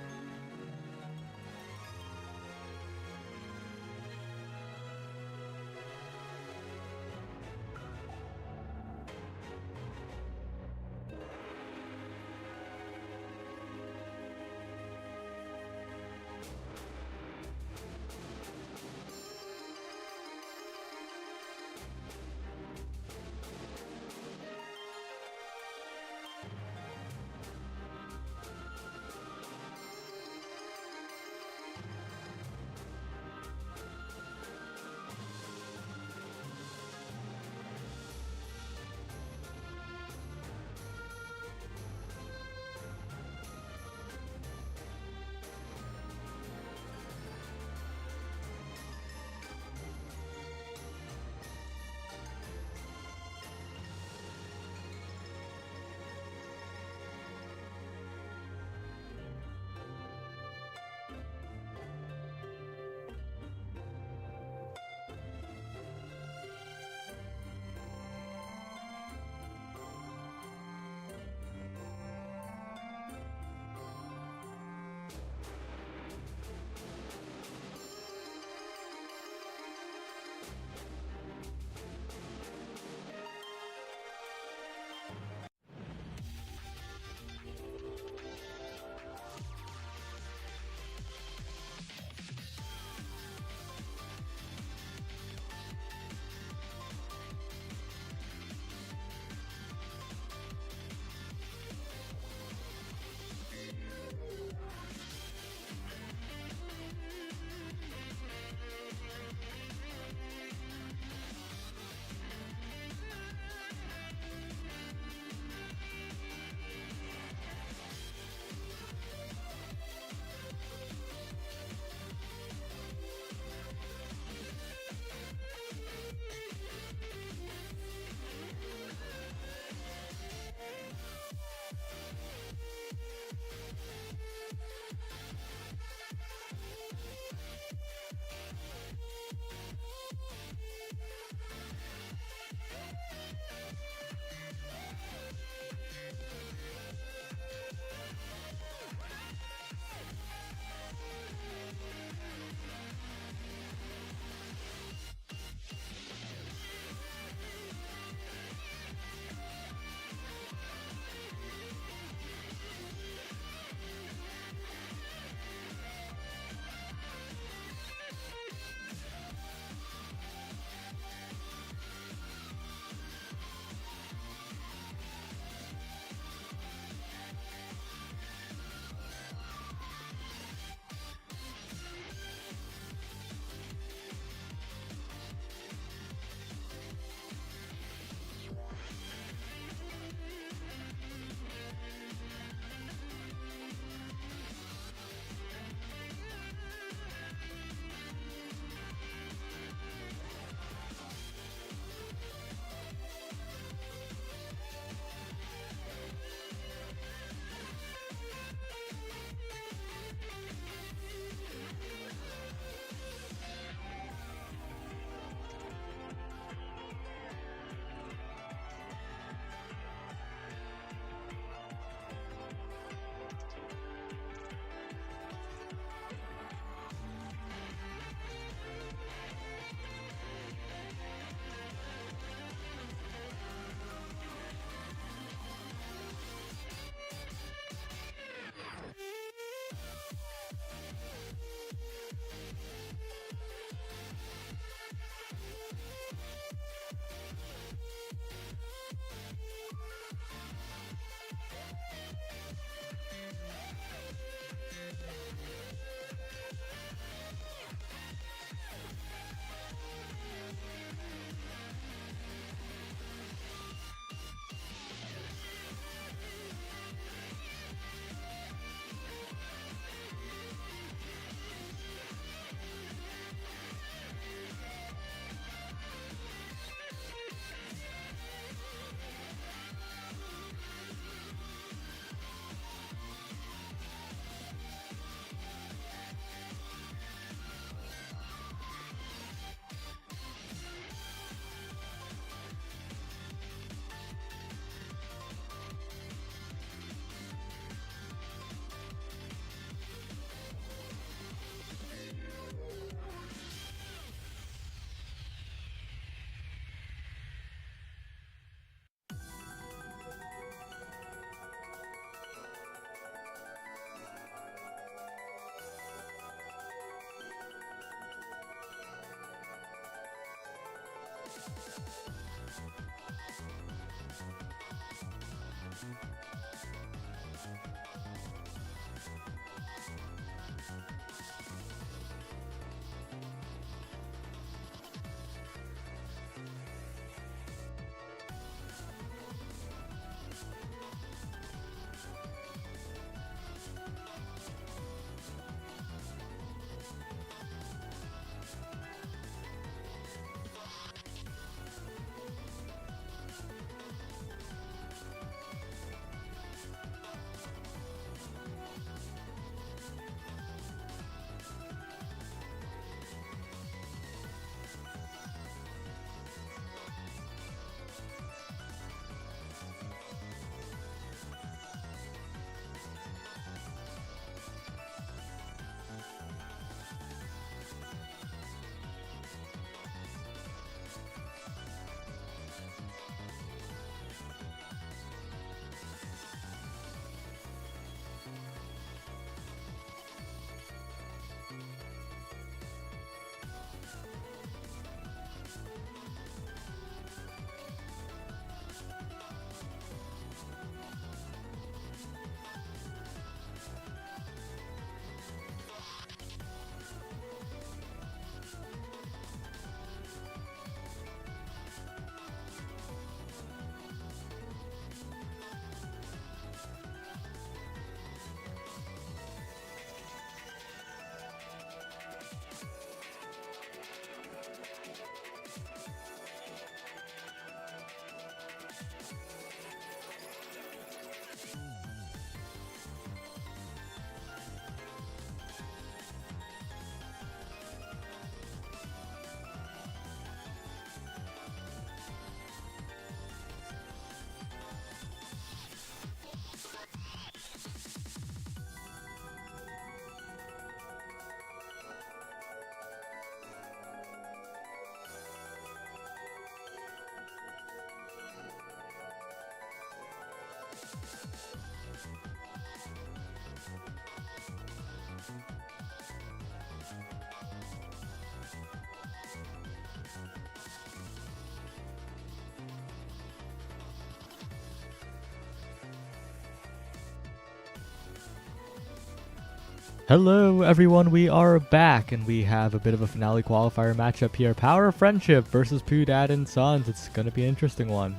Hello everyone, we are back and we have a bit of a finale qualifier matchup here. Power of Friendship versus Pooh Dad and Sons. It's going to be an interesting one.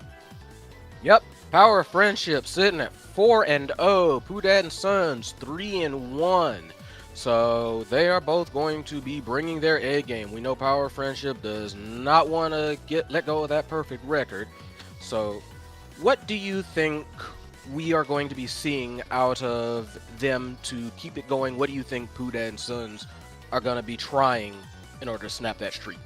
Yep, Power of Friendship sitting at 4-0. Pooh Dad and Sons 3-1. So they are both going to be bringing their A game. We know Power of Friendship does not want to let go of that perfect record. So what do you think we are going to be seeing out of them to keep it going? What do you think Pooh Dad and Sons are going to be trying in order to snap that streak?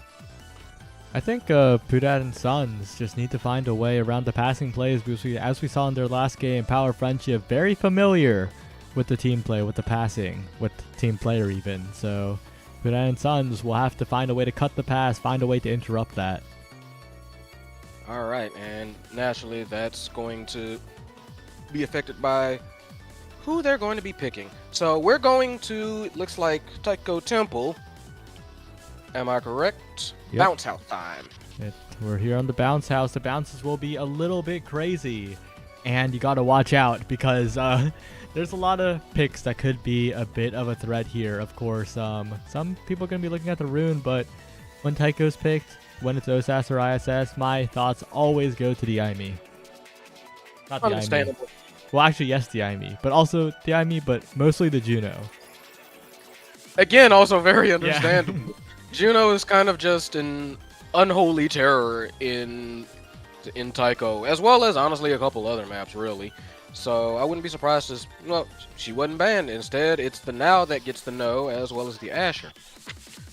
I think Pooh Dad and Sons just need to find a way around the passing plays because as we saw in their last game, Power of Friendship very familiar with the team play, with the passing, with the team player even. So Pooh Dad and Sons will have to find a way to cut the pass, find a way to interrupt that. All right, and naturally that's going to be affected by who they're going to be picking. So we're going to, it looks like Taiko Temple. Am I correct? Yep. Bounce house time. We're here on the bounce house. The bounces will be a little bit crazy, and you got to watch out because there's a lot of picks that could be a bit of a threat here. Of course, some people are going to be looking at the rune, but when Taiko's picked, when it's OSAS or ISS, my thoughts always go to the IME. Not the IME. Understandable. Well, actually, yes, the IME, but also the IME, but mostly the Juno. Again, also very understandable. Juno is kind of just an unholy terror in Taiko, as well as honestly a couple other maps, really. So I wouldn't be surprised as well. She wasn't banned. Instead, it's the Now that gets the no, as well as the Asher.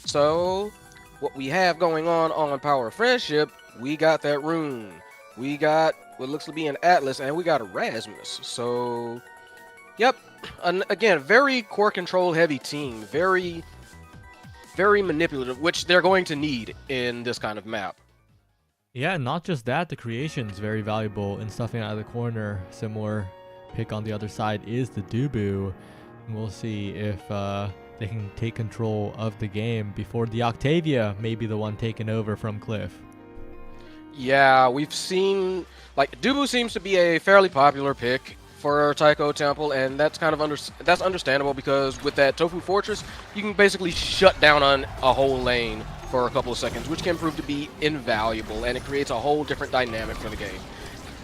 So what we have going on Power of Friendship, we got that rune. We got what looks to be an Atlas, and we got a Rasmus. So, yep. Again, very core control heavy team. Very, very manipulative, which they're going to need in this kind of map. Yeah, not just that, the creation's very valuable in stuffing out of the corner. Similar pick on the other side is the Dubu. And we'll see if they can take control of the game before the Octavia may be the one taken over from Cliff. Yeah, we've seen like Dubu seems to be a fairly popular pick for Taiko Temple, and that's kind of that's understandable because with that Tofu Fortress, you can basically shut down on a whole lane for a couple of seconds, which can prove to be invaluable, and it creates a whole different dynamic for the game.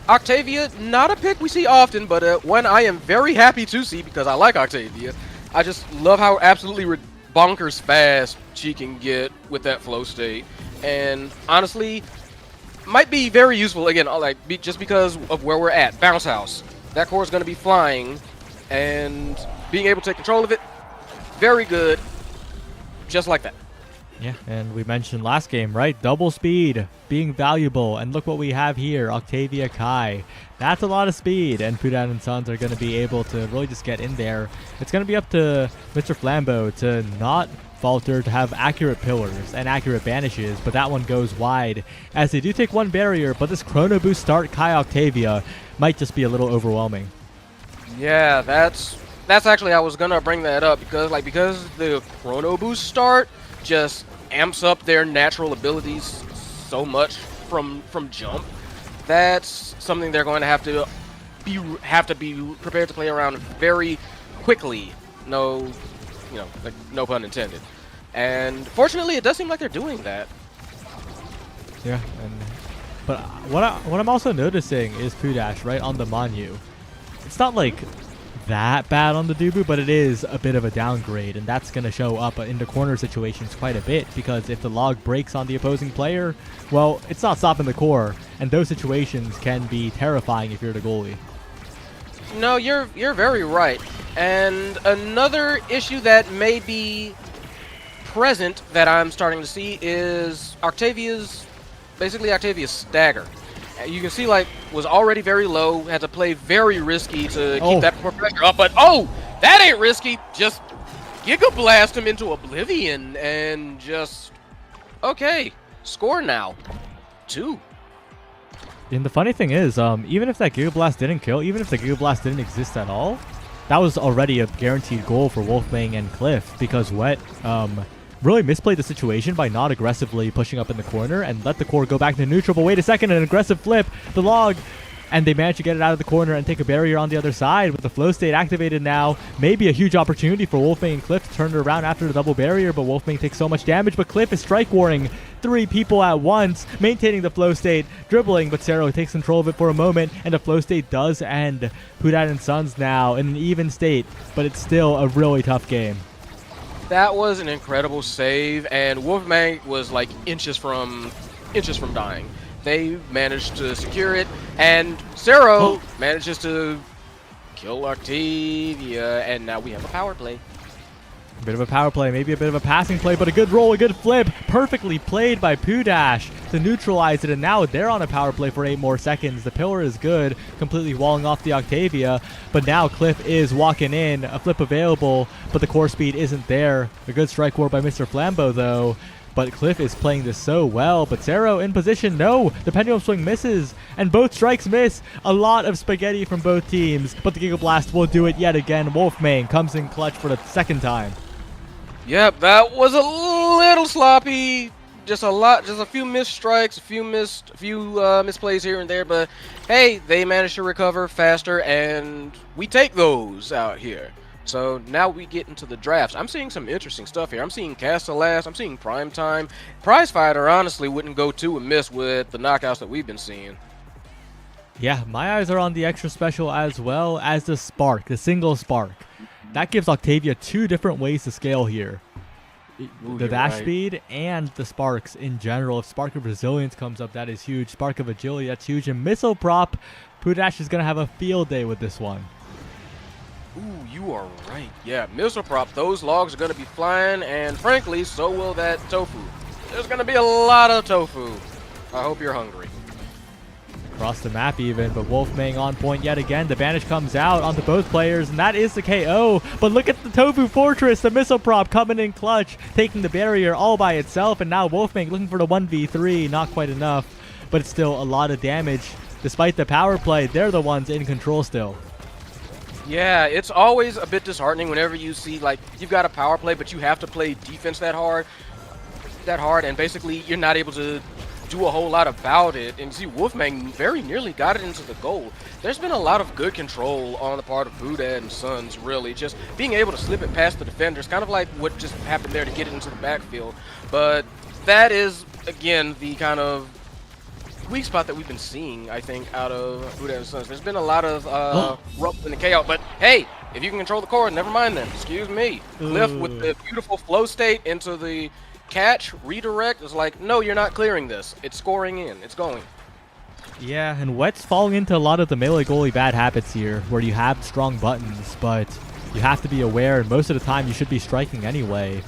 Octavia, not a pick we see often, but one I am very happy to see because I like Octavia. I just love how absolutely bonkers fast she can get with that flow state, and honestly, might be very useful again, just because of where we're at. Bounce House, that core is going to be flying, and being able to take control of it, very good, just like that. Yeah, and we mentioned last game, right? Double speed being valuable, and look what we have here, Octavia Kai. That's a lot of speed, and Pudan and Sons are going to be able to really just get in there. It's going to be up to Mr. Flambeau to not falter, to have accurate pillars and accurate banishes, but that one goes wide as they do take one barrier, but this Chrono Boost start Kai Octavia might just be a little overwhelming. Yeah, that's actually, I was going to bring that up because the Chrono Boost start just amps up their natural abilities so much from jump. That's something they're going to have to be prepared to play around very quickly. No pun intended. And fortunately, it does seem like they're doing that. Yeah, but what I'm also noticing is Pudash right on the Manu. It's not like that bad on the Dubu, but it is a bit of a downgrade, and that's going to show up in the corner situations quite a bit, because if the log breaks on the opposing player, well, it's not stopping the core, and those situations can be terrifying if you're the goalie. No, you're very right. And another issue that may be present that I'm starting to see is Octavia's stagger. You can see, was already very low, had to play very risky to keep that pressure up, but that ain't risky. Just Giga Blast him into oblivion and just, okay, score now. 2. And the funny thing is, even if that Giga Blast didn't kill, even if the Giga Blast didn't exist at all, that was already a guaranteed goal for Wolfmang and Cliff, because Wet really misplayed the situation by not aggressively pushing up in the corner and let the core go back to neutral. But wait a second, an aggressive flip, the log, and they managed to get it out of the corner and take a barrier on the other side with the flow state activated now. Maybe a huge opportunity for Wolfmang and Cliff to turn it around after the double barrier, but Wolfmang takes so much damage, but Cliff is strike warring 3 people at once, maintaining the flow state, dribbling, but Cero takes control of it for a moment, and the flow state does end. Pudan and Sons now in an even state, but it's still a really tough game. That was an incredible save, and Wolfmang was inches from dying. They managed to secure it, and Cero manages to kill Octavia, and now we have a power play. A bit of a power play, maybe a bit of a passing play, but a good roll, a good flip, perfectly played by Pudash to neutralize it, and now they're on a power play for 8 more seconds. The pillar is good, completely walling off the Octavia, but now Cliff is walking in, a flip available, but the core speed isn't there. A good strike war by Mr. Flambeau, though. But Cliff is playing this so well, but Cero in position, no, the pendulum swing misses, and both strikes miss. A lot of spaghetti from both teams, but the Giga Blast will do it yet again. Wolfmang comes in clutch for the 2nd time. Yep, that was a little sloppy. Just a few missed strikes, a few misplays here and there, but hey, they managed to recover faster, and we take those out here. So now we get into the drafts. I'm seeing some interesting stuff here. I'm seeing Castellast, I'm seeing Primetime. Prizefighter honestly wouldn't go too amiss with the knockouts that we've been seeing. Yeah, my eyes are on the extra special as well as the Spark, the single Spark. That gives Octavia 2 different ways to scale here. Ooh, the dash right. speed and the sparks in general. If Spark of Resilience comes up, that is huge. Spark of Agility, that's huge. And Missile Prop, Pudash is going to have a field day with this one. Ooh, you are right. Yeah, Missile Prop, those logs are going to be flying, and frankly, so will that tofu. There's going to be a lot of tofu. I hope you're hungry. Across the map even, but Wolfmang on point yet again. The banish comes out onto both players, and that is the KO. But look at the Tofu Fortress, the Missile Prop coming in clutch, taking the barrier all by itself, and now Wolfmang looking for the 1v3, not quite enough, but it's still a lot of damage. Despite the power play, they're the ones in control still. Yeah, it's always a bit disheartening whenever you see, you've got a power play, but you have to play defense that hard, and basically you're not able to do a whole lot about it. And see, Wolfman very nearly got it into the goal. There's been a lot of good control on the part of Boudad and Sons, really. Just being able to slip it past the defenders, kind of like what just happened there to get it into the backfield. But that is, again, the kind of weak spot that we've been seeing, I think, out of Boudad and Sons. There's been a lot of rumbling and chaos, but hey, if you can control the core, never mind then. Excuse me. Cliff with the beautiful flow state into the catch, redirect, is like, no, you're not clearing this. It's scoring in. It's going. Yeah, and Wet's falling into a lot of the melee goalie bad habits here, where you have strong buttons, but you have to be aware, and most of the time you should be striking anyway.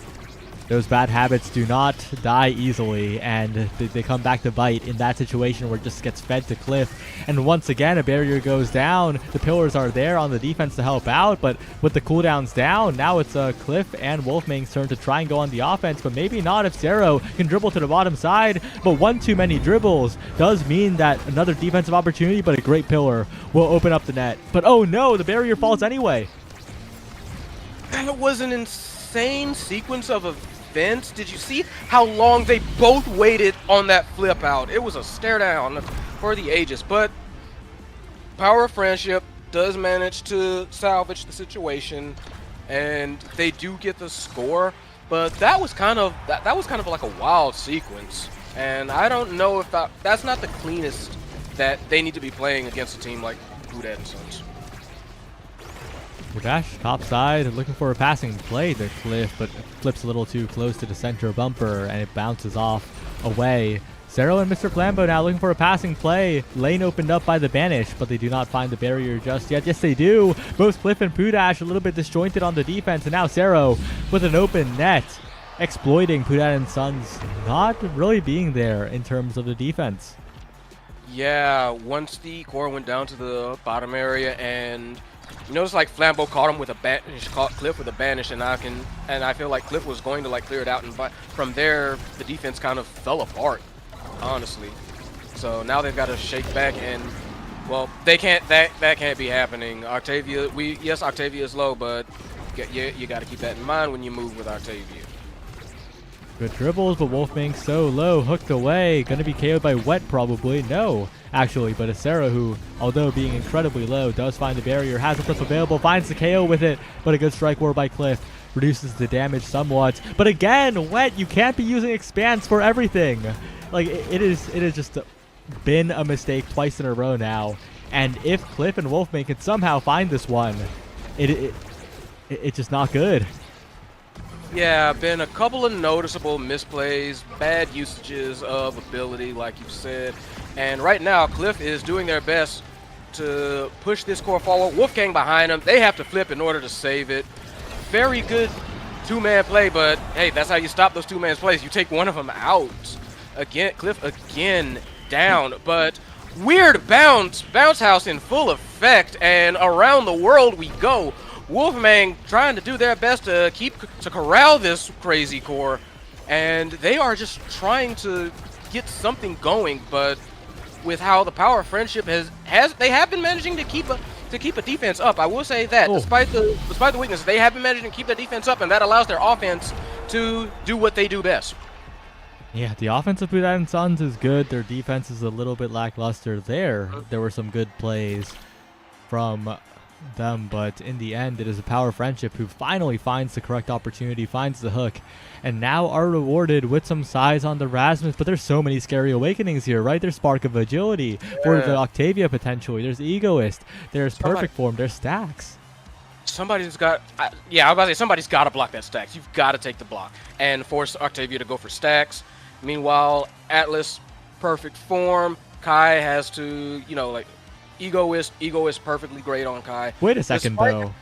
Those bad habits do not die easily, and they come back to bite in that situation where it just gets fed to Cliff. And once again, a barrier goes down. The pillars are there on the defense to help out, but with the cooldowns down, now it's Cliff and Wolfmang's turn to try and go on the offense, but maybe not if Zero can dribble to the bottom side. But one too many dribbles does mean that another defensive opportunity, but a great pillar will open up the net. But oh no, the barrier falls anyway. That was an insane sequence of events. Did you see how long they both waited on that flip out? It was a stare down for the ages, but Power of Friendship does manage to salvage the situation, and they do get the score. But that was kind of like a wild sequence, and I don't know if that's not the cleanest that they need to be playing against a team like Boudad and Sons. Dash top side, looking for a passing play to Cliff, but flips a little too close to the center bumper, and it bounces off away. Zero and Mr. Flambeau now looking for a passing play. Lane opened up by the Banish, but they do not find the barrier just yet. Yes, they do. Both Cliff and Pudash a little bit disjointed on the defense, and now Zero with an open net, exploiting Boudad and Sons not really being there in terms of the defense. Yeah, once the core went down to the bottom area, and you notice like Flambeau caught him with a banish, caught Cliff with a banish, and I feel like Cliff was going to like clear it out, and from there the defense kind of fell apart, honestly. So now they've got to shake back, and well, they can't. That can't be happening. Octavia, yes, Octavia is low, but you got to keep that in mind when you move with Octavia. Good dribbles, but Wolfmang so low, hooked away. Gonna be KO'd by Wet probably. No, actually, but it's Sarah who, although being incredibly low, does find the barrier, has a flip available, finds the KO with it, but a good strike war by Cliff. Reduces the damage somewhat. But again, Wet, you can't be using Expanse for everything. Like, it is just been a mistake twice in a row now. And if Cliff and Wolfmang can somehow find this one, it's just not good. Yeah, been a couple of noticeable misplays, bad usages of ability, like you said. And right now, Cliff is doing their best to push this core forward. Wolfgang behind them. They have to flip in order to save it. Very good two-man play, but hey, that's how you stop those two-man plays. You take one of them out. Again, Cliff again down, but weird bounce house in full effect, and around the world we go. Wolfmang trying to do their best to corral this crazy core, and they are just trying to get something going. But with how the Power of Friendship they have been managing to keep a defense up. I will say that despite the weakness, they have been managing to keep the defense up, and that allows their offense to do what they do best. Yeah, the offense of Boudad and Sons is good. Their defense is a little bit lackluster there. There were some good plays from them, but in the end it is a Power Friendship who finally finds the correct opportunity, finds the hook, and now are rewarded with some size on the Rasmus. But there's so many scary awakenings here, right? There's Spark of Agility for the Octavia potentially, there's Egoist, there's Perfect Form, there's Stacks. Somebody's got I was about to say, somebody's got to block that Stacks. You've got to take the block and force Octavia to go for Stacks. Meanwhile, Atlas, Perfect Form, Kai has to, like, Egoist perfectly great on Kai. Wait a second, though.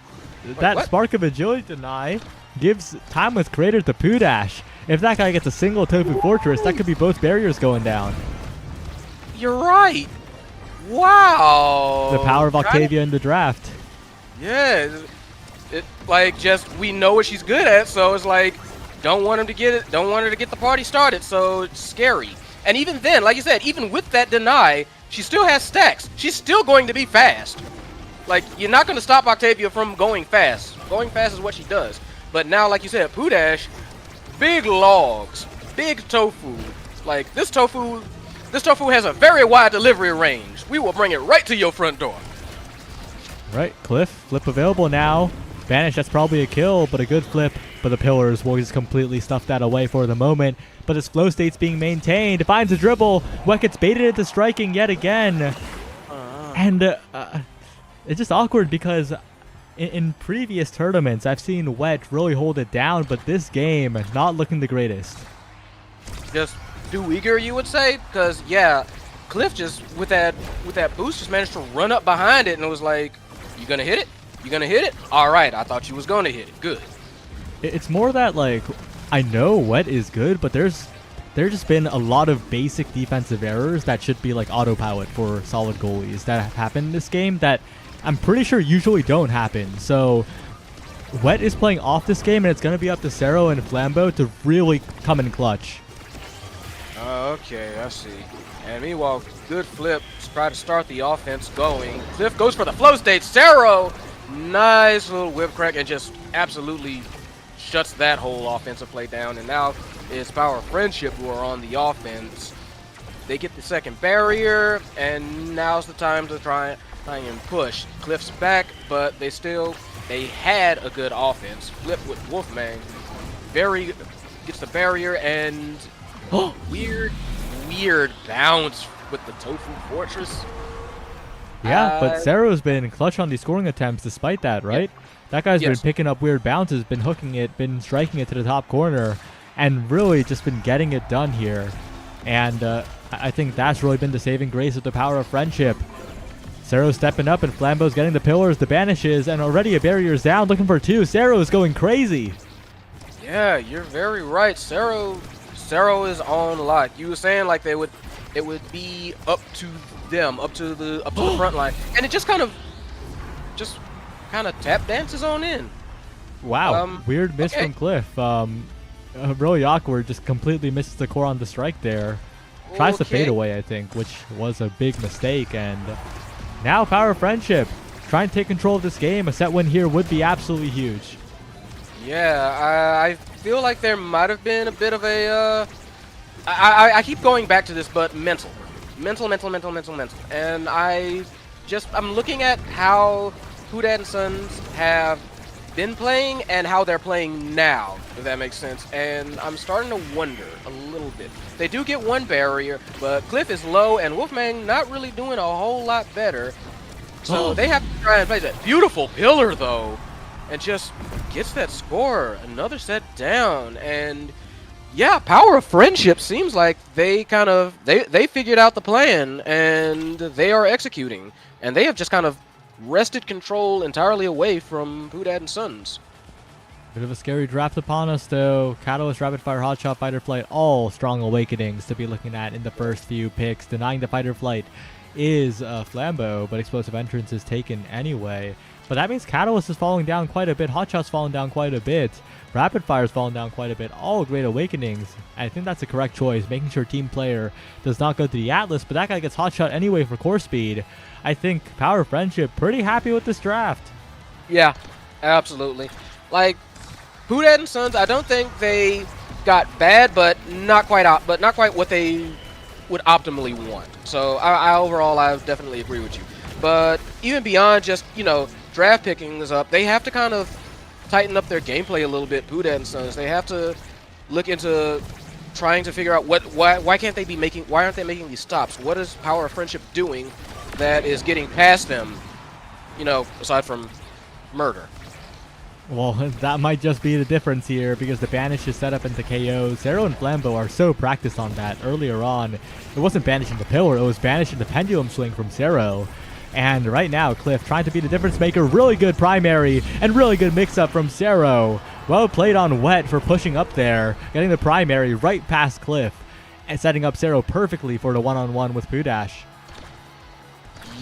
That Spark of Agility deny gives Timeless Crater to Pudash. If that guy gets a single Tofu Fortress, that could be both barriers going down. You're right. Wow. The power of Octavia in the draft. Yeah. It like, just, we know what she's good at, so it's like, don't want her to get the party started, so it's scary. And even then, like you said, even with that deny, she still has Stacks. She's still going to be fast. Like, you're not going to stop Octavia from going fast. Going fast is what she does. But now, like you said, Pudash, big logs, big tofu. Like, this tofu This tofu has a very wide delivery range. We will bring it right to your front door. Right, Cliff, flip available now. Banish, that's probably a kill, but a good flip. But the pillars will just completely stuff that away for the moment. But his flow state's being maintained. Finds a dribble. Wet gets baited into striking yet again. And it's just awkward because in previous tournaments, I've seen Wet really hold it down, but this game, not looking the greatest. Just too eager, you would say? Because, yeah, Cliff just, with that boost, just managed to run up behind it, and it was like, you gonna hit it? You gonna hit it? All right, I thought you was gonna hit it. Good. It's more that, like, I know Wet is good, but there's just been a lot of basic defensive errors that should be like autopilot for solid goalies that have happened in this game that I'm pretty sure usually don't happen. So Wet is playing off this game, and it's going to be up to Cero and Flambeau to really come in clutch. Okay, I see. And meanwhile, good flip. Try to start the offense going. Cliff goes for the flow state. Cero, nice little whip crack, and just absolutely shuts that whole offensive play down. And now it's Power Friendship who are on the offense. They get the second barrier, and now's the time to try and push. Cliff's back, but they had a good offense. Flip with Wolfman. Gets the barrier, and weird bounce with the Tofu Fortress. Yeah, but Cero's been clutch on these scoring attempts despite that, right? Yeah. That guy's been Yes. picking up weird bounces, been hooking it, been striking it to the top corner, and really just been getting it done here. And I think that's really been the saving grace of the Power of Friendship. Cero's stepping up, and Flambeau's getting the pillars, the banishes, and already a barrier's down, looking for two. Cero's going crazy. Yeah, you're very right. Cero is on lock. You were saying like it would be up to them, up to the front line, and it just kind of tap dances on in. Wow, weird miss okay. from Cliff. Really awkward, just completely misses the core on the strike there. Tries to fade Okay. away, I think, which was a big mistake. And now Power of Friendship trying to take control of this game. A set win here would be absolutely huge. Yeah, I feel like there might have been a bit of a I keep going back to this, but mental. And I'm looking at how Pudad and Sons have been playing and how they're playing now, if that makes sense. And I'm starting to wonder a little bit. They do get one barrier, but Cliff is low and Wolfman not really doing a whole lot better. So they have to try and play that beautiful pillar though, and just gets that score, another set down. And yeah, Power of Friendship seems like they figured out the plan and they are executing, and they have just kind of wrested control entirely away from Pudad and Sons. Bit of a scary draft upon us, though. Catalyst, Rapid Fire, Hotshot, Fighter Flight, all strong awakenings to be looking at in the first few picks. Denying the Fighter Flight is Flambeau, but Explosive Entrance is taken anyway. But that means Catalyst is falling down quite a bit. Hotshot's falling down quite a bit. Rapid Fire's falling down quite a bit. All great awakenings. I think that's the correct choice, making sure team player does not go to the Atlas, but that guy gets Hotshot anyway for core speed. I think Power of Friendship pretty happy with this draft. Yeah, absolutely. Like Pudad and Sons, I don't think they got bad, but not quite what they would optimally want. So I overall, I definitely agree with you. But even beyond just, draft picking is up, they have to kind of tighten up their gameplay a little bit. Pudad and Sons, they have to look into trying to figure out why aren't they making these stops? What is Power of Friendship doing that is getting past them, aside from murder? Well, that might just be the difference here, because the Banish is set up into KO. Cero and Flambeau are so practiced on that earlier on. It wasn't banishing the pillar, it was banishing the pendulum swing from Cero. And right now, Cliff trying to be the difference maker. Really good primary and really good mix-up from Cero. Well played on Wet for pushing up there, getting the primary right past Cliff, and setting up Cero perfectly for the one-on-one with Pudash.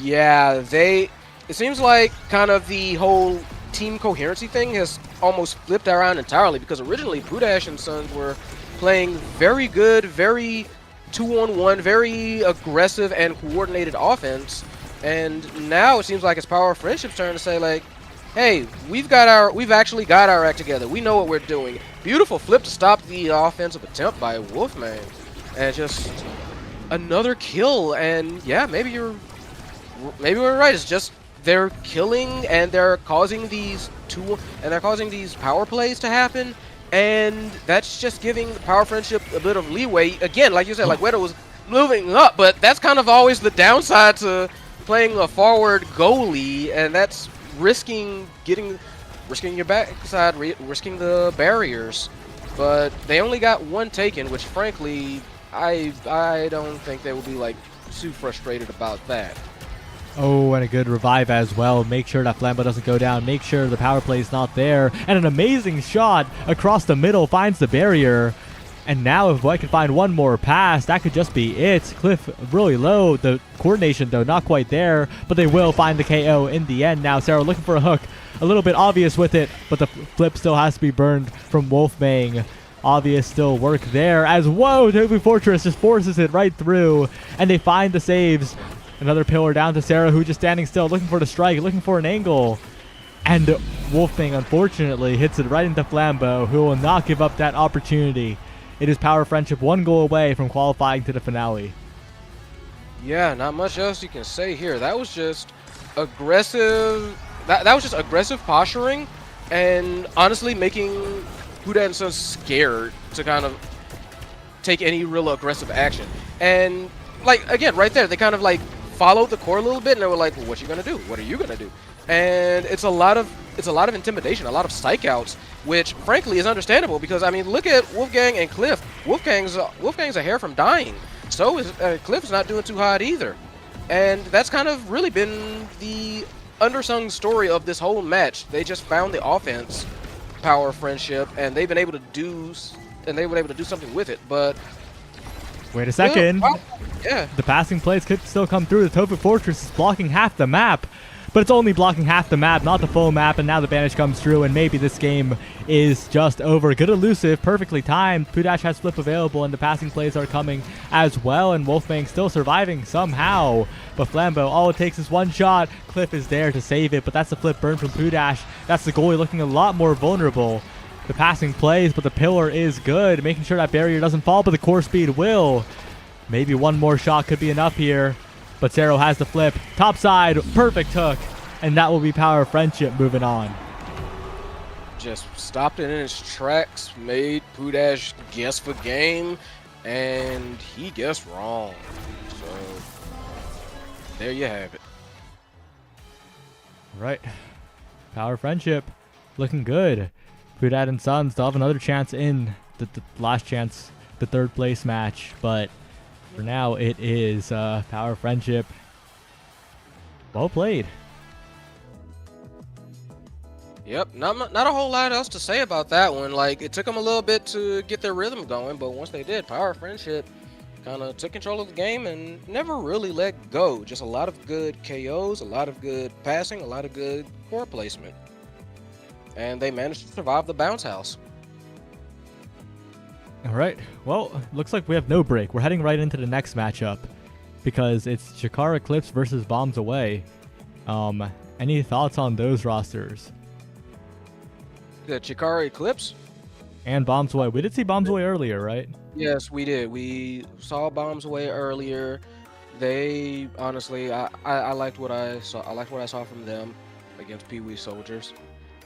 Yeah, it seems like kind of the whole team coherency thing has almost flipped around entirely, because originally Pudash and Sons were playing very good, very 2-on-1, very aggressive and coordinated offense, and now it seems like it's Power of Friendship's turn to say like, hey, we've actually got our act together. We know what we're doing. Beautiful flip to stop the offensive attempt by Wolfman, and just another kill, and yeah, maybe we're right. It's just they're killing and they're causing these power plays to happen, and that's just giving Power Friendship a bit of leeway. Again, like you said, like Wedo was moving up, but that's kind of always the downside to playing a forward goalie, and that's risking your backside, risking the barriers. But they only got one taken, which frankly, I don't think they will be like too frustrated about that. Oh, and a good revive as well. Make sure that Flambeau doesn't go down. Make sure the power play is not there. And an amazing shot across the middle finds the barrier. And now if I can find one more pass, that could just be it. Cliff really low. The coordination, though, not quite there. But they will find the KO in the end. Now Sarah looking for a hook. A little bit obvious with it. But the flip still has to be burned from Wolfgang. Obvious still work there. As, whoa, Tofu Fortress just forces it right through. And they find the saves. Another pillar down to Sarah, who just standing still, looking for the strike, looking for an angle. And Wolfgang, unfortunately, hits it right into Flambeau, who will not give up that opportunity. It is Power Friendship 1 goal away from qualifying to the finale. Yeah, not much else you can say here. That was just aggressive. That was just aggressive posturing, and honestly making Huda and Sons scared to kind of take any real aggressive action. And like again, right there, they kind of like followed the core a little bit, and they were like, well, "What you gonna do? What are you gonna do?" And it's a lot of intimidation, a lot of psych outs, which frankly is understandable because I mean, look at Wolfgang and Cliff. Wolfgang's a hair from dying. So is Cliff's not doing too hot either, and that's kind of really been the undersung story of this whole match. They just found the offense, Power Friendship, and they've been able to do something with it. But wait a second. Well, yeah. The passing plays could still come through. The Tofu Fortress is blocking half the map. But it's only blocking half the map, not the full map, and now the banish comes through, and maybe this game is just over. Good elusive, perfectly timed. Pudash has flip available, and the passing plays are coming as well, and Wolfgang still surviving somehow. But Flambeau, all it takes is one shot. Cliff is there to save it, but that's the flip burn from Pudash. That's the goalie looking a lot more vulnerable. The passing plays, but the pillar is good, making sure that barrier doesn't fall, but the core speed will. Maybe one more shot could be enough here. But Zero has the flip. Top side, perfect hook. And that will be Power Friendship moving on. Just stopped it in its tracks, made Pudash guess for game, and he guessed wrong. So, there you have it. Right. Power Friendship looking good. Pudad and Sons still have another chance in the last chance, the third place match. But for now, it is Power Friendship. Well played. Yep, not a whole lot else to say about that one. Like, it took them a little bit to get their rhythm going, but once they did, Power Friendship kind of took control of the game and never really let go. Just a lot of good KOs, a lot of good passing, a lot of good core placement. And they managed to survive the bounce house. All right. Well, looks like we have no break. We're heading right into the next matchup because it's Chikara Eclipse versus Bombs Away. Any thoughts on those rosters? The Chikara Eclipse? And Bombs Away. We did see Bombs Away earlier, right? Yes, we did. We saw Bombs Away earlier. They honestly, I liked what I saw. I liked what I saw from them against Pee Wee Soldiers.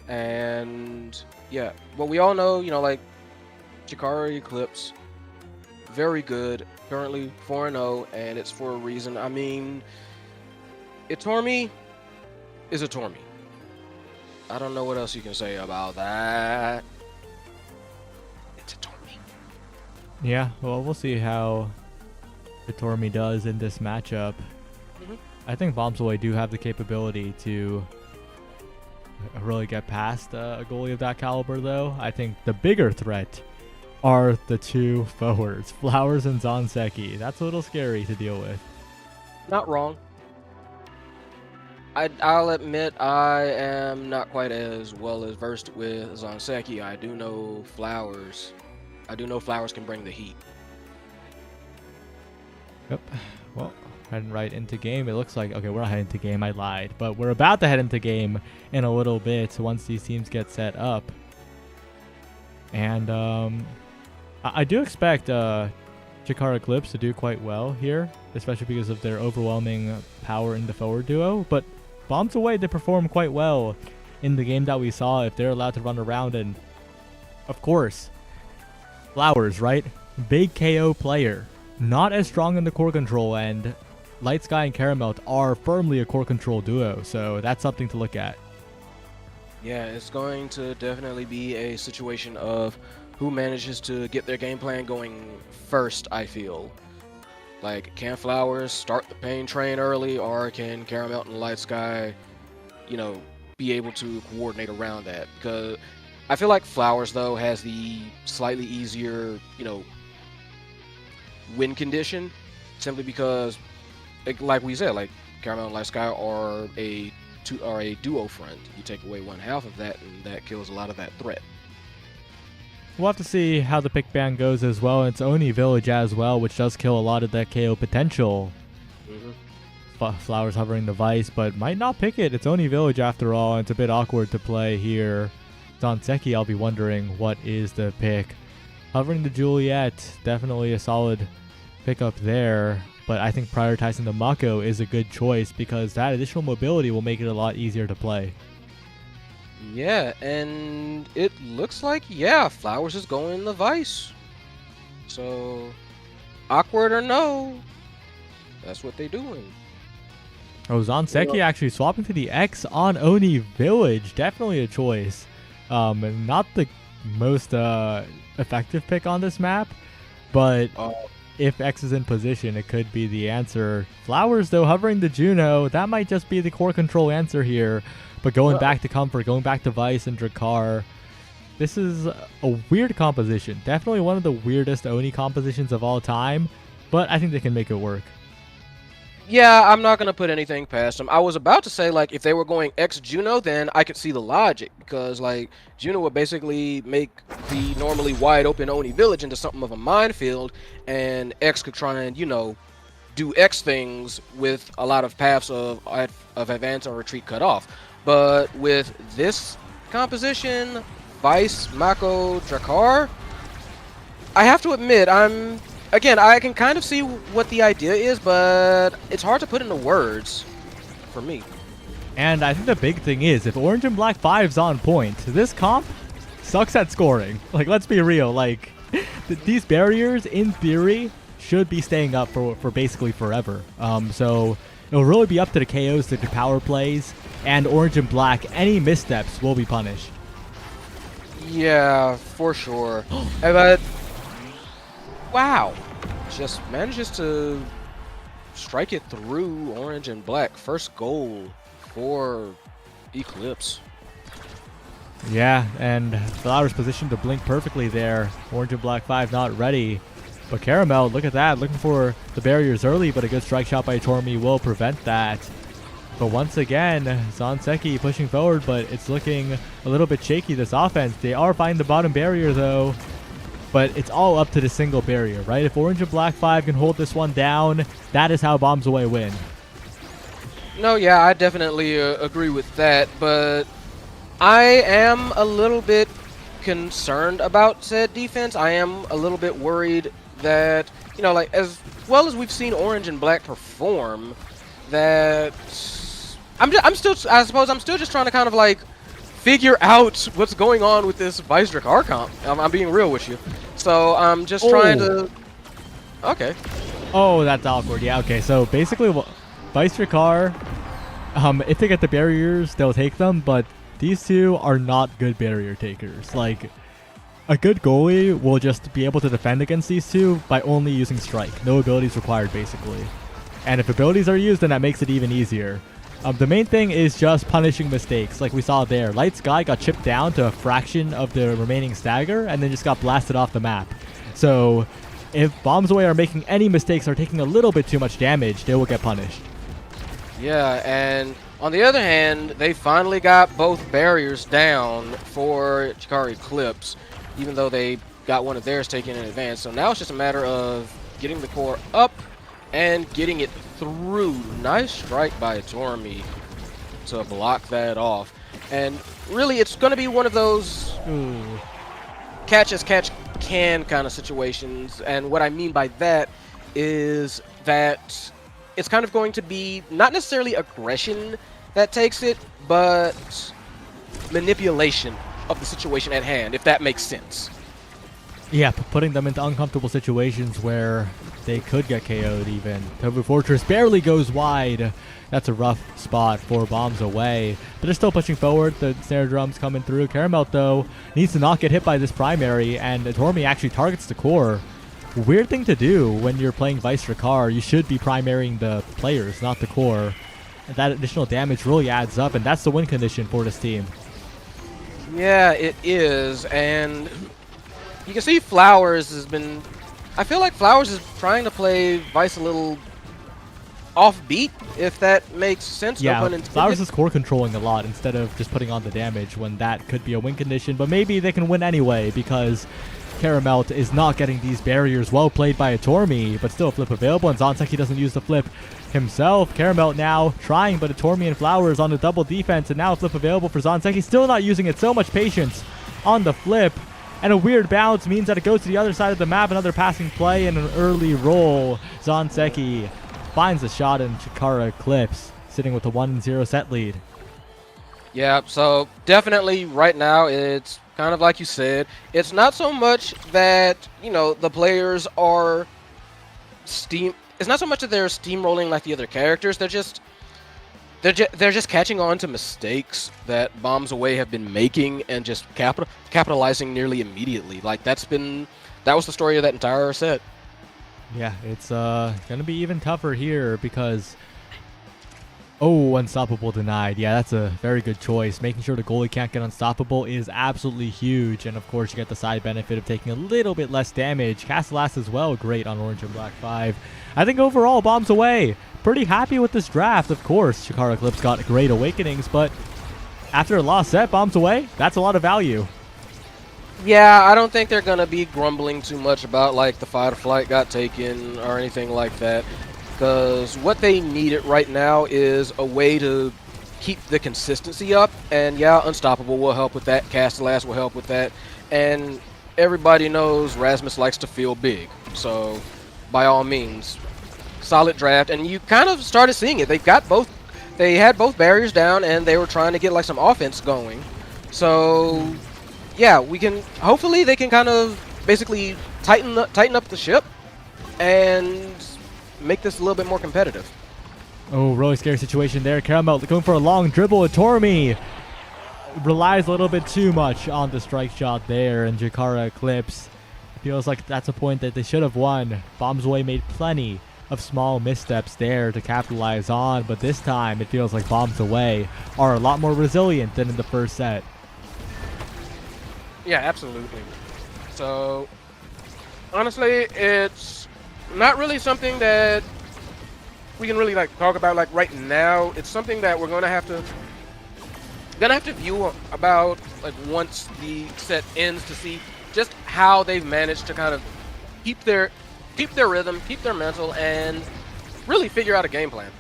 And yeah, but we all know, you know, like Chikara Eclipse, very good. Currently 4-0, and it's for a reason. I mean, Itormi is Itormi. I don't know what else you can say about that. It's Itormi. Yeah, well, we'll see how Itormi does in this matchup. I think Bombs Away do have the capability to really get past a goalie of that caliber, though. I think the bigger threat are the two forwards, Flowers and Zanseki. That's a little scary to deal with. Not wrong. I'll admit I am not quite as well as versed with Zanseki. I do know Flowers. Flowers can bring the heat. Yep. Well, heading right into game. It looks like, okay, we're not heading into game. I lied. But we're about to head into game in a little bit once these teams get set up. And I do expect Jakar Eclipse to do quite well here, especially because of their overwhelming power in the forward duo. But Bombs Away did perform quite well in the game that we saw if they're allowed to run around. And of course, Flowers, right? Big KO player. Not as strong in the core control, and Light Sky and Caramelt are firmly a core control duo, so that's something to look at. Yeah, it's going to definitely be a situation of who manages to get their game plan going first, I feel. Like, can Flowers start the pain train early, or can Caramel and Light Sky, you know, be able to coordinate around that? Because I feel like Flowers, though, has the slightly easier, you know, win condition, simply because, like we said, like, Caramel and Light Sky are a duo front. You take away one half of that, and that kills a lot of that threat. We'll have to see how the pick ban goes as well. It's Oni Village as well, which does kill a lot of that KO potential. Flowers hovering the Vice, but might not pick it. It's Oni Village after all, and it's a bit awkward to play here. Zanseki, I'll be wondering what is the pick. Hovering the Juliet, definitely a solid pickup there, but I think prioritizing the Mako is a good choice because that additional mobility will make it a lot easier to play. Yeah, and it looks like, yeah, Flowers is going the Vice. So, awkward or no, that's what they're doing. Oh, Zanseki actually swapping to the X on Oni Village. Definitely a choice. Not the most effective pick on this map, but if X is in position, it could be the answer. Flowers, though, hovering the Juno, that might just be the core control answer here. But going back to Comfort, going back to Vice and Drakkar, this is a weird composition. Definitely one of the weirdest Oni compositions of all time, but I think they can make it work. Yeah, I'm not going to put anything past them. I was about to say, like, if they were going X Juno, then I could see the logic, because, like, Juno would basically make the normally wide open Oni Village into something of a minefield, and X could try and, you know, do X things with a lot of paths of advance or retreat cut off. But with this composition, Vice, Mako, Drakkar, I have to admit, again, I can kind of see what the idea is, but it's hard to put into words for me. And I think the big thing is, if Orange and Black 5's on point, this comp sucks at scoring. Like, let's be real. Like, these barriers, in theory, should be staying up for basically forever. So it'll really be up to the KOs to do power plays, and Orange and Black, any missteps will be punished. Yeah, for sure. But wow, just manages to strike it through Orange and Black. First goal for Eclipse. Yeah, and Flowers positioned to blink perfectly there. Orange and Black 5 not ready. But Caramel, look at that, looking for the barriers early, but a good strike shot by Tormi will prevent that. But once again, Zanseki pushing forward, but it's looking a little bit shaky, this offense. They are finding the bottom barrier, though. But it's all up to the single barrier, right? If Orange and Black 5 can hold this one down, that is how Bombs Away win. No, yeah, I definitely agree with that, but I am a little bit concerned about said defense. I am a little bit worried that, you know, like, as well as we've seen Orange and Black perform, that I suppose I'm still just trying to kind of, like, figure out what's going on with this Vice Drakkar comp. I'm being real with you. So I'm just trying to... Okay. Oh, that's awkward. Yeah, okay. So basically, Vice Drakkar, if they get the barriers, they'll take them, but these two are not good barrier takers. Like, a good goalie will just be able to defend against these two by only using strike. No abilities required, basically. And if abilities are used, then that makes it even easier. The main thing is just punishing mistakes, like we saw there. Light Sky got chipped down to a fraction of the remaining stagger, and then just got blasted off the map. So, if Bombs Away are making any mistakes or taking a little bit too much damage, they will get punished. Yeah, and on the other hand, they finally got both barriers down for Jakar Eclipse, even though they got one of theirs taken in advance. So now it's just a matter of getting the core up and getting it through. Nice strike by Tormi to block that off. And really, it's going to be one of those catch as catch can kind of situations. And what I mean by that is that it's kind of going to be not necessarily aggression that takes it, but manipulation of the situation at hand, if that makes sense. Yeah, putting them into uncomfortable situations where they could get KO'd even. Tofu Fortress barely goes wide. That's a rough spot for Bombs Away. But they're still pushing forward. The snare drum's coming through. Caramel, though, needs to not get hit by this primary, and Tormi actually targets the core. Weird thing to do when you're playing Vice Drakkar. You should be primarying the players, not the core. And that additional damage really adds up, and that's the win condition for this team. Yeah, it is, and you can see Flowers has been... I feel like Flowers is trying to play Vice a little offbeat, if that makes sense. Yeah, no pun intended. Flowers is core controlling a lot instead of just putting on the damage when that could be a win condition, but maybe they can win anyway because Caramel is not getting these barriers. Well played by a Tormi, but still a flip available, and Zanseki doesn't use the flip himself. Caramel now trying, but a Tormi and Flowers on the double defense, and now a flip available for Zanseki. Still not using it. So much patience on the flip, and a weird bounce means that it goes to the other side of the map. Another passing play and an early roll. Zanseki finds a shot, and Chikara Eclipse sitting with a 1-0 set lead. Yeah, so definitely right now it's kind of like you said. It's not so much that, you know, the players are it's not so much that they're steamrolling like the other characters. They're just catching on to mistakes that Bombs Away have been making and just capitalizing nearly immediately. Like that was the story of that entire set. Yeah, it's gonna be even tougher here because Unstoppable denied. Yeah, that's a very good choice. Making sure the goalie can't get unstoppable is absolutely huge, and of course you get the side benefit of taking a little bit less damage. Castellas as well, great on Orange and Black 5. I think overall, Bombs Away, pretty happy with this draft. Of course, Chikara Eclipse got great awakenings, but after a lost set, Bombs Away, that's a lot of value. Yeah, I don't think they're going to be grumbling too much about like the fight or flight got taken or anything like that. Because what they needed right now is a way to keep the consistency up. And yeah, Unstoppable will help with that. Castellas will help with that. And everybody knows Rasmus likes to feel big. So by all means, solid draft. And you kind of started seeing it. They had both barriers down and they were trying to get like some offense going. So yeah, hopefully they can kind of basically tighten up the ship and make this a little bit more competitive. Oh, really scary situation there. Caramel going for a long dribble. And Tormi relies a little bit too much on the strike shot there, and Chikara Eclipse feels like that's a point that they should have won. Bombs Away made plenty of small missteps there to capitalize on, but this time it feels like Bombs Away are a lot more resilient than in the first set. Yeah, absolutely. So honestly, it's not really something that we can really like talk about like right now. It's something that we're gonna have to view about like once the set ends to see just how they've managed to kind of keep their rhythm, keep their mental, and really figure out a game plan.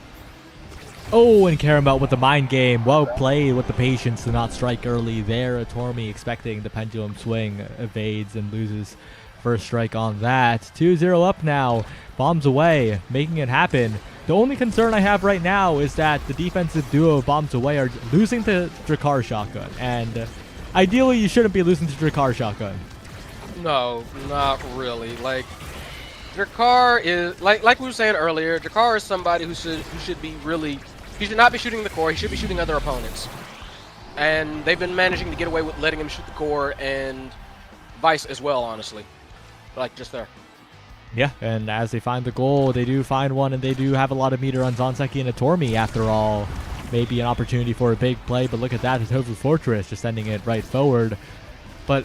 Oh, and Caramel with the mind game. Well played with the patience to not strike early there. Tormi expecting the pendulum swing, evades and loses first strike on that. 2-0 up now. Bombs Away, making it happen. The only concern I have right now is that the defensive duo of Bombs Away are losing to Drakkar Shotgun. And ideally, you shouldn't be losing to Drakkar Shotgun. No, not really. Like, Drakkar is, like we were saying earlier, Drakkar is somebody who should be really... He should not be shooting the core. He should be shooting other opponents. And they've been managing to get away with letting him shoot the core and Vice as well, honestly. Like, just there. Yeah, and as they find the goal, they do find one, and they do have a lot of meter on Zanseki and a Tormi after all. Maybe an opportunity for a big play, but look at that. The Tofu Fortress just sending it right forward. But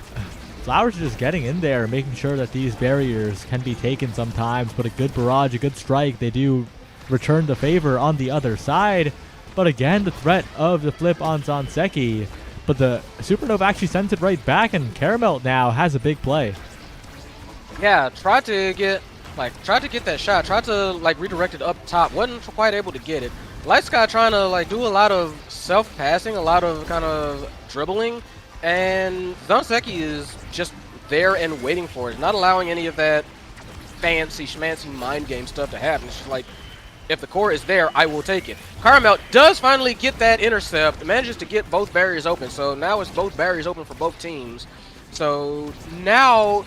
Flowers are just getting in there, making sure that these barriers can be taken sometimes. But a good barrage, a good strike, they do return the favor on the other side. But again, the threat of the flip on Zanseki. But the Supernova actually sends it right back, and Caramel now has a big play. Yeah, tried to get that shot, tried to like redirect it up top, wasn't quite able to get it. Light Sky trying to like do a lot of self-passing, a lot of kind of dribbling, and Zanseki is just there and waiting for it. It's not allowing any of that fancy schmancy mind game stuff to happen. It's just like, if the core is there, I will take it. Caramel does finally get that intercept, manages to get both barriers open. So now it's both barriers open for both teams. So now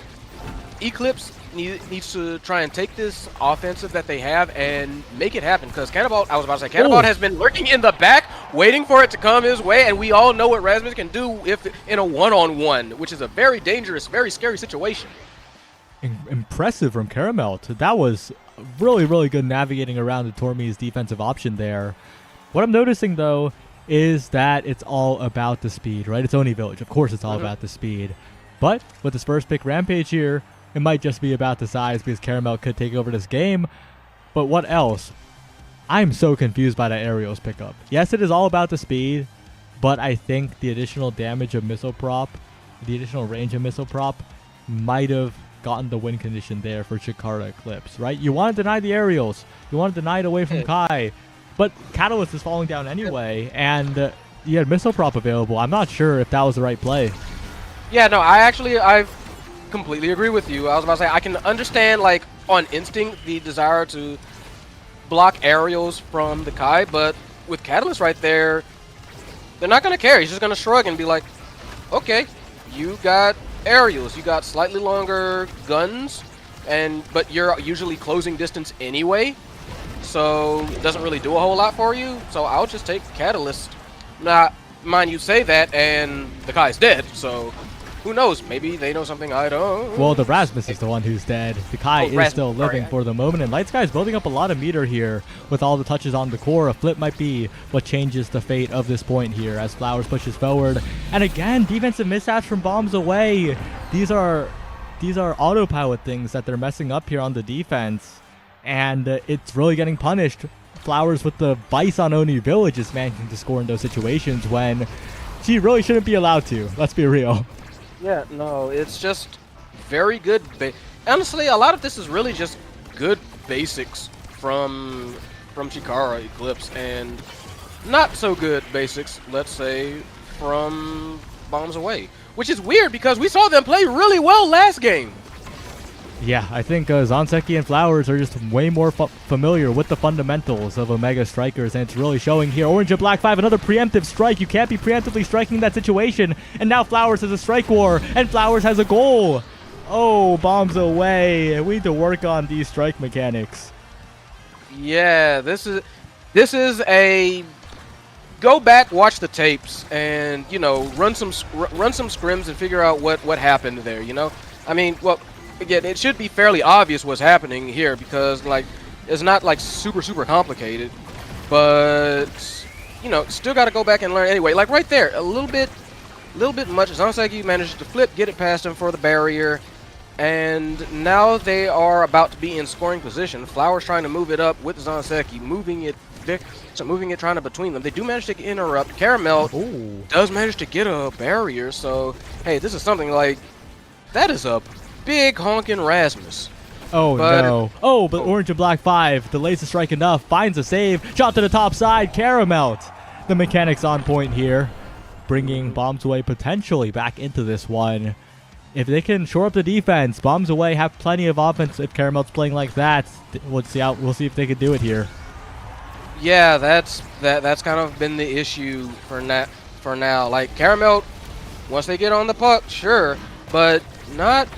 Eclipse needs to try and take this offensive that they have and make it happen. Because Cannonball, I was about to say, Cannonball has been lurking in the back, waiting for it to come his way. And we all know what Rasmus can do if in a one-on-one, which is a very dangerous, very scary situation. Impressive from Caramel. That was really, really good navigating around the Tormi's defensive option there. What I'm noticing, though, is that it's all about the speed, right? It's Oni Village. Of course it's all about the speed. But with this first pick Rampage here, it might just be about the size because Caramel could take over this game. But what else? I'm so confused by that Aerials pickup. Yes, it is all about the speed, but I think the additional damage of Missile Prop, the additional range of Missile Prop, might have gotten the win condition there for Chikara Eclipse, right? You want to deny the Aerials. You want to deny it away from Kai. But Catalyst is falling down anyway, and you had Missile Prop available. I'm not sure if that was the right play. Yeah, no, I completely agree with you. I was about to say, I can understand, like, on instinct, the desire to block Aerials from the Kai, but with Catalyst right there, they're not going to care. He's just going to shrug and be like, okay, you got Aerials, you got slightly longer guns, but you're usually closing distance anyway, so it doesn't really do a whole lot for you, so I'll just take Catalyst. Now, mind you say that, and the Kai's dead, so who knows? Maybe they know something I don't. Well, the Rasmus is the one who's dead. The Kai is still living for the moment, and Light Sky is building up a lot of meter here with all the touches on the core. A flip might be what changes the fate of this point here as Flowers pushes forward. And again, defensive mishaps from bombs away. These are autopilot things that they're messing up here on the defense, and it's really getting punished. Flowers with the vice on Oni Village is managing to score in those situations when she really shouldn't be allowed to. Let's be real. Yeah, no, it's just very good. Honestly, a lot of this is really just good basics from Chikara Eclipse, and not so good basics, let's say, from Bombs Away. Which is weird because we saw them play really well last game. Yeah, I think Zanseki and Flowers are just way more familiar with the fundamentals of Omega Strikers, and it's really showing here. Orange and Black 5, another preemptive strike. You can't be preemptively striking that situation, and now Flowers has a strike war, and Flowers has a goal. Oh, Bombs Away. We need to work on these strike mechanics. Yeah, this is a go back, watch the tapes, and run some scrims and figure out what happened there. I mean, well. Again, it should be fairly obvious what's happening here because, like, it's not, like, super complicated. But, still got to go back and learn anyway. Like, right there, a little bit much. Zanseki manages to flip, get it past him for the barrier. And now they are about to be in scoring position. Flowers trying to move it up with Zanseki, moving it, trying to between them. They do manage to interrupt. Caramel does manage to get a barrier. So, hey, this is something like, that is a big honking Rasmus. Oh, no. Oh, but Orange and Black 5 delays the strike enough, finds a save, shot to the top side, Caramel. The mechanics on point here, bringing Bombs Away potentially back into this one. If they can shore up the defense, Bombs Away have plenty of offense if Caramel's playing like that. We'll see if they can do it here. Yeah, that's kind of been the issue for now. Like, Caramel, once they get on the puck, sure, but not.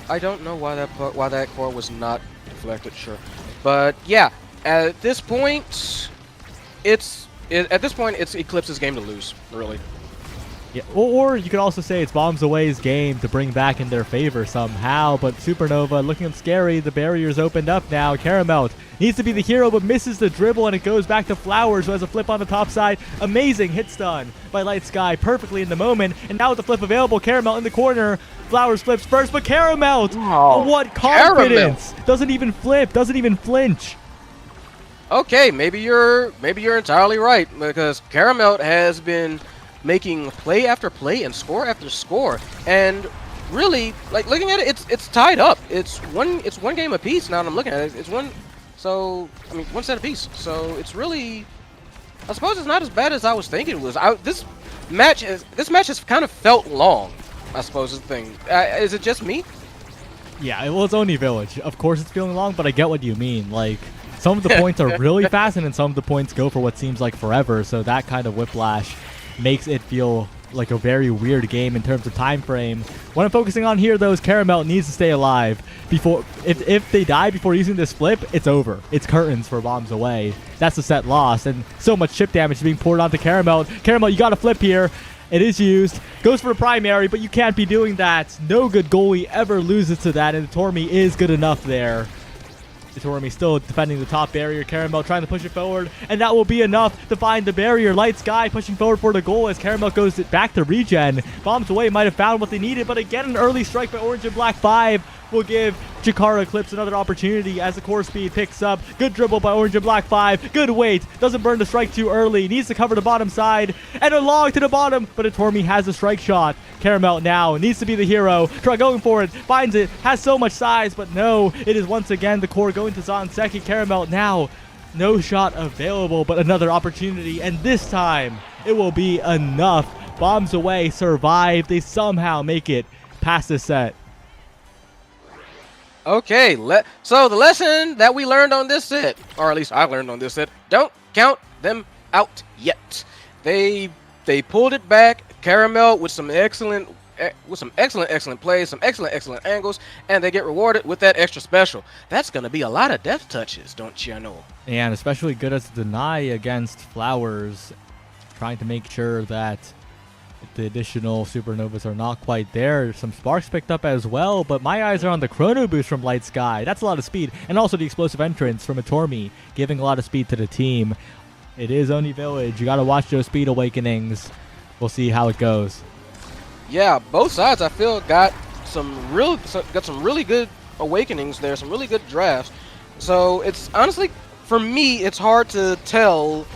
I don't know why that core was not deflected. Sure, but yeah, at this point, it's Eclipse's game to lose, really. Yeah, or you could also say it's Bombs Away's game to bring back in their favor somehow, but Supernova looking scary. The barrier's opened up now. Caramel needs to be the hero, but misses the dribble, and it goes back to Flowers, who has a flip on the top side. Amazing hit stun by Light Sky, perfectly in the moment, and now with the flip available, Caramel in the corner. Flowers flips first, but Caramel! Oh, what confidence! Caramel. Doesn't even flip, doesn't even flinch. Okay, maybe you're entirely right, because Caramel has been making play after play and score after score, and really, like, looking at it, it's tied up. It's one game apiece now that I'm looking at it. It's one set apiece. So it's really, I suppose it's not as bad as I was thinking it was. This match has kind of felt long. I suppose is the thing. Is it just me? Yeah, well, it's only Village. Of course it's feeling long, but I get what you mean. Like, some of the points are really fast, and then some of the points go for what seems like forever, so that kind of whiplash makes it feel like a very weird game in terms of time frame. What I'm focusing on here, though, is Caramel needs to stay alive. If they die before using this flip, it's over. It's curtains for Bombs Away. That's the set lost, and so much chip damage being poured onto Caramel. Caramel, you got to flip here. It is used. Goes for a primary, but you can't be doing that. No good goalie ever loses to that, and Tormi is good enough there. Tormi still defending the top barrier. Caramel trying to push it forward, and that will be enough to find the barrier. Light Sky pushing forward for the goal as Caramel goes back to regen. Bombs Away might have found what they needed, but again, an early strike by Orange and Black 5 will give Jakara Eclipse another opportunity as the core speed picks up. Good dribble by Orange and Black 5. Good weight. Doesn't burn the strike too early. Needs to cover the bottom side. And a log to the bottom, but Tormi has a strike shot. Caramel now needs to be the hero. Try going for it. Finds it. Has so much size, but no. It is once again the core going to Zanseki. Caramel now. No shot available, but another opportunity. And this time, it will be enough. Bombs Away survive. They somehow make it past the set. Okay, so the lesson that we learned on this set, or at least I learned on this set, don't count them out yet. They pulled it back. Caramel with some excellent plays, some excellent angles, and they get rewarded with that extra special. That's gonna be a lot of death touches, don't you know? And especially good as a deny against Flowers, trying to make sure that the additional supernovas are not quite there. Some sparks picked up as well, but my eyes are on the chrono boost from Light Sky. That's a lot of speed, and also the explosive entrance from a Tormi, giving a lot of speed to the team. It is Oni Village. You got to watch those speed awakenings. We'll see how it goes. Yeah, both sides I feel got some really good awakenings there, some really good drafts. So it's honestly, for me, it's hard to tell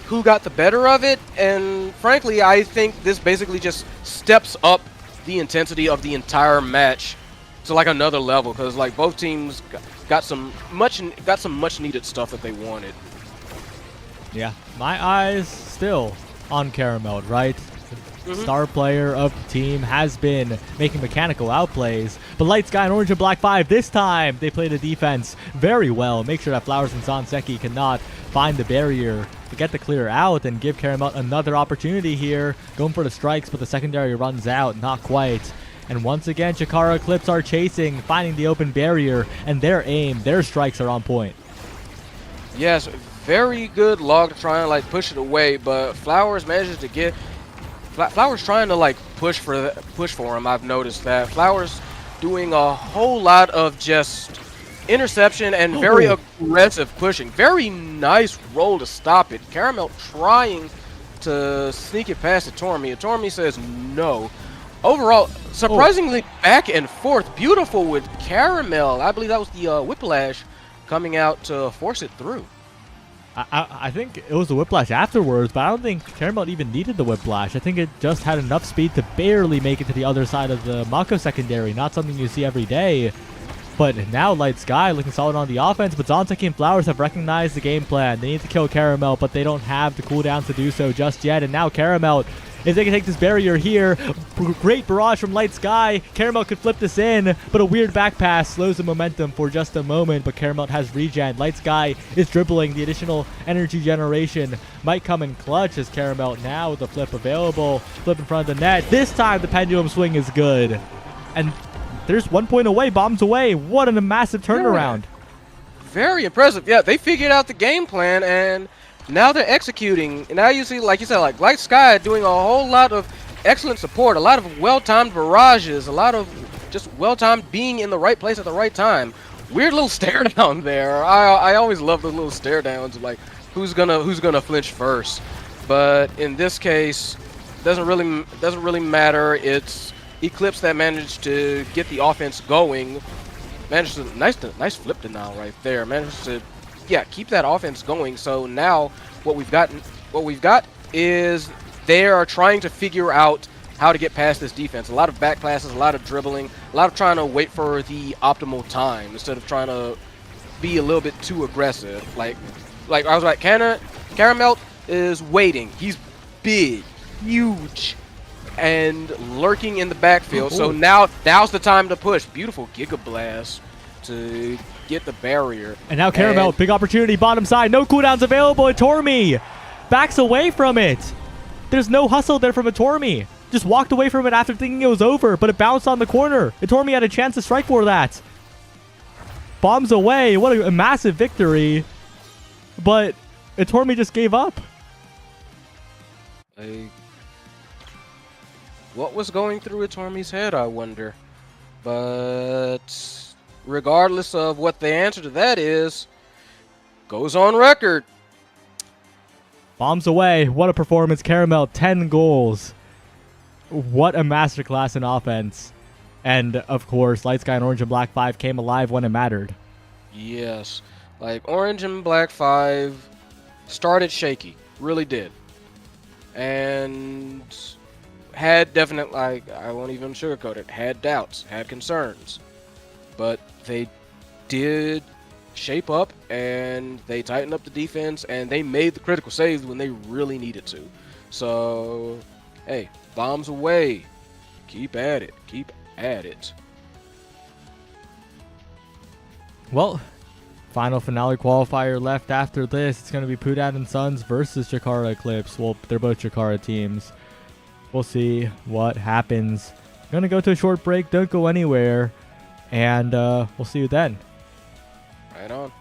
who got the better of it, and frankly, I think this basically just steps up the intensity of the entire match to like another level, because like both teams got some much needed stuff that they wanted. Yeah, my eyes still on Caramel, right? Star player of the team has been making mechanical outplays, but Light Sky and Orange and Black 5 this time they play the defense very well. Make sure that Flowers and Zanseki cannot find the barrier to get the clear out and give Caramel another opportunity here. Going for the strikes, but the secondary runs out, not quite. And once again, Jakara Eclipse are chasing, finding the open barrier, and their aim, their strikes are on point. Yes, very good log to try and like push it away, but Flowers manages to get. Flowers trying to like push for him. I've noticed that Flowers doing a whole lot of just interception and very aggressive pushing. Very nice roll to stop it. Caramel trying to sneak it past the Tormi. Tormi says no. Overall, surprisingly back and forth. Beautiful with Caramel. I believe that was the Whiplash coming out to force it through. I think it was the Whiplash afterwards, but I don't think Caramel even needed the Whiplash. I think it just had enough speed to barely make it to the other side of the Mako secondary. Not something you see every day. But now Light Sky looking solid on the offense, but Zanseki and Flowers have recognized the game plan. They need to kill Caramel, but they don't have the cooldown to do so just yet. And now Caramel, if they can take this barrier here, great barrage from Light Sky. Caramel could flip this in, but a weird back pass slows the momentum for just a moment. But Caramel has regen. Light Sky is dribbling. The additional energy generation might come in clutch as Caramel now with the flip available. Flip in front of the net. This time the pendulum swing is good. And there's 1 point away. Bombs Away. What a massive turnaround. Very impressive. Yeah, they figured out the game plan, and now they're executing. And now you see, like you said, like Light Sky doing a whole lot of excellent support, a lot of well-timed barrages, a lot of just well-timed being in the right place at the right time. Weird little stare down there. I always love the little stare downs of like who's gonna flinch first. But in this case, doesn't really matter. It's Eclipse that managed to get the offense going. Managed to nice flip denial right there. Managed to keep that offense going. So now what we've got is they are trying to figure out how to get past this defense. A lot of back passes, a lot of dribbling, a lot of trying to wait for the optimal time instead of trying to be a little bit too aggressive. Like I was like, Caramel is waiting. He's big, huge. and lurking in the backfield. So now's the time to push. Beautiful Giga Blast to get the barrier. And now Caramel, big opportunity, bottom side. No cooldowns available. Tormi backs away from it. There's no hustle there from Tormi. Just walked away from it after thinking it was over, but it bounced on the corner. Tormi had a chance to strike for that. Bombs away. What a massive victory. But Tormi just gave up. What was going through Tormi's head, I wonder. But regardless of what the answer to that is, goes on record. Bombs away. What a performance. Caramel, 10 goals. What a masterclass in offense. And, of course, Light Sky and Orange and Black 5 came alive when it mattered. Yes. Like, Orange and Black 5 started shaky. Really did. And had definite, like, I won't even sugarcoat it, had doubts, had concerns. But they did shape up, and they tightened up the defense, and they made the critical saves when they really needed to. So, hey, bombs away. Keep at it. Keep at it. Well, final finale qualifier left after this. It's going to be Pudat and Sons versus Chikara Eclipse. Well, they're both Chikara teams. We'll see what happens. I'm going to go to a short break. Don't go anywhere. And we'll see you then. Right on.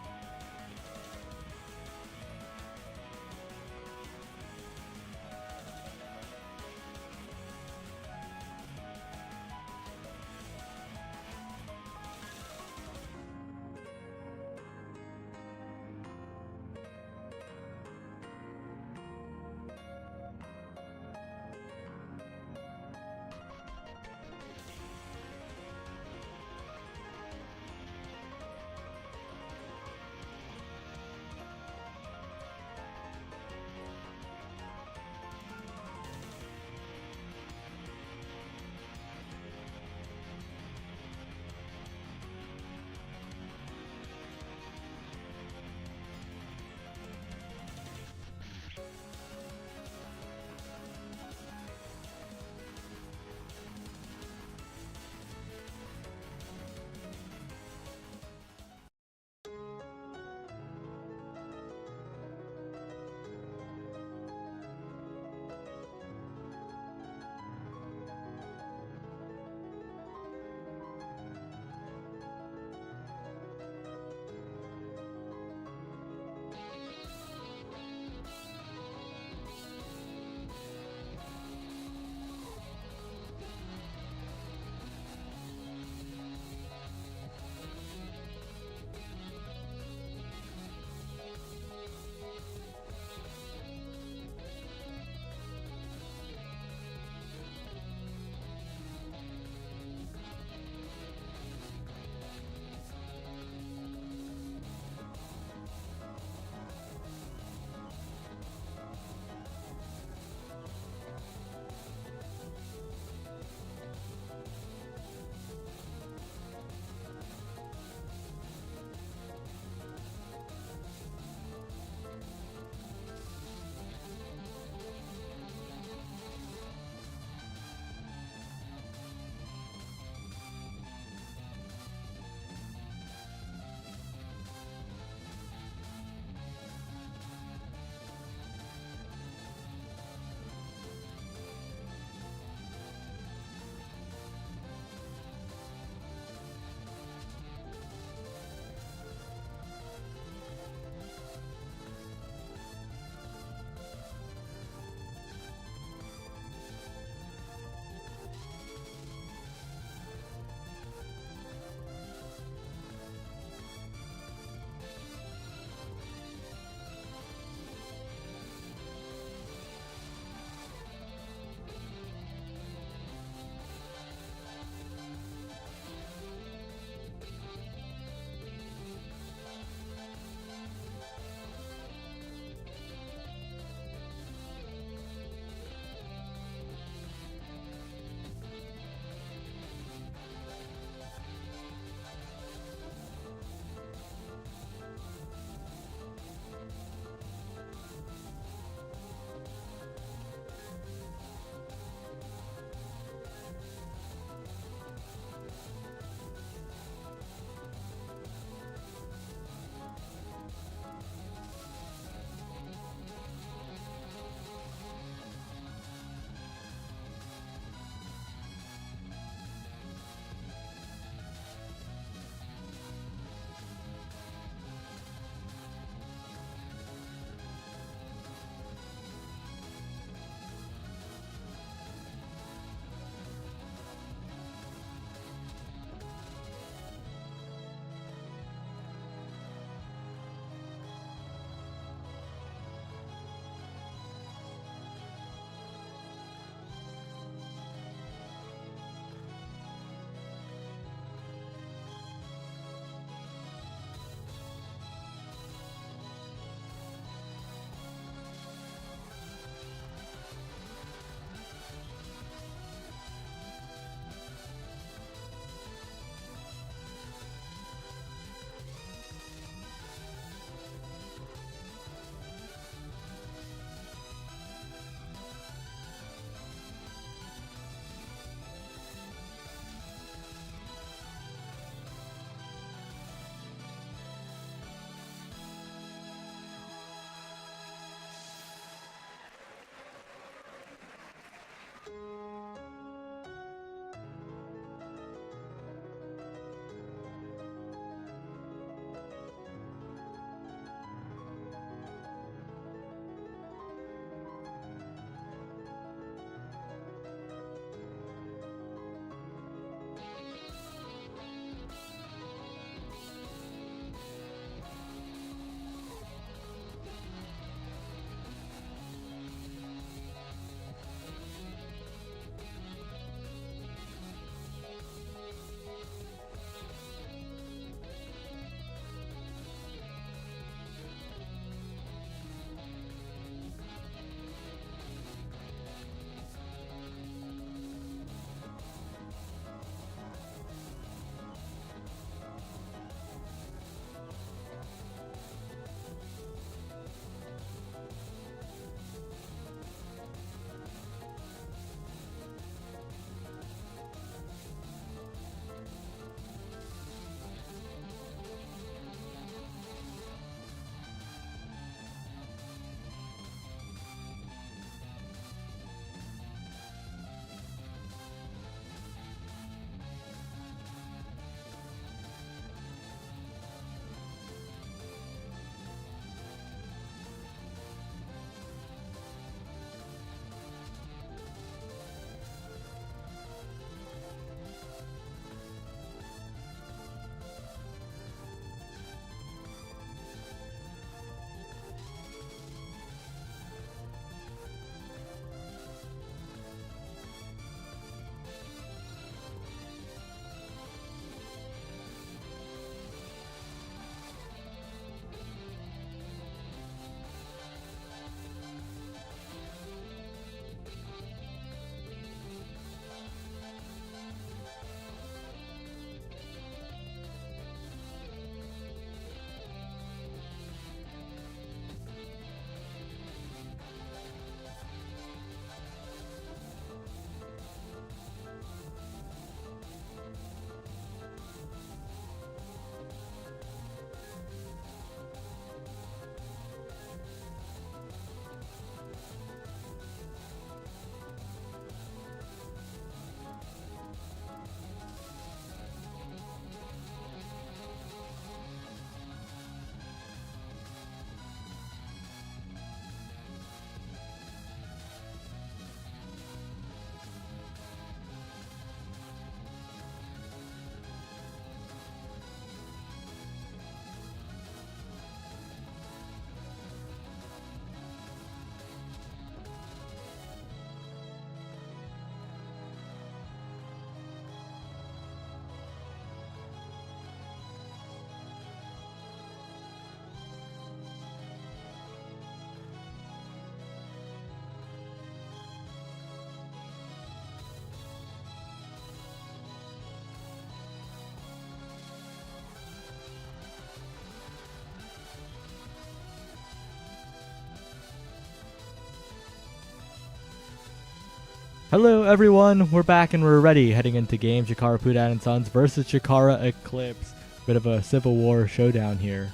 Hello everyone, we're back and we're ready heading into game Chikara Pudat and Sons versus Chikara Eclipse. Bit of a Civil War showdown here.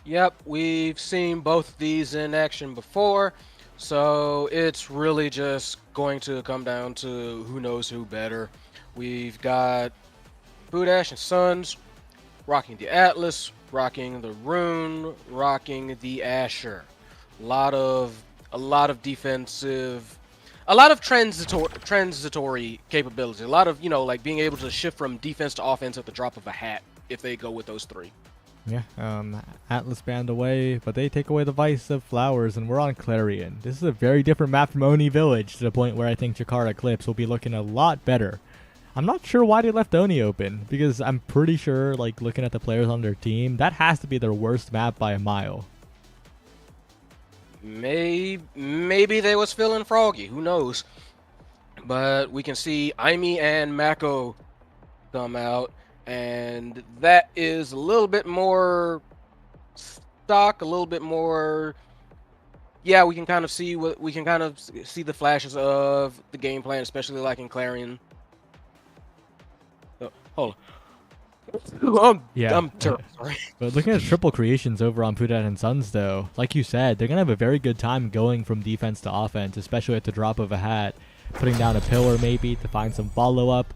Yep, we've seen both of these in action before, so it's really just going to come down to who knows who better. We've got Pudash and Sons rocking the Atlas, rocking the Rune, rocking the Asher. A lot of defensive, a lot of transitory capability. A lot of, like being able to shift from defense to offense at the drop of a hat if they go with those three. Yeah, Atlas banned away, but they take away the Vice of Flowers, and we're on Clarion. This is a very different map from Oni Village, to the point where I think Chikara Eclipse will be looking a lot better. I'm not sure why they left Oni open, because I'm pretty sure, like, looking at the players on their team, that has to be their worst map by a mile. Maybe they was feeling froggy, who knows? But we can see Aimi and Mako come out, and that is a little bit more stock, a little bit more. Yeah, we can kind of see the flashes of the game plan, especially like in Clarion. Oh, hold on. I'm terrible. Sorry. But looking at triple creations over on Pudat and Sons, though, like you said, they're gonna have a very good time going from defense to offense, especially at the drop of a hat, putting down a pillar maybe to find some follow up.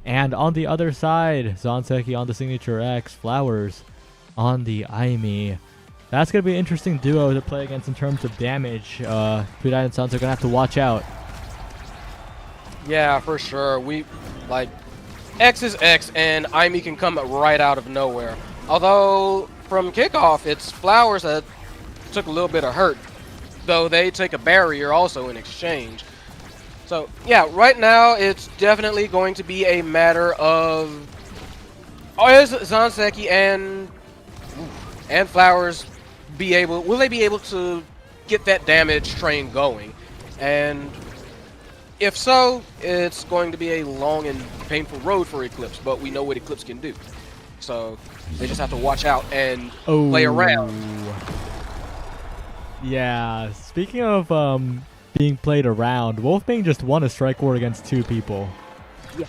And on the other side, Zanseki on the Signature X, Flowers on the Aimi. That's going to be an interesting duo to play against in terms of damage. Pudat and Sons are going to have to watch out. Yeah, for sure. X is X, and Aimi can come right out of nowhere. Although, from kickoff, it's Flowers that took a little bit of hurt, though they take a barrier also in exchange. So, yeah, right now, it's definitely going to be a matter of, is Zanseki and Flowers will they be able to get that damage train going? And if so, it's going to be a long and painful road for Eclipse, but we know what Eclipse can do. So, they just have to watch out and play around. Yeah, speaking of being played around, Wolfbane just won a strike war against two people. Yeah.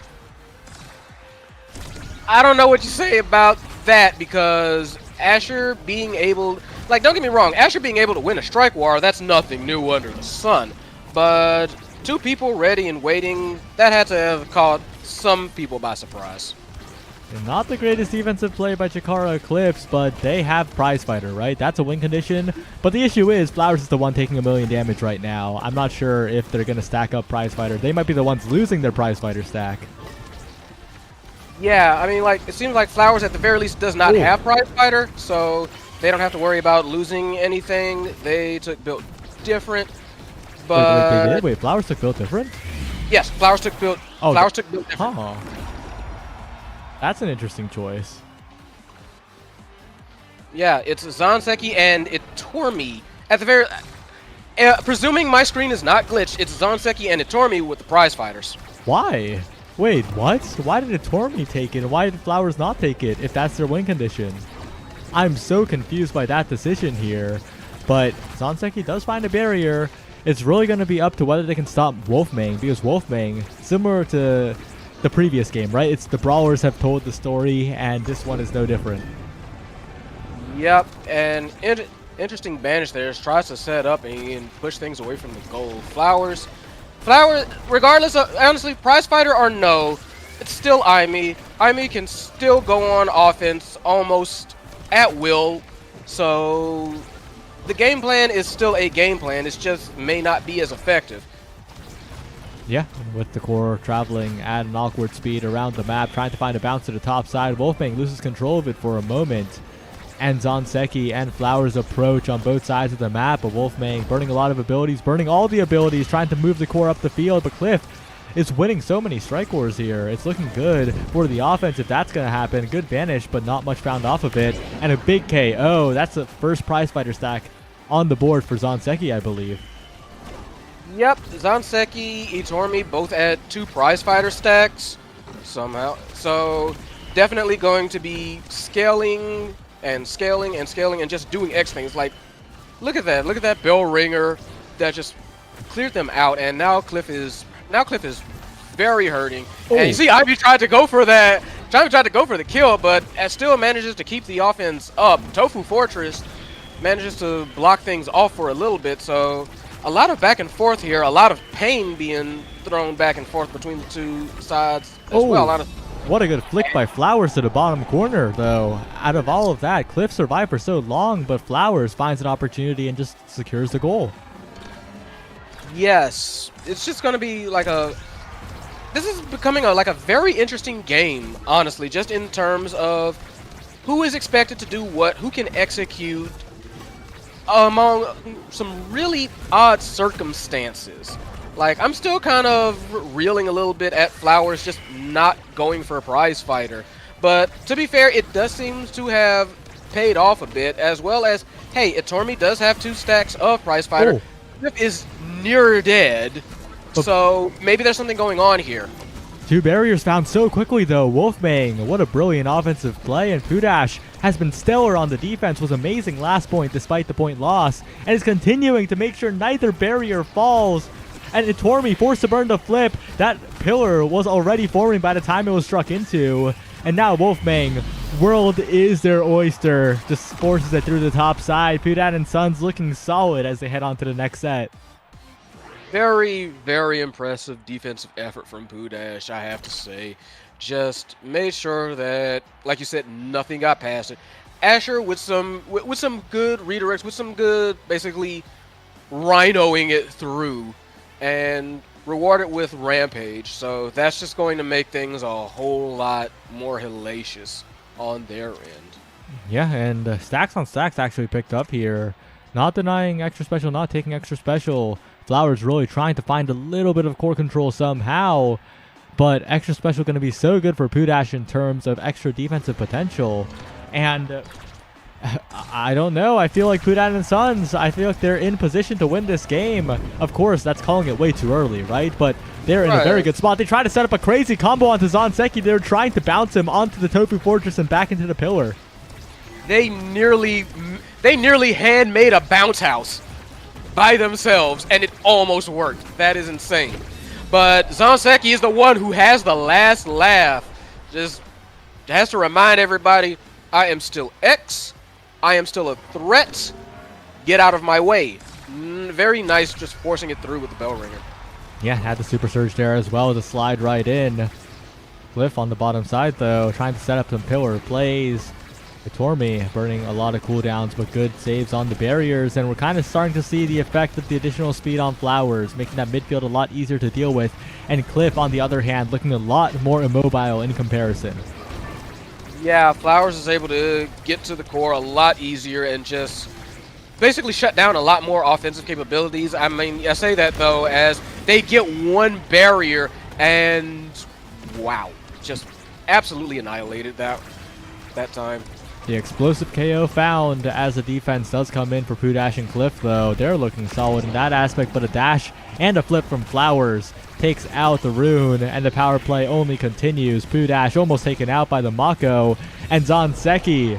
I don't know what you say about that, because Asher being able, don't get me wrong, Asher being able to win a strike war, that's nothing new under the sun. But two people ready and waiting, that had to have caught some people by surprise. And not the greatest defensive play by Chikara Eclipse, but they have Prize Fighter, right? That's a win condition. But the issue is, Flowers is the one taking 1 million damage right now. I'm not sure if they're going to stack up Prize Fighter. They might be the ones losing their Prize Fighter stack. Yeah, I mean, it seems like Flowers at the very least does not have Prize Fighter, so they don't have to worry about losing anything. They took build different, but... Wait, they did? Wait, Flowers took build different? Yes, Flowers took build different. Huh. That's an interesting choice. Yeah, it's Zanseki and Itormi. At the very... presuming my screen is not glitched, it's Zanseki and Itormi with the Prize Fighters. Why? Wait, what? Why did Itormi take it? Why did Flowers not take it if that's their win condition? I'm so confused by that decision here. But Zanseki does find a barrier. It's really going to be up to whether they can stop Wolfmang, because Wolfmang, similar to the previous game, right? It's the Brawlers have told the story, and this one is no different. Yep, and interesting banish there. Tries to set up and push things away from the goal. Flowers, regardless of, honestly, Prize Fighter or no, it's still Aimi. Aimi can still go on offense almost at will, so the game plan is still a game plan. It just may not be as effective. Yeah, with the core traveling at an awkward speed around the map, trying to find a bounce to the top side. Wolfmang loses control of it for a moment. And Zanseki and Flowers approach on both sides of the map, but Wolfmang burning a lot of abilities, burning all the abilities, trying to move the core up the field. But Cliff is winning so many strike wars here. It's looking good for the offense if that's going to happen. Good vanish, but not much found off of it. And a big KO. That's the first Prize Fighter stack on the board for Zanseki, I believe. Yep, Zanseki, Itormi both at 2 Prize Fighter stacks somehow. So definitely going to be scaling and scaling and scaling and just doing X things. Like, look at that bell ringer that just cleared them out, and now Cliff is very hurting. Oh. And you see, Ivy tried to go for that. Tried to go for the kill, but still manages to keep the offense up. Tofu Fortress manages to block things off for a little bit, so a lot of back and forth here, a lot of pain being thrown back and forth between the two sides as well. A lot of What a good flick by Flowers to the bottom corner, though. Out of all of that, Cliff survived for so long, but Flowers finds an opportunity and just secures the goal. Yes, it's just going to be like this is becoming like a very interesting game, honestly, just in terms of who is expected to do what, who can execute among some really odd circumstances. Like, I'm still kind of reeling a little bit at Flowers just not going for a prize fighter. But to be fair, it does seem to have paid off a bit, as well as, hey, Itormi does have 2 stacks of prize fighter. Cliff is near dead, so maybe there's something going on here. 2 barriers found so quickly, though. Wolfmang, what a brilliant offensive play, and Pudash has been stellar on the defense, was amazing last point despite the point loss, and is continuing to make sure neither barrier falls. And Itormi forced to burn the flip. That pillar was already forming by the time it was struck into. And now Wolfmang, world is their oyster, just forces it through the top side. Pudat and Sons looking solid as they head on to the next set. Very, very impressive defensive effort from Pudash, I have to say. Just made sure that, like you said, nothing got past it. Asher with some good redirects, with some good, basically, rhinoing it through, and rewarded with Rampage. So that's just going to make things a whole lot more hellacious on their end. Yeah, and stacks on stacks actually picked up here. Not denying extra special, not taking extra special. Flowers really trying to find a little bit of core control somehow, but extra special going to be so good for Pudash in terms of extra defensive potential. And I don't know. I feel like Pudat and Sons, I feel like they're in position to win this game. Of course, that's calling it way too early, right? But they're in a very good spot. They try to set up a crazy combo onto Zanseki. They're trying to bounce him onto the Tofu Fortress and back into the pillar. They nearly handmade a bounce house by themselves, and it almost worked. That is insane. But Zanseki is the one who has the last laugh. Just has to remind everybody, I am still X. I am still a threat. Get out of my way. Very nice, just forcing it through with the bell ringer. Yeah, had the super surge there as well to slide right in. Cliff on the bottom side, though, trying to set up some pillar plays. Itormi burning a lot of cooldowns, but good saves on the barriers, and we're kind of starting to see the effect of the additional speed on Flowers, making that midfield a lot easier to deal with, and Cliff, on the other hand, looking a lot more immobile in comparison. Yeah, Flowers is able to get to the core a lot easier and just basically shut down a lot more offensive capabilities. I mean, I say that, though, as they get one barrier and, wow, just absolutely annihilated that time. The explosive KO found as the defense does come in for Pudash and Cliff, though. They're looking solid in that aspect, but a dash and a flip from Flowers takes out the rune, and the power play only continues. Pudash almost taken out by the Mako, and Zanseki,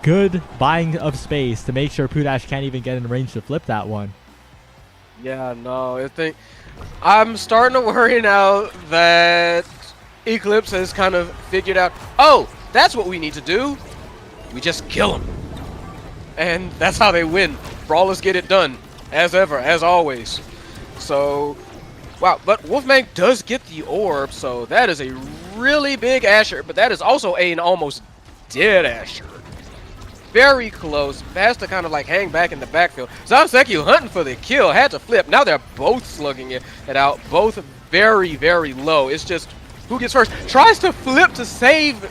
good buying of space to make sure Pudash can't even get in range to flip that one. Yeah, no, I'm starting to worry now that Eclipse has kind of figured out, oh, that's what we need to do. We just kill them. And that's how they win. Brawlers get it done, as ever, as always. So, wow, but Wolfmang does get the orb, so that is a really big Asher, but that is also an almost dead Asher. Very close, has to kind of like hang back in the backfield. Zanseki hunting for the kill, had to flip. Now they're both slugging it out, both very, very low. It's just who gets first. Tries to flip to save,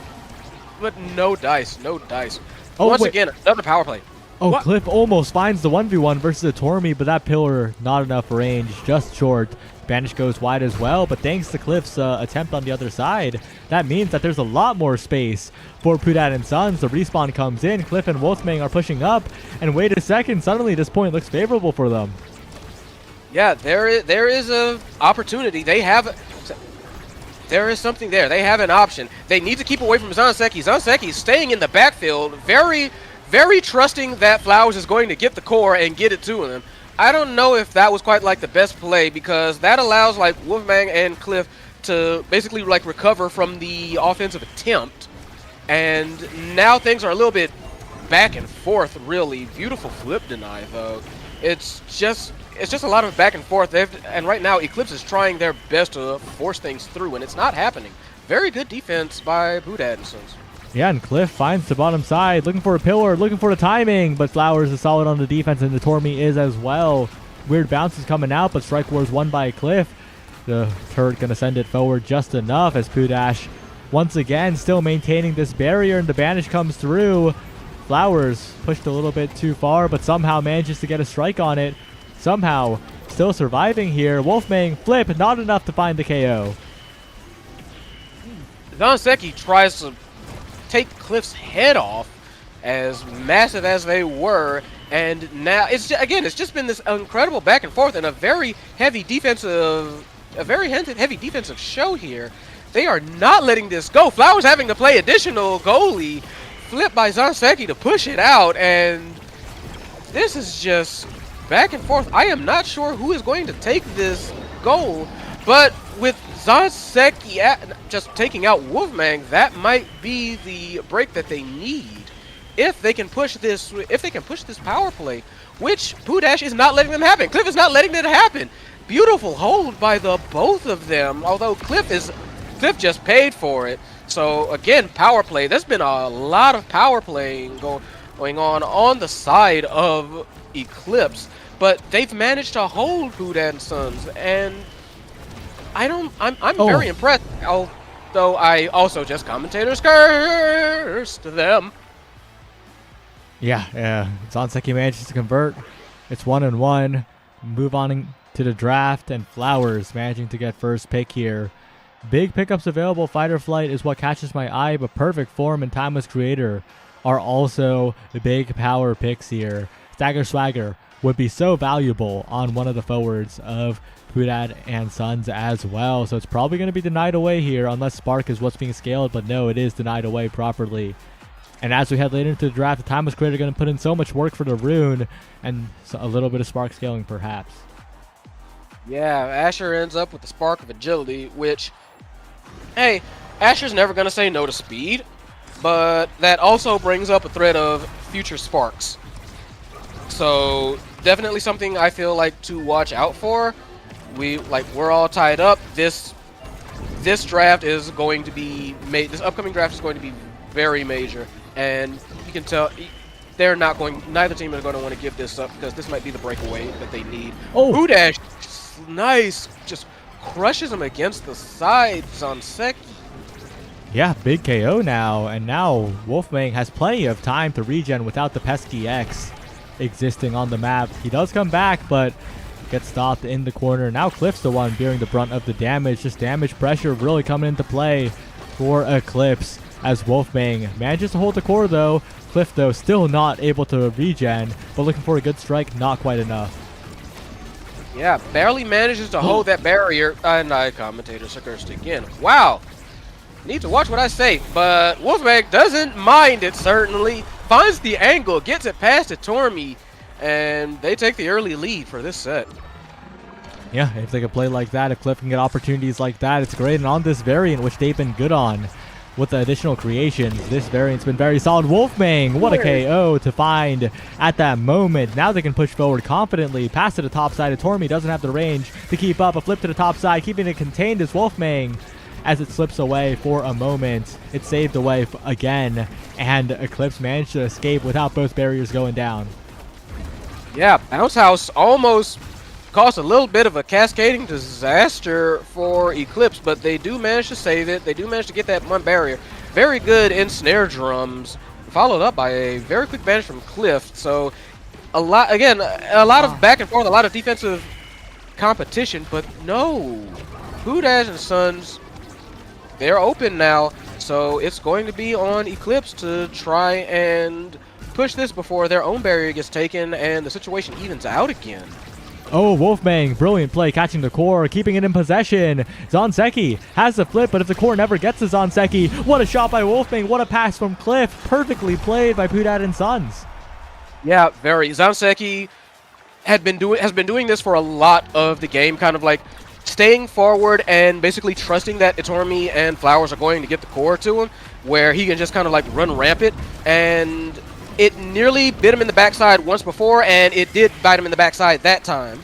but no dice, no dice. Oh, Once wait. again, another power play. Oh, What? Cliff almost finds the 1v1 versus Itormi, but that pillar not enough range, just short. Banish goes wide as well, but thanks to Cliff's attempt on the other side, that means that there's a lot more space for Pudat and Sons. The respawn comes in, Cliff and Wolfmang are pushing up, and wait a second, suddenly this point looks favorable for them. Yeah, there is a opportunity. There is something there. They have an option. They need to keep away from Zanseki. Zanseki is staying in the backfield, very, very trusting that Flowers is going to get the core and get it to him. I don't know if that was quite like the best play, because that allows like Wolfgang and Cliff to basically like recover from the offensive attempt, and now things are a little bit back and forth. Really beautiful flip deny though. It's just a lot of back and forth. And right now Eclipse is trying their best to force things through, and it's not happening. Very good defense by Boudad and Sons. Yeah, and Cliff finds the bottom side, looking for a pillar, looking for the timing, but Flowers is solid on the defense, and the Tormy is as well. Weird bounces coming out, but Strike War is won by Cliff. The turret going to send it forward just enough as Pudash, once again, still maintaining this barrier, and the banish comes through. Flowers pushed a little bit too far, but somehow manages to get a strike on it. Somehow still surviving here. Wolfgang flip, not enough to find the KO. Zanseki tries to take Cliff's head off, as massive as they were, and now it's just been this incredible back and forth and a very heavy defensive show here. They are not letting this go. Flowers having to play additional goalie, flip by Zanseki to push it out, and this is just back and forth. I am not sure who is going to take this goal, but with Zanseki just taking out Wolfgang, that might be the break that they need if they can push this. If they can push this power play, which Pudash is not letting them happen. Cliff is not letting it happen. Beautiful hold by the both of them. Although Cliff just paid for it. So again, power play. There's been a lot of power playing going on the side of Eclipse, but they've managed to hold Boudad and Sons, and I'm very impressed. Although I also just commentators cursed them. Yeah. Zanseki manages to convert. It's 1-1. Move on to the draft, and Flowers managing to get first pick here. Big pickups available. Fight or Flight is what catches my eye, but Perfect Form and Timeless Creator are also the big power picks here. Stagger Swagger would be so valuable on one of the forwards of Boudad and Sons as well, so it's probably going to be denied away here unless Spark is what's being scaled, but no, it is denied away properly. And as we head later into the draft, the Timeless Creator going to put in so much work for the rune and a little bit of Spark scaling perhaps. Yeah, Asher ends up with the Spark of Agility, which, hey, Asher's never going to say no to speed, but that also brings up a threat of future Sparks. So definitely something I feel like to watch out for. We're all tied up. This draft is going to be this upcoming draft is going to be very major, and you can tell neither team is going to want to give this up, because this might be the breakaway that they need. Pudash, nice, just crushes him against the side. Zanseki. Yeah, big KO now, and now Wolfgang has plenty of time to regen without the pesky X existing on the map. He does come back, but gets stopped in the corner. Now Cliff's the one bearing the brunt of the damage. Just damage pressure really coming into play for Eclipse as Wolfgang manages to hold the core though. Cliff though still not able to regen, but looking for a good strike, not quite enough. Yeah, barely manages to hold that barrier. And commentators are cursed again. Wow. Need to watch what I say, but Wolfgang doesn't mind it, certainly. Finds the angle, gets it past the Tormy, and they take the early lead for this set. Yeah, if they can play like that, if Cliff can get opportunities like that, it's great. And on this variant, which they've been good on with the additional creations, this variant's been very solid. Wolfgang, what a KO to find at that moment. Now they can push forward confidently. Pass to the top side. Tormy doesn't have the range to keep up. A flip to the top side, keeping it contained is Wolfgang. As it slips away for a moment, it's saved away again, and Eclipse managed to escape without both barriers going down. Yeah, Bounce House almost caused a little bit of a cascading disaster for Eclipse, but they do manage to save it. They do manage to get that one barrier. Very good in snare drums, followed up by a very quick banish from Cliff. So a lot of back and forth, a lot of defensive competition, but no, Boudad and Sons, they're open now, so it's going to be on Eclipse to try and push this before their own barrier gets taken and the situation evens out again. Oh, Wolfgang, brilliant play, catching the core, keeping it in possession. Zanseki has the flip, but if the core never gets to Zanseki, what a shot by Wolfgang, what a pass from Cliff, perfectly played by Boudad and Sons. Yeah, very. Zanseki has been doing this for a lot of the game, kind of like staying forward and basically trusting that Itormi and Flowers are going to get the core to him, where he can just kind of like run rampant. And it nearly bit him in the backside once before, and it did bite him in the backside that time.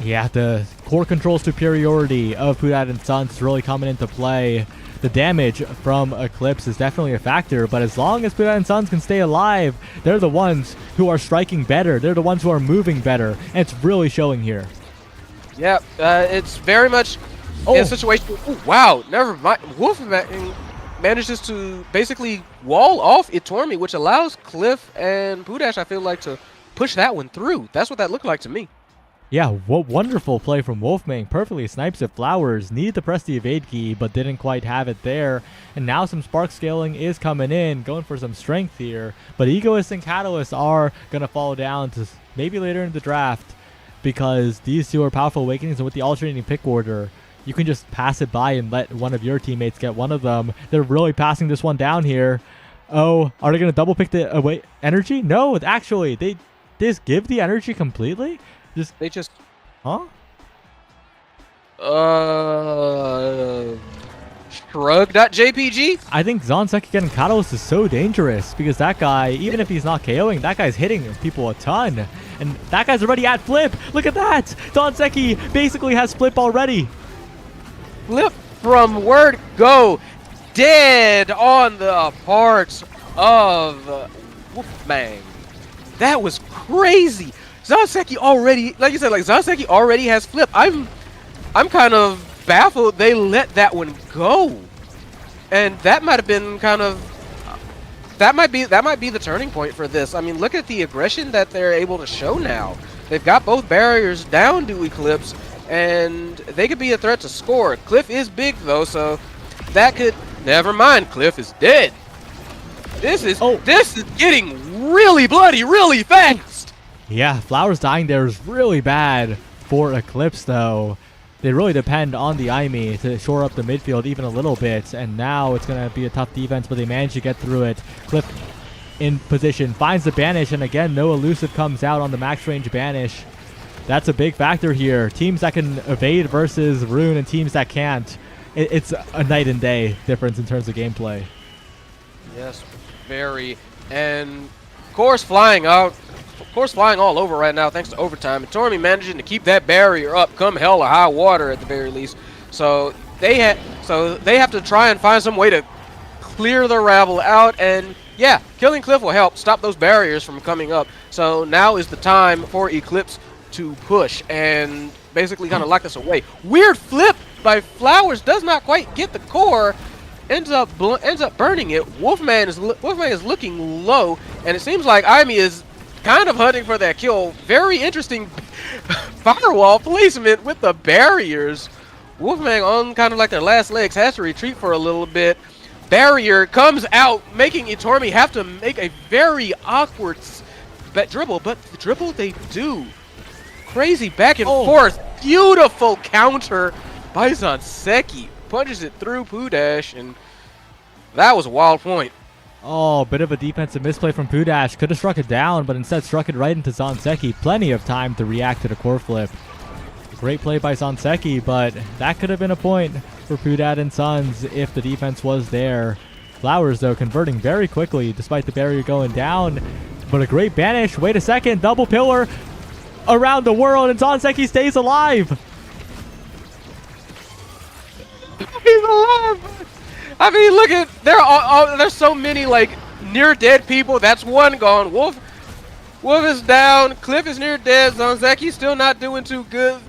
Yeah, the core control superiority of Pudad and Sons is really coming into play. The damage from Eclipse is definitely a factor, but as long as Pudad and Sons can stay alive, they're the ones who are striking better. They're the ones who are moving better, and it's really showing here. Yeah, it's very much a situation. Ooh, wow, never mind. Wolf manages to basically wall off Itormi, which allows Cliff and Pudash, I feel like, to push that one through. That's what that looked like to me. Yeah, what wonderful play from Wolfmang. Perfectly snipes at Flowers. Needed to press the evade key, but didn't quite have it there. And now some spark scaling is coming in, going for some strength here. But Egoist and Catalyst are going to fall down to maybe later in the draft, because these two are powerful awakenings, and with the alternating pick order, you can just pass it by and let one of your teammates get one of them. They're really passing this one down here. Oh, are they going to double pick the energy? No, actually, they just give the energy completely? Huh? Shrug.jpg? I think Zanseki getting Catalyst is so dangerous, because that guy, even if he's not KOing, that guy's hitting people a ton. And that guy's already at Flip. Look at that. Zanseki basically has Flip already. Flip from word go. Dead on the parts of Wolfmang. That was crazy. Zanseki already, like you said, like Zanseki already has Flip. I'm kind of baffled they let that one go. And that might have been kind of that might be the turning point for this. I mean, look at the aggression that they're able to show now. They've got both barriers down to Eclipse, and they could be a threat to score. Cliff is big though, so that could never mind. Cliff is dead. This is getting really bloody really fast. Yeah, Flowers dying there is really bad for Eclipse though. They really depend on the Aimi to shore up the midfield even a little bit, and now it's going to be a tough defense, but they manage to get through it. Cliff in position, finds the Banish, and again, no elusive comes out on the max range Banish. That's a big factor here. Teams that can evade versus Rune and teams that can't. It's a night and day difference in terms of gameplay. Yes, very. And of course flying all over right now thanks to overtime. And Tormy managing to keep that barrier up come hell or high water at the very least. So they have to try and find some way to clear the rabble out, and yeah, killing Cliff will help stop those barriers from coming up. So now is the time for Eclipse to push and basically kind of lock this away. Weird flip by Flowers, does not quite get the core, ends up burning it. Wolfman is looking low, and it seems like Aimi is kind of hunting for that kill. Very interesting firewall placement with the barriers. Wolfman on kind of like their last legs has to retreat for a little bit. Barrier comes out, making Itormi have to make a very awkward dribble, but the dribble they do. Crazy back and forth. Beautiful counter by Zanseki. Punches it through Pudash, and that was a wild point. Oh, bit of a defensive misplay from Pudash. Could have struck it down, but instead struck it right into Zanseki. Plenty of time to react to the core flip. Great play by Zanseki, but that could have been a point for Pudad and Sons if the defense was there. Flowers, though, converting very quickly despite the barrier going down. But a great banish. Wait a second. Double pillar around the world, and Zanseki stays alive. He's alive. I mean, look at there's so many like near dead people. That's one gone. Wolf is down. Cliff is near dead. Zanseki still not doing too good.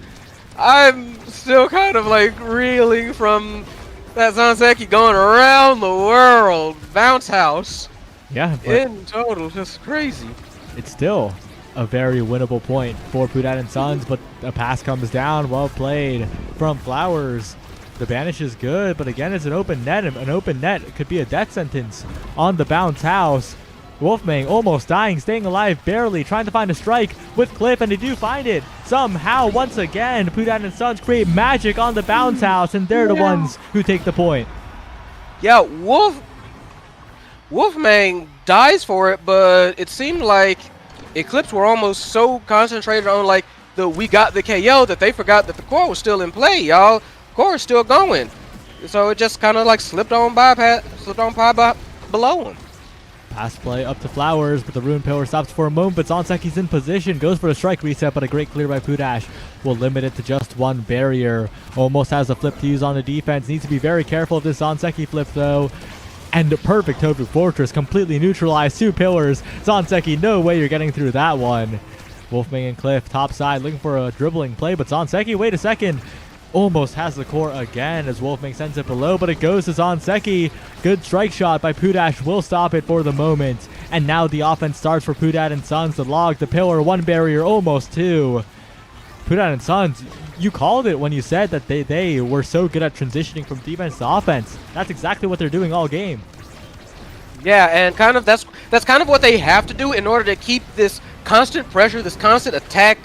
I'm still kind of like reeling from that Zanseki going around the world. Bounce house. Yeah, but in total, just crazy. It's still a very winnable point for Pudad and Sons, but a pass comes down. Well played from Flowers. The banish is good, but again, it's an open net. An open net could be a death sentence on the bounce house. Wolfmang almost dying, staying alive barely, trying to find a strike with Cliff, and they do find it. Somehow, once again, Pudad and Sons create magic on the bounce house, and they're the ones who take the point. Yeah, Wolfmang dies for it, but it seemed like Eclipse were almost so concentrated on like we got the KO that they forgot that the core was still in play, y'all. Core is still going. So it just kind of like slipped on by below him. Pass play up to Flowers, but the Rune Pillar stops for a moment, but Zanseki's in position, goes for a strike reset, but a great clear by Pudash will limit it to just one barrier. Almost has a flip to use on the defense, needs to be very careful of this Zanseki flip though. And perfect Tofu Fortress, completely neutralized, 2 pillars. Zanseki, no way you're getting through that one. Wolfmang and Cliff top side looking for a dribbling play, but Zanseki, wait a second. Almost has the core again as Wolfmang sends it below, but it goes to Zanseki. Good strike shot by Pudash will stop it for the moment. And now the offense starts for Pudad and Sons to log the pillar, 1 barrier, almost 2. Pudad and Sons, you called it when you said that they were so good at transitioning from defense to offense. That's exactly what they're doing all game. Yeah, and kind of that's kind of what they have to do in order to keep this constant pressure, this constant attack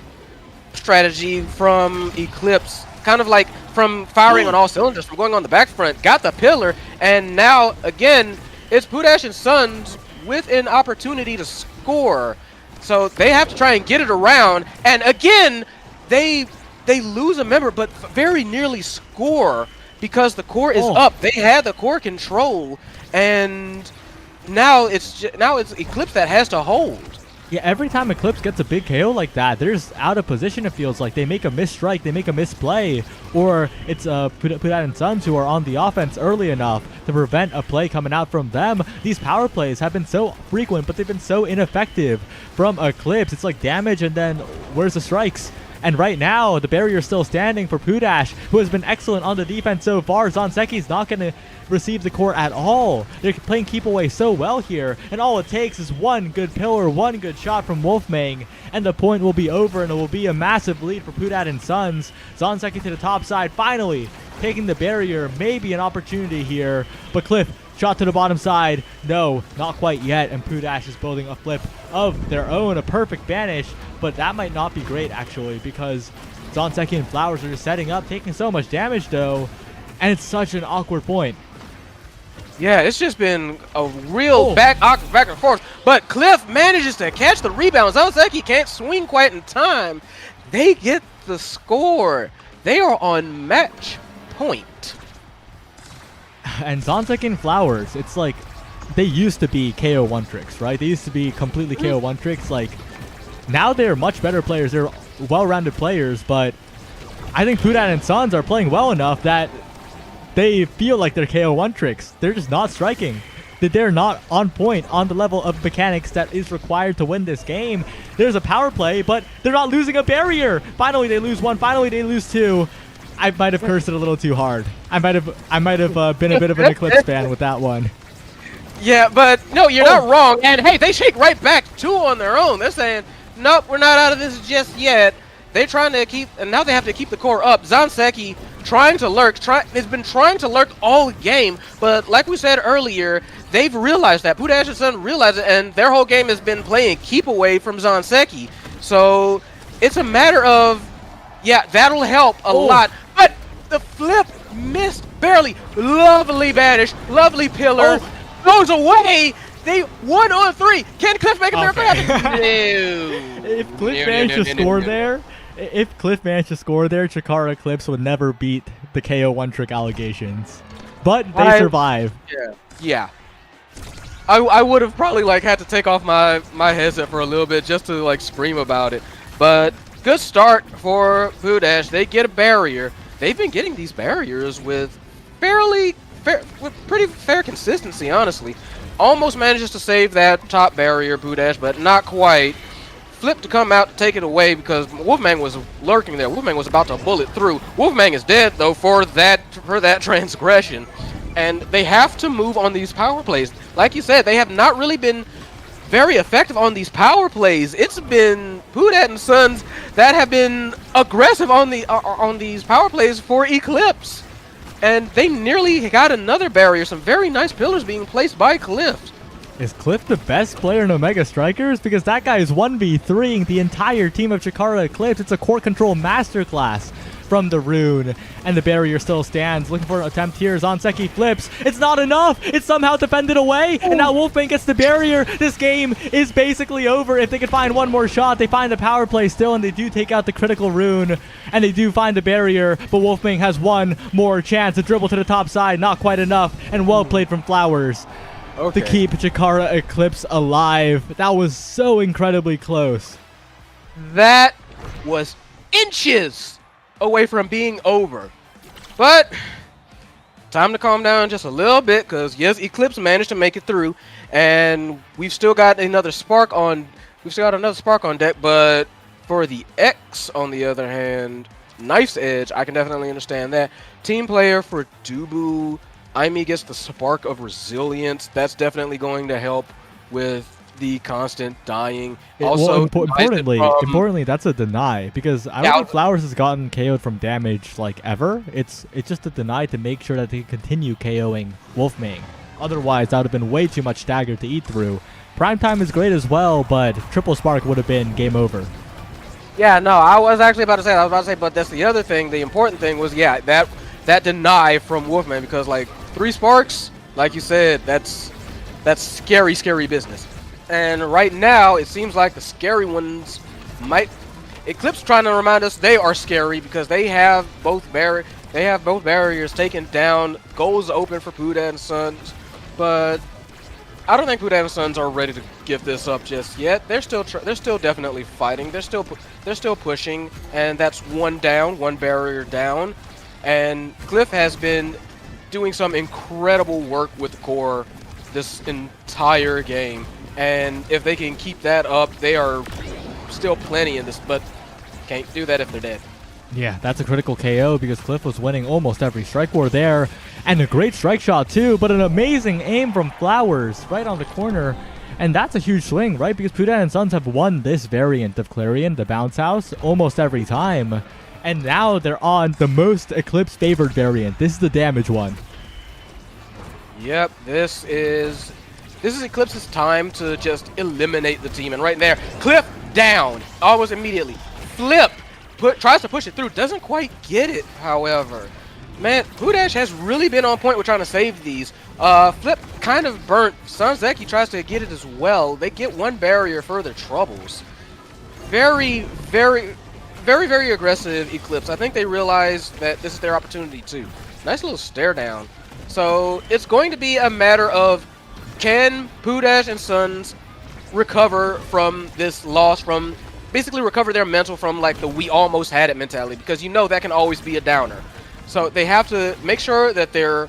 strategy from Eclipse. Kind of like from firing on all cylinders, from going on the back front, got the pillar, and now again it's Pudash and Sons with an opportunity to score. So they have to try and get it around, and again they lose a member, but very nearly score because the core is up. They had the core control, and now it's Eclipse that has to hold. Yeah, every time Eclipse gets a big KO like that, there's out of position, it feels like. They make a misstrike, they make a misplay, or it's Pudad and Sons who are on the offense early enough to prevent a play coming out from them. These power plays have been so frequent, but they've been so ineffective from Eclipse. It's like damage and then where's the strikes? And right now, the barrier is still standing for Pudash, who has been excellent on the defense so far. Zanseki's not going to receive the core at all. They're playing keep away so well here, and all it takes is one good pillar, one good shot from Wolfmang, and the point will be over, and it will be a massive lead for Pudad and Sons. Zanseki to the top side, finally taking the barrier, maybe an opportunity here, but Cliff, shot to the bottom side, no, not quite yet, and Pudash is building a flip of their own, a perfect banish, but that might not be great actually, because Zanseki and Flowers are just setting up, taking so much damage though, and it's such an awkward point. Yeah, it's just been a real back and forth, but Cliff manages to catch the rebound. Zanseki can't swing quite in time. They get the score. They are on match point. And Zanseki and Flowers, it's like they used to be KO one tricks, right? They used to be completely KO one tricks. Like now they're much better players. They're well-rounded players, but I think Pudad and Sons are playing well enough that they feel like they're KO one tricks. They're just not striking. That they're not on point on the level of mechanics that is required to win this game. There's a power play, but they're not losing a barrier. Finally, they lose one. Finally, they lose two. I might have cursed it a little too hard. I might have been a bit of an Eclipse fan with that one. Yeah, but no, you're not wrong. And hey, they shake right back 2 on their own. They're saying, nope, we're not out of this just yet. They're trying to keep, and now they have to keep the core up. Zanseki trying to lurk, has been trying to lurk all game, but like we said earlier, they've realized that. Pudash and Son realized it, and their whole game has been playing keep away from Zanseki. So it's a matter of, yeah, that'll help a lot. But the flip missed barely. Lovely vanish, lovely pillar, goes away. They 1 on 3. Can Cliff make a miracle happen? No. If Cliff managed to score there, Chikara Eclipse would never beat the KO one trick allegations. But they survive. Yeah. I would have probably like had to take off my headset for a little bit just to like scream about it. But good start for Pudash. They get a barrier. They've been getting these barriers with pretty fair consistency, honestly. Almost manages to save that top barrier, Pudash, but not quite. Flip to come out to take it away because Wolfmang was lurking there. Wolfmang was about to bullet through. Wolfmang is dead though for that transgression, and they have to move on these power plays. Like you said, they have not really been very effective on these power plays. It's been Pudad and Sons that have been aggressive on these power plays for Eclipse, and they nearly got another barrier. Some very nice pillars being placed by Cliff. Is Cliff the best player in Omega Strikers? Because that guy is 1v3ing the entire team of Chikara Eclipse. It's a core control masterclass from the rune, and the barrier still stands. Looking for an attempt here. Zanseki flips. It's not enough. It's somehow defended away, and now Wolfbane gets the barrier. This game is basically over. If they can find one more shot, they find the power play still, and they do take out the critical rune, and they do find the barrier, but Wolfbane has one more chance. A dribble to the top side, not quite enough, and well played from Flowers to keep Chikara Eclipse alive. That was so incredibly close. That was inches away from being over. But time to calm down just a little bit, because yes, Eclipse managed to make it through, and we've still got another spark on deck. But for the X, on the other hand, Knife's Edge, I can definitely understand that. Team player for Dubu, Aimi gets the spark of resilience. That's definitely going to help with the constant dying. Also, importantly, that's a deny, because I don't think Flowers has gotten KO'd from damage like ever. It's just a deny to make sure that they continue KOing Wolfmane. Otherwise, that would have been way too much stagger to eat through. Primetime is great as well, but triple spark would have been game over. Yeah, no, I was actually about to say that. I was about to say, but that's the other thing. The important thing was, yeah, that deny from Wolfman, because like 3 sparks, like you said, that's scary business. And right now, it seems like the scary ones might. Eclipse trying to remind us they are scary, because they have both barriers taken down. Goals open for Puda and Sons, but I don't think Puda and Sons are ready to give this up just yet. They're still definitely fighting. They're still pushing, and that's one barrier down. And Cliff has been doing some incredible work with the core this entire game. And if they can keep that up, they are still plenty in this, but can't do that if they're dead. Yeah, that's a critical KO, because Cliff was winning almost every strike war there. And a great strike shot too, but an amazing aim from Flowers right on the corner. And that's a huge swing, right? Because Puda and Sons have won this variant of Clarion, the Bounce House, almost every time. And now they're on the most Eclipse favored variant. This is the damage one. Yep, this is Eclipse's time to just eliminate the team. And right there, Cliff down almost immediately. Flip tries to push it through, doesn't quite get it, however. Man, Pudash has really been on point with trying to save these. Flip kind of burnt. Sanzeki tries to get it as well. They get one barrier for their troubles. Very, very, very, very aggressive Eclipse. I think they realize that this is their opportunity too. Nice little stare down. So it's going to be a matter of, can Pudash and Sons recover from this loss, from basically recover their mental from like the we almost had it mentality, because you know that can always be a downer. So they have to make sure that they're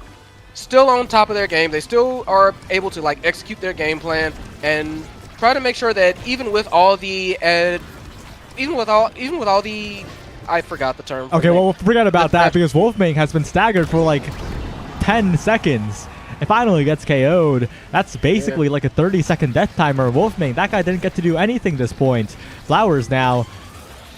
still on top of their game. They still are able to like execute their game plan, and try to make sure that even with all the I forgot the term. Okay, well, we'll forget about that, because Wolfmane has been staggered for like 10 seconds. And finally gets KO'd. That's basically like a 30-second death timer. Wolfmane, that guy didn't get to do anything this point. Flowers now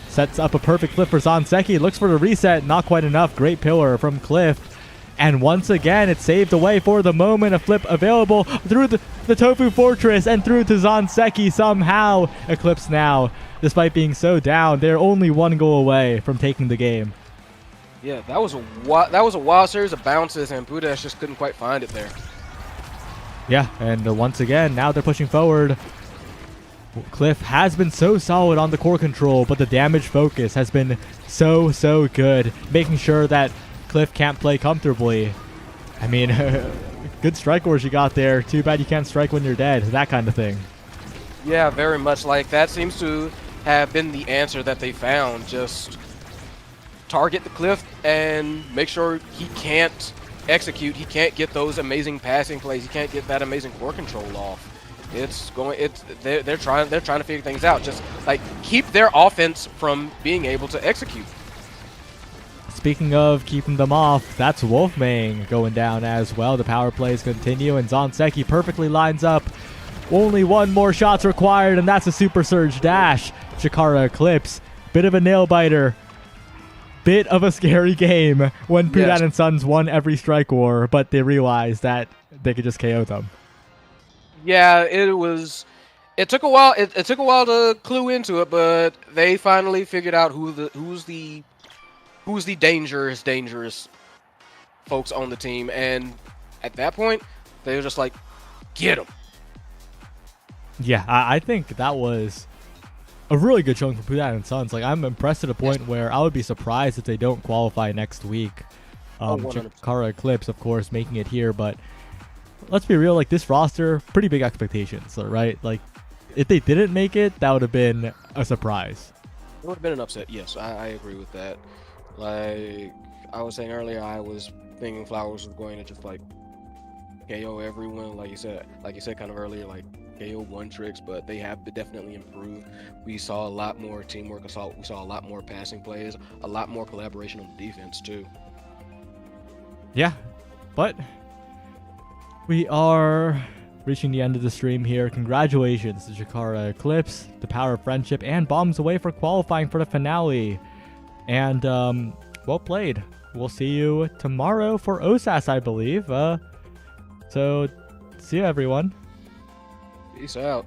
sets up a perfect flip for Zanseki. Looks for the reset. Not quite enough. Great pillar from Cliff. And once again, it's saved away for the moment. A flip available through the Tofu Fortress and through to Zanseki somehow. Eclipse now, despite being so down, they're only one goal away from taking the game. Yeah, that was a wild series of bounces, and Pudash just couldn't quite find it there. Yeah, and once again, now they're pushing forward. Cliff has been so solid on the core control, but the damage focus has been so good, making sure that Cliff can't play comfortably. I mean, good strike wars you got there. Too bad you can't strike when you're dead, that kind of thing. Yeah, very much like that seems to have been the answer that they found. Just target the Cliff and make sure he can't execute. He can't get those amazing passing plays. He can't get that amazing core control off. They're trying to figure things out. Just like keep their offense from being able to execute. Speaking of keeping them off, that's Wolfmane going down as well. The power plays continue, and Zanseki perfectly lines up. Only one more shot's required, and that's a Super Surge dash. Chikara Eclipse, bit of a nail biter. Bit of a scary game when Pudan and Sons won every strike war, but they realized that they could just KO them. Yeah, it took a while. It took a while to clue into it, but they finally figured out who who's the dangerous folks on the team. And at that point, they were just like, get him. Yeah, I think that was a really good showing for Pudat and Sons. Like, I'm impressed to the point where I would be surprised if they don't qualify next week. 100%. Chikara Eclipse, of course, making it here, but let's be real, like, this roster, pretty big expectations, right? Like, if they didn't make it, that would have been a surprise. It would have been an upset. Yes, I agree with that. Like I was saying earlier, I was thinking Flowers was going to just like KO everyone, like you said kind of earlier, like KO one tricks, but they have definitely improved. We saw a lot more teamwork. We saw a lot more passing plays, a lot more collaboration on defense too. Yeah, but we are reaching the end of the stream here. Congratulations to Chikara Eclipse, the Power of Friendship, and Bombs Away for qualifying for the finale. And well played. We'll see you tomorrow for OSAS, I believe. So see you, everyone. Peace out.